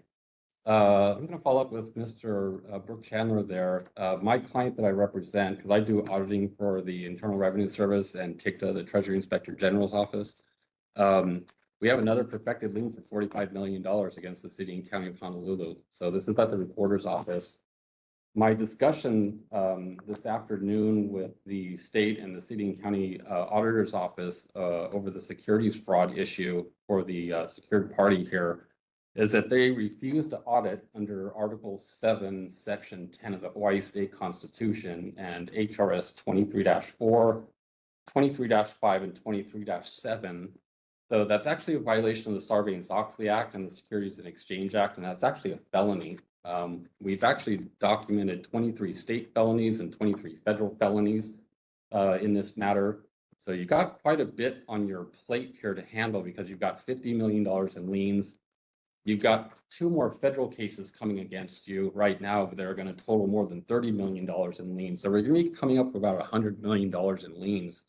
I'm going to follow up with Mr. Brooke Chandler there. My client that I represent, because I do auditing for the Internal Revenue Service and TICTA, the Treasury Inspector General's office. We have another perfected lien for $45 million against the city and county of Honolulu. So this is at the recorder's office. My discussion this afternoon with the state and the city and county auditor's office over the securities fraud issue for the secured party here is that they refuse to audit under Article 7, Section 10 of the Hawaii State Constitution and HRS 23-4, 23-5, and 23-7. So that's actually a violation of the Sarbanes-Oxley Act and the Securities and Exchange Act, and that's actually a felony. We've actually documented 23 state felonies and 23 federal felonies in this matter. So you got quite a bit on your plate here to handle because you've got $50 million in liens. You've got 2 more federal cases coming against you right now that are going to total more than $30 million in liens. So we're going to be coming up with about $100 million in liens.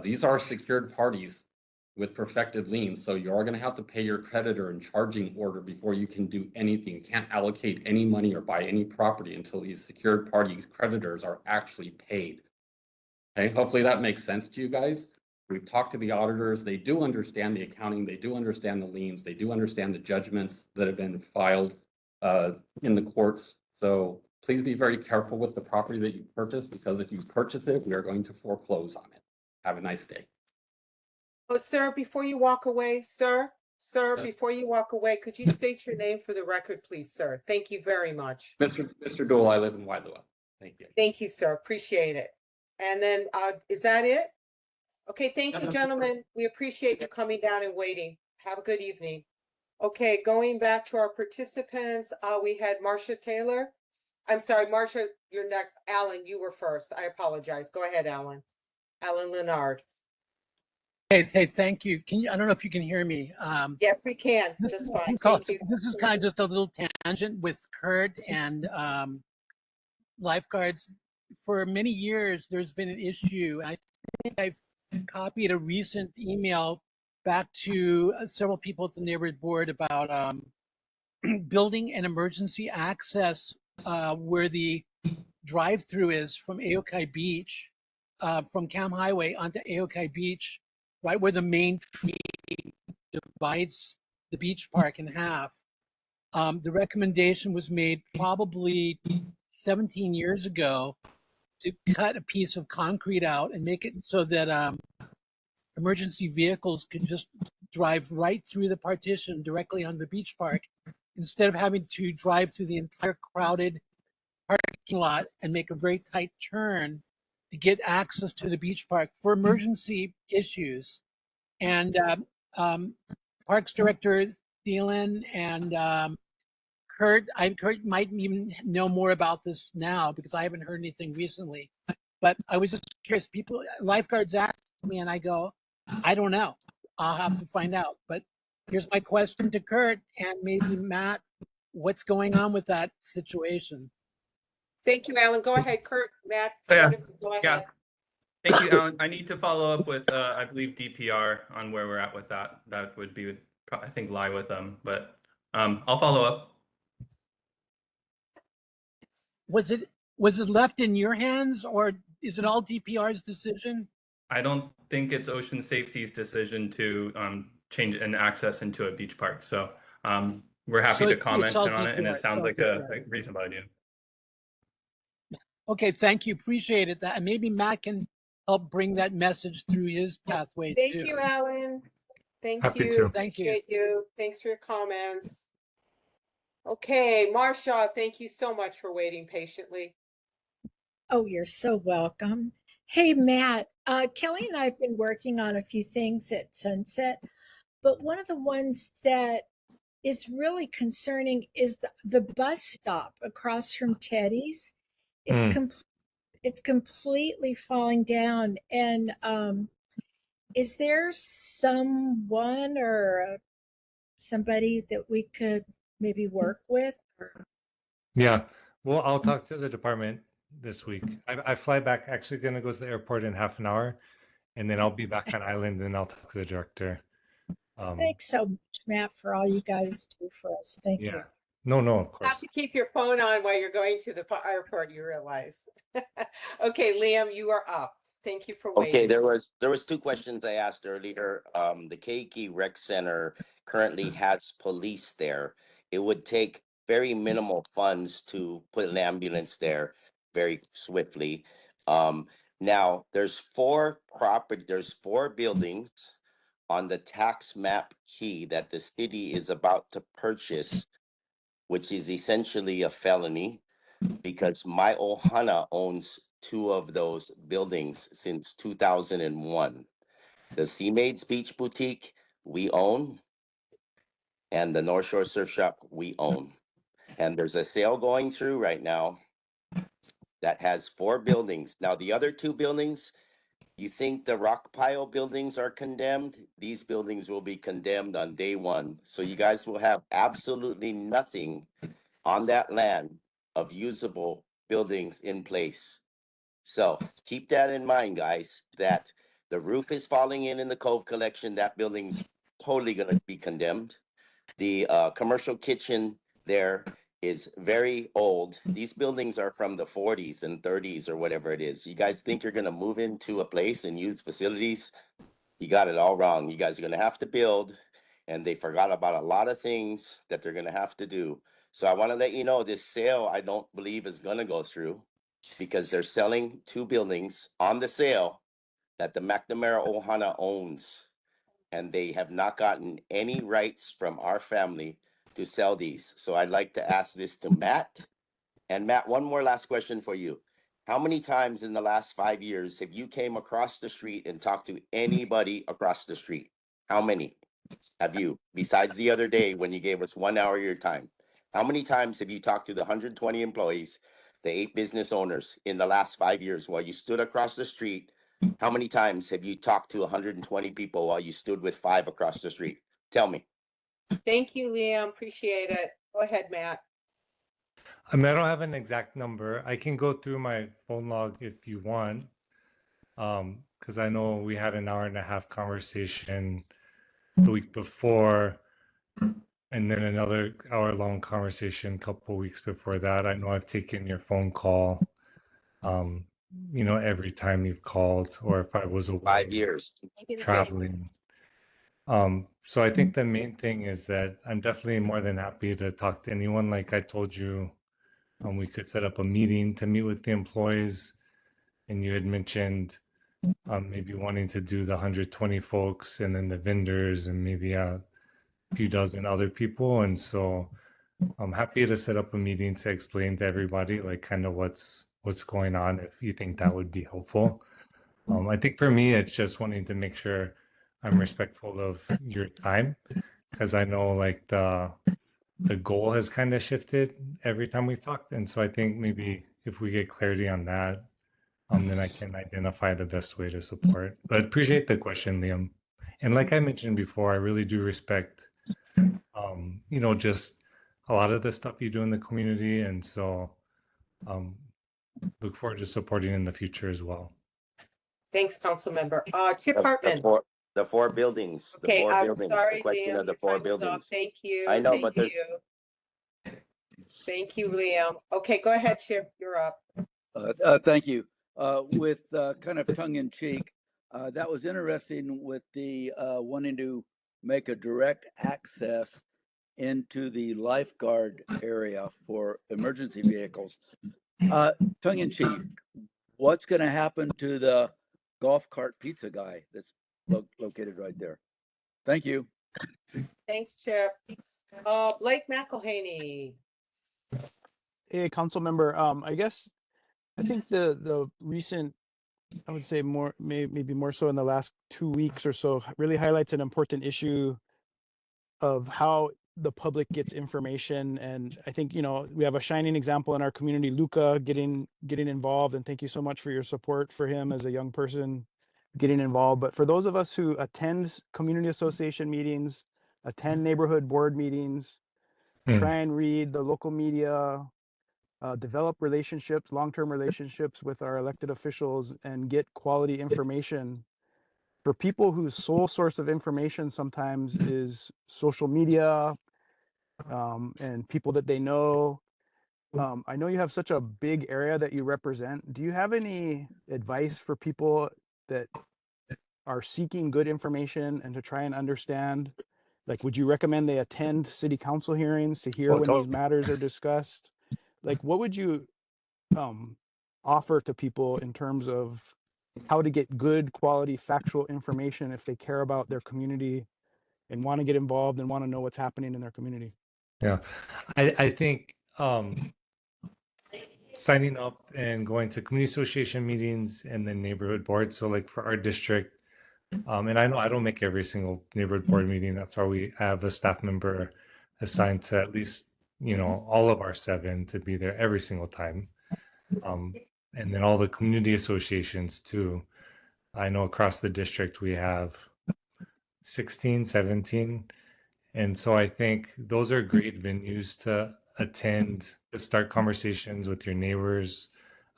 These are secured parties with perfected liens. So you are going to have to pay your creditor in charging order before you can do anything. You can't allocate any money or buy any property until these secured party creditors are actually paid. Okay, hopefully that makes sense to you guys. We've talked to the auditors. They do understand the accounting. They do understand the liens. They do understand the judgments that have been filed in the courts. So please be very careful with the property that you purchase, because if you purchase it, we are going to foreclose on it. Have a nice day. Oh, sir, before you walk away, sir, before you walk away, could you state your name for the record, please, sir? Thank you very much. Mr. Dole, I live in Wailoa. Thank you. Thank you, sir. Appreciate it. And then, is that it? Okay, thank you, gentlemen. We appreciate you coming down and waiting. Have a good evening. Okay, going back to our participants, we had Marcia Taylor. I'm sorry, Marcia, you're next. Alan, you were first. I apologize. Go ahead, Alan. Alan Leonard. Hey, thank you. I don't know if you can hear me. Yes, we can. Just fine. This is kind of just a little tangent with Kurt and lifeguards. For many years, there's been an issue. I think I've copied a recent email back to several people at the neighborhood board about building an emergency access where the drive-through is from Aokai Beach, from Cam Highway onto Aokai Beach, right where the main tree divides the beach park in half. The recommendation was made probably 17 years ago to cut a piece of concrete out and make it so that emergency vehicles could just drive right through the partition directly on the beach park, instead of having to drive through the entire crowded parking lot and make a very tight turn to get access to the beach park for emergency issues. And Parks Director Thielen and Kurt might even know more about this now because I haven't heard anything recently. But I was just curious. Lifeguards ask me and I go, I don't know. I'll have to find out. But here's my question to Kurt and maybe Matt. What's going on with that situation? Thank you, Alan. Go ahead, Kurt. Matt, Go ahead. Thank you, Alan. I need to follow up with, I believe, DPR on where we're at with that. That would be, I think, lie with them. But I'll follow up. Was it Was it left in your hands, or is it all DPR's decision? I don't think it's Ocean Safety's decision to change an access into a beach park. So we're happy So to it's comment all on it, and DPR, it it's sounds all like DPR. a reasonable idea. Okay, thank you. Appreciate it. That, and maybe Matt can help bring that message through his pathway Thank too. you, Alan. Thank Happy you. to. Thank you. Appreciate you. Thanks for your comments. Okay, Marcia, thank you so much for waiting patiently. Oh, you're so welcome. Hey, Matt, Kelly and I have been working on a few things at Sunset, but one of the ones that is really concerning is the bus stop across from Teddy's. It's it's completely falling down. And is there someone or somebody that we could maybe work with? Yeah. Well, I'll talk to the department this week. I fly back, actually going to go to the airport in half an hour, and then I'll be back on island and I'll talk to the director. Thanks so much, Matt, for all you guys do for us. Thank you. Yeah. No, of Have course. to keep your phone on while you're going to the airport, you realize. Okay, Liam, you are up. Thank you for waiting. Okay, there was two questions I asked earlier. The Keiki Rec Center currently has police there. It would take very minimal funds to put an ambulance there very swiftly. Now there's four buildings on the tax map key that the city is about to purchase, which is essentially a felony because my Ohana owns two of those buildings since 2001. The Sea Maids Beach Boutique we own, and the North Shore Surf Shop we own. And there's a sale going through right now that has four buildings. Now, the other two buildings, you think the rock pile buildings are condemned? These buildings will be condemned on day one. So you guys will have absolutely nothing on that land of usable buildings in place. So keep that in mind, guys, that the roof is falling in the Cove Collection. That building's totally going to be condemned. The commercial kitchen there is very old. These buildings are from the 40s and 30s or whatever it is. You guys think you're going to move into a place and use facilities? You got it all wrong. You guys are going to have to build, and they forgot about a lot of things that they're going to have to do. So I want to let you know this sale, I don't believe is going to go through because they're selling two buildings on the sale that the McNamara Ohana owns. And they have not gotten any rights from our family to sell these. So I'd like to ask this to Matt. And Matt, one more last question for you. How many times in the last 5 years have you came across the street and talked to anybody across the street? How many have you, besides the other day when you gave us 1 hour of your time? How many times have you talked to the 120 employees, the 8 business owners in the last 5 years while you stood across the street? How many times have you talked to 120 people while you stood with 5 across the street? Tell me. Thank you, Liam. Appreciate it. Go ahead, Matt. I mean, I don't have an exact number. I can go through my phone log if you want. Because I know we had an hour and a half conversation the week before, and then another hour-long conversation a couple weeks before that. I know I've taken your phone call, every time you've called, or if I was away 5 years. traveling. So I think the main thing is that I'm definitely more than happy to talk to anyone. Like I told you, we could set up a meeting to meet with the employees, and you had mentioned maybe wanting to do the 120 folks and then the vendors and maybe a few dozen other people. And so I'm happy to set up a meeting to explain to everybody like kind of what's going on if you think that would be helpful. I think for me, it's just wanting to make sure I'm respectful of your time, because I know like the goal has kind of shifted every time we talked. And so I think maybe if we get clarity on that, then I can identify the best way to support. But appreciate the question, Liam. And like I mentioned before, I really do respect, just a lot of the stuff you do in the community. And so look forward to supporting in the future as well. Thanks, council member. Chip Hartman. The four buildings. Okay, the four I'm buildings. sorry, the question Liam, of the your four time is up. buildings. Thank you. I know, Thank but there's you. Thank you, Liam. Okay, go ahead, Chip. You're up. Thank you. With kind of tongue in cheek, that was interesting with the wanting to make a direct access into the lifeguard area for emergency vehicles. Tongue in cheek, what's going to happen to the golf cart pizza guy that's located right there? Thank you. Thanks, Chip. Blake McElhaney. Hey, council member. I think the recent, I would say maybe more so in the last 2 weeks or so, really highlights an important issue of how the public gets information. And I think, we have a shining example in our community, Luca getting involved. And thank you so much for your support for him as a young person getting involved. But for those of us who attend community association meetings, attend neighborhood board meetings, try and read the local media, develop relationships, long-term relationships with our elected officials, and get quality information. For people whose sole source of information sometimes is social media, and people that they know. I know you have such a big area that you represent. Do you have any advice for people that are seeking good information and to try and understand? Like, would you recommend they attend city council hearings to hear when these matters are discussed? Like, what would you offer to people in terms of how to get good quality factual information if they care about their community and want to get involved and want to know what's happening in their community? Yeah, I think signing up and going to community association meetings and then neighborhood boards. So like for our district, and I know I don't make every single neighborhood board meeting. That's why we have a staff member assigned to at least, all of our 7 to be there every single time. And then all the community associations too. I know across the district we have 16, 17. And so I think those are great venues to attend, to start conversations with your neighbors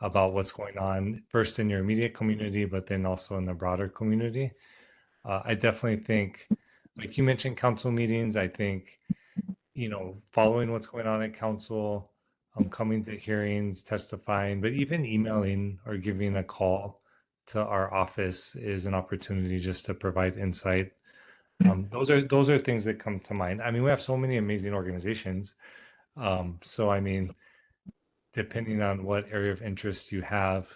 about what's going on, first in your immediate community, but then also in the broader community. I definitely think, like you mentioned, council meetings, I think, following what's going on at council, coming to hearings, testifying, but even emailing or giving a call to our office is an opportunity just to provide insight. Those are things that come to mind. I mean, we have so many amazing organizations. So I mean, depending on what area of interest you have,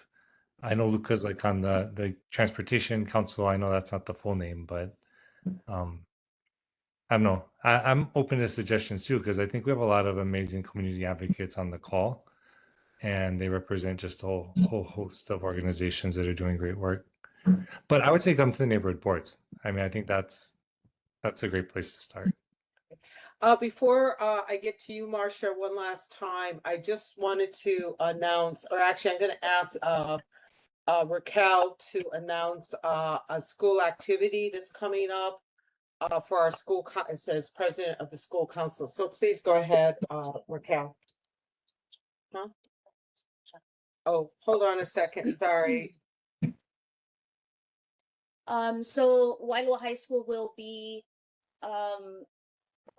I know Luca's like on the Transportation Council. I know that's not the full name, but I don't know. I'm open to suggestions too, because I think we have a lot of amazing community advocates on the call, and they represent just a whole host of organizations that are doing great work. But I would say come to the neighborhood boards. I mean, I think that's a great place to start. Before I get to you, Marcia, one last time, I just wanted to announce, or actually I'm going to ask Raquel to announce a school activity that's coming up for our school, it says president of the school council. So please go ahead, Raquel. Huh? Oh, hold on a second, sorry. So Wailoa High School will be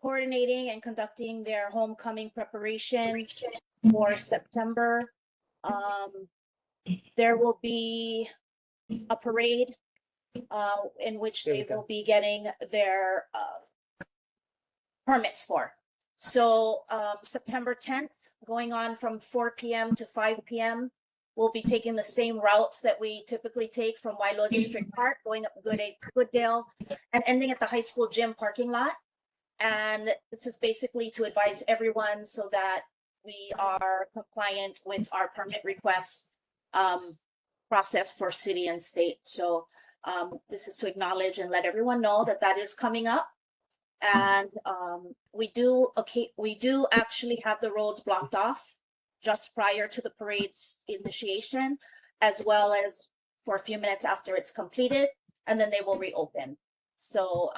coordinating and conducting their homecoming preparation for September. There will be a parade in which they will be getting their permits for. So September 10th, going on from 4 p.m. to 5 p.m. We'll be taking the same routes that we typically take from Wailoa District Park, going up Gooddale, and ending at the high school gym parking lot. And this is basically to advise everyone so that we are compliant with our permit requests process for city and state. So this is to acknowledge and let everyone know that that is coming up. And we do actually have the roads blocked off just prior to the parade's initiation, as well as for a few minutes after it's completed, and then they will reopen. So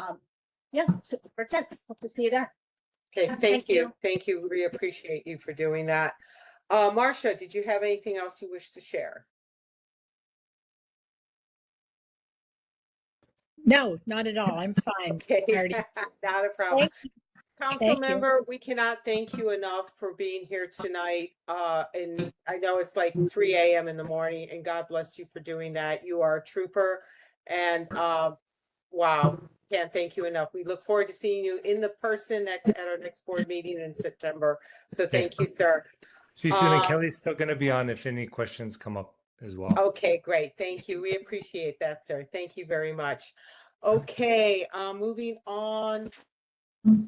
yeah, September 10th. Hope to see you there. Okay, thank you. Thank you. We appreciate you for doing that. Marcia, did you have anything else you wish to share? No, not at all. I'm fine. Okay, Already. not a problem. Council Thank you. member, we cannot thank you enough for being here tonight. And I know it's like 3 a.m. in the morning, and God bless you for doing that. You are a trooper, and wow, can't thank you enough. We look forward to seeing you in the person at our next board meeting in September. So thank you, sir. Cecil and Kelly's still going to be on if any questions come up as well. Okay, great. Thank you. We appreciate that, sir. Thank you very much. Okay, moving on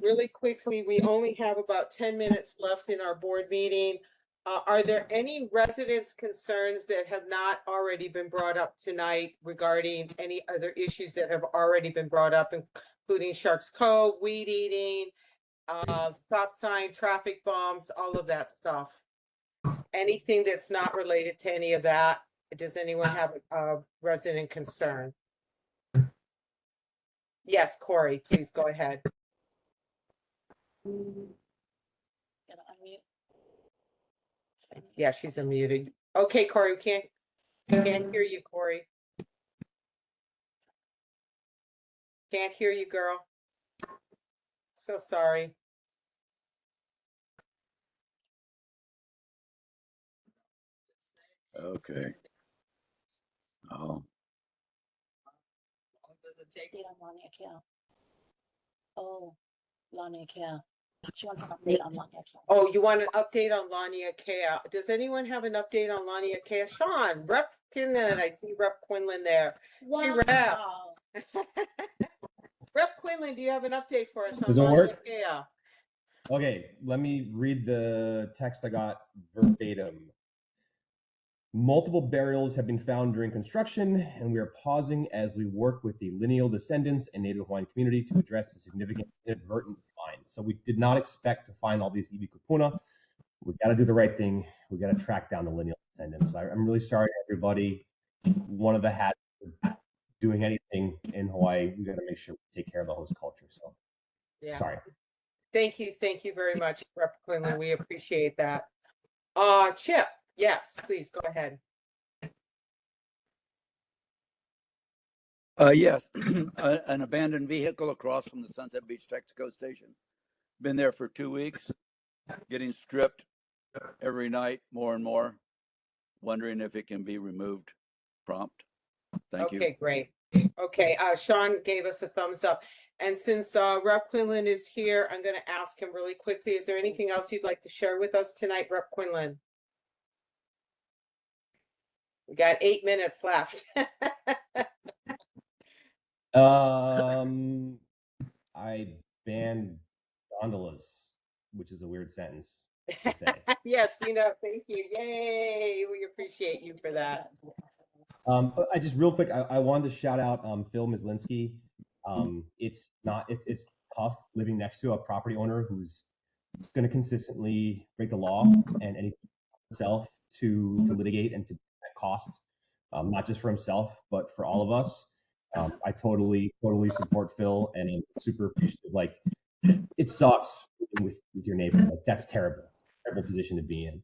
really quickly. We only have about 10 minutes left in our board meeting. Are there any residents' concerns that have not already been brought up tonight regarding any other issues that have already been brought up, including Sharks Cove, weed eating, stop sign, traffic bombs, all of that stuff? Anything that's not related to any of that? Does anyone have a resident concern? Yes, Corey, please go ahead. Yeah, she's unmuted. Okay, Corey, we can't hear you, Corey. Can't hear you, girl. So sorry. Okay. Oh. Update on Lania Kale. Oh, Lania Kale. She wants an update on Lania Kale. Oh, you want an update on Lania Kea? Does anyone have an update on Lania Kea? Sean, Rep Quinlan, I see Rep Quinlan there. Hey, Rep. Wow. Rep Quinlan, do you have an update for us on Does it Lania work? Kea? Okay, let me read the text I got verbatim. Multiple burials have been found during construction, and we are pausing as we work with the lineal descendants and Native Hawaiian community to address the significant inadvertent finds. So we did not expect to find all these iwi kupuna. We got to do the right thing. We got to track down the lineal descendants. So I'm really sorry, everybody. One of the hats of doing anything in Hawaii, we got to make sure we take care of the host culture. So sorry. Thank you very much, Rep Quinlan. We appreciate that. Chip, yes, please go ahead. Yes, an abandoned vehicle across from the Sunset Beach Texaco station. Been there for 2 weeks, getting stripped every night more and more. Wondering if it can be removed prompt. Thank you. Okay, great. Okay, Sean gave us a thumbs up. And since Rep Quinlan is here, I'm going to ask him really quickly. Is there anything else you'd like to share with us tonight, Rep Quinlan? We got 8 minutes left. I banned gondolas, which is a weird sentence to say. Yes, we know. Thank you. Yay. We appreciate you for that. But I just real quick, I wanted to shout out Phil Mislinski. It's tough living next to a property owner who's going to consistently break the law and himself to litigate and to at costs, not just for himself, but for all of us. I totally support Phil, and I'm super appreciative. Like, it sucks with your neighbor. Like, that's terrible position to be in.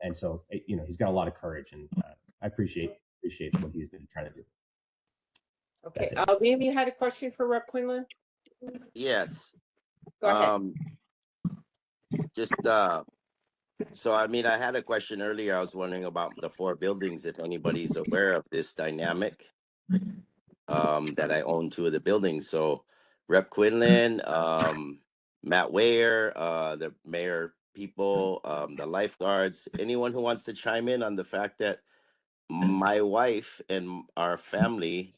And so, he's got a lot of courage, and I appreciate what he's been trying to do. Okay, Liam, you had a question for Rep Quinlan? Yes. Go ahead. So I mean, I had a question earlier. I was wondering about the 4 buildings, if anybody's aware of this dynamic. That I own 2 of the buildings. So Rep Quinlan, Matt Ware, the mayor people, the lifeguards, anyone who wants to chime in on the fact that my wife and our family,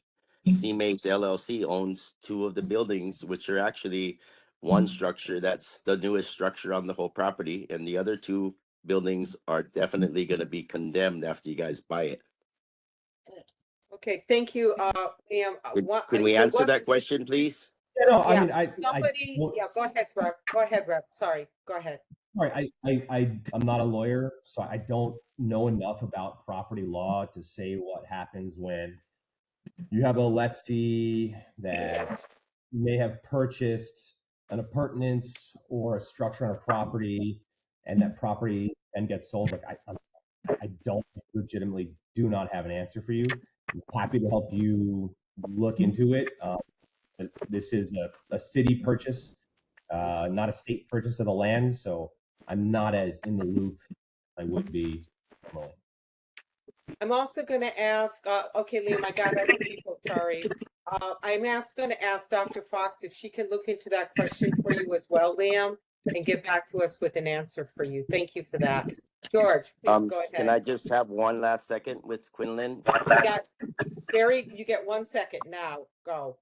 C-Mates LLC, owns 2 of the buildings, which are actually one structure that's the newest structure on the whole property, and the other 2 buildings are definitely going to be condemned after you guys buy it. Okay, thank you, Liam. Can we answer that question, please? Yeah, no, I mean, go ahead, Rep. Go ahead, Rep. Sorry, go ahead. Sorry, I'm not a lawyer, so I don't know enough about property law to say what happens when you have a lessee that may have purchased an appurtenance or a structure on a property, and that property then gets sold. Like, I don't legitimately do not have an answer for you. I'm happy to help you look into it. This is a city purchase. not a state purchase of the land, so I'm not as in the loop as I would be normally. I'm also going to ask, okay, Liam, I got other people, sorry. I'm going to ask Dr. Fox if she can look into that question for you as well, Liam, and get back to us with an answer for you. Thank you for that. George, please go Can I ahead. just have one last second with Quinlan? You got, Barry, you get 1 second now. Go.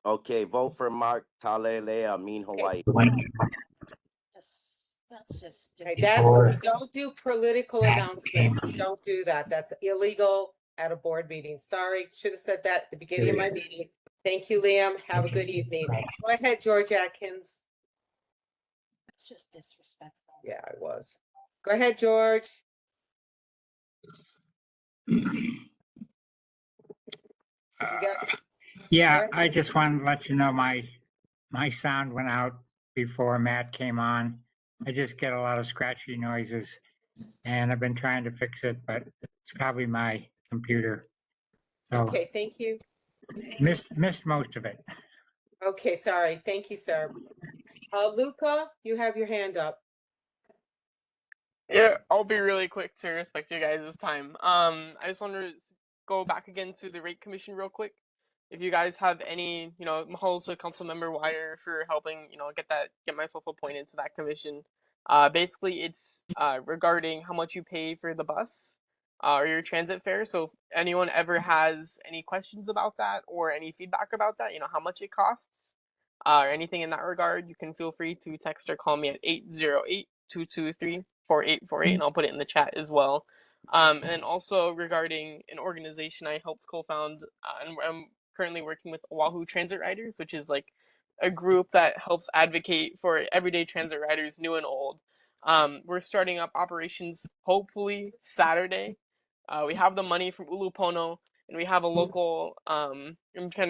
Okay, vote for Mark Talele, Amin, Hawaii. That's just Okay, stupid. that's, we don't do political announcements. We don't do that. That's illegal at a board meeting. Sorry, should have said that at the beginning of my meeting. Thank you, Liam. Have a good evening. Go ahead, George Atkins. It's just disrespectful. Yeah, I was. Go ahead, George. Yeah, I just wanted to let you know my sound went out before Matt came on. I just get a lot of scratchy noises, and I've been trying to fix it, but it's probably my computer. So Okay, thank you. missed most of it. Okay, sorry. Thank you, sir. Luca, you have your hand up. Yeah, I'll be really quick to respect you guys' time. I just want to go back again to the rate commission real quick. If you guys have any, mahalo to Councilmember Wire for helping, get myself appointed to that commission. Basically, it's regarding how much you pay for the bus or your transit fare. So if anyone ever has any questions about that or any feedback about that, how much it costs or anything in that regard, you can feel free to text or call me at 808-223-4848, and I'll put it in the chat as well. And then also regarding an organization I helped co-found, and I'm currently working with Oahu Transit Riders, which is like a group that helps advocate for everyday transit riders, new and old. We're starting up operations hopefully Saturday. We have the money from Ulupono, and we have a local kind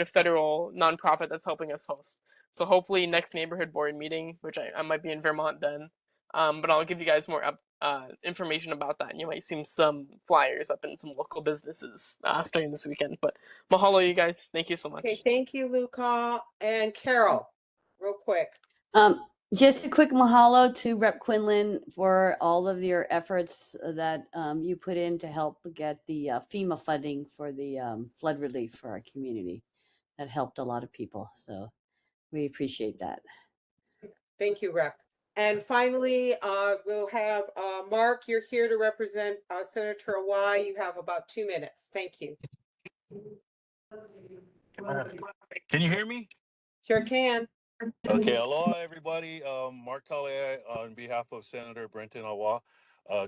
of federal nonprofit that's helping us host. So hopefully next neighborhood board meeting, which I might be in Vermont then, but I'll give you guys more information about that, and you might see some flyers up in some local businesses starting this weekend. But mahalo, you guys. Thank you so much. Okay, thank you, Luca. And Carol, real quick. Just a quick mahalo to Rep. Quinlan for all of your efforts that you put in to help get the FEMA funding for the flood relief for our community. That helped a lot of people, so we appreciate that. Thank you, Rep. And finally, we'll have Mark, you're here to represent Senator Awai. You have about 2 minutes. Thank you. Can you hear me? Sure can. Okay, aloha everybody. Mark Talea on behalf of Senator Brenton Awa.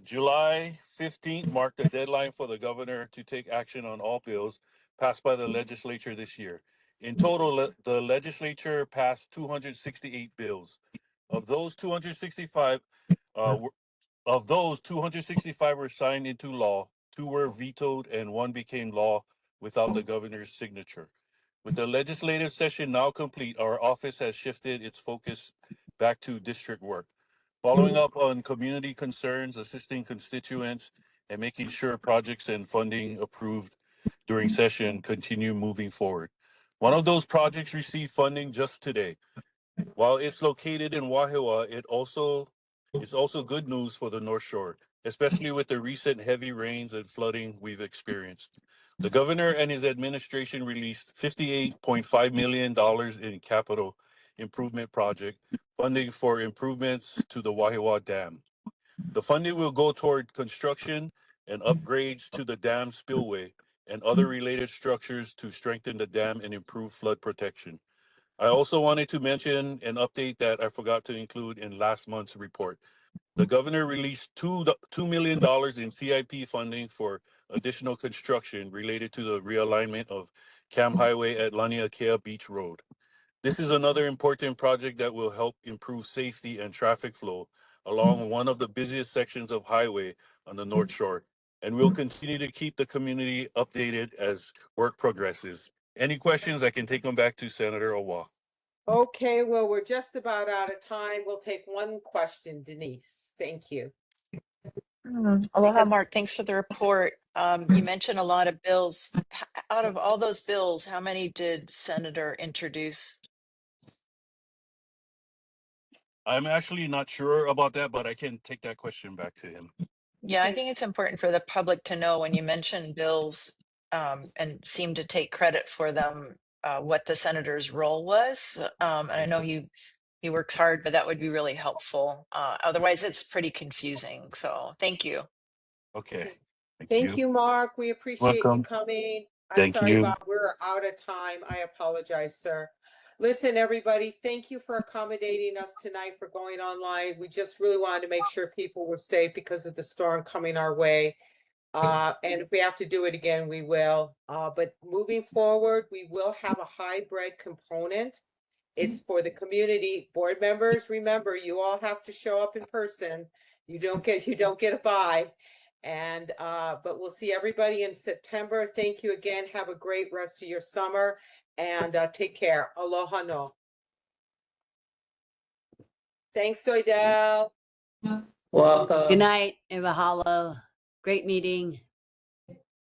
July 15th marked the deadline for the governor to take action on all bills passed by the legislature this year. In total, the legislature passed 268 bills. Of those 265 were signed into law, 2 were vetoed, and 1 became law without the governor's signature. With the legislative session now complete, our office has shifted its focus back to district work, following up on community concerns, assisting constituents, and making sure projects and funding approved during session continue moving forward. One of those projects received funding just today. While it's located in Wahiawa, it's also good news for the North Shore, especially with the recent heavy rains and flooding we've experienced. The governor and his administration released $58.5 million in capital improvement project funding for improvements to the Wahiawa Dam. The funding will go toward construction and upgrades to the dam spillway and other related structures to strengthen the dam and improve flood protection. I also wanted to mention an update that I forgot to include in last month's report. The governor released $2 million in CIP funding for additional construction related to the realignment of Cam Highway at Laniakea Beach Road. This is another important project that will help improve safety and traffic flow along one of the busiest sections of highway on the North Shore, and we'll continue to keep the community updated as work progresses. Any questions, I can take them back to Senator Awa. Okay, well, we're just about out of time. We'll take one question, Denise. Thank you. Aloha, Mark. Thanks for the report. You mentioned a lot of bills. Out of all those bills, how many did Senator introduce? I'm actually not sure about that, but I can take that question back to him. Yeah, I think it's important for the public to know when you mention bills and seem to take credit for them, what the senator's role was. And I know he works hard, but that would be really helpful. Otherwise, it's pretty confusing. So thank you. Okay. Thank you, Mark. We appreciate you Welcome. coming. I'm Thank sorry you. about, we're out of time. I apologize, sir. Listen, everybody, thank you for accommodating us tonight for going online. We just really wanted to make sure people were safe because of the storm coming our way. And if we have to do it again, we will. But moving forward, we will have a hybrid component. It's for the community. Board members, remember, you all have to show up in person. You don't get a bye. And but we'll see everybody in September. Thank you again. Have a great rest of your summer and take care. Aloha no. Thanks, Soidel. Good night and mahalo. Great meeting.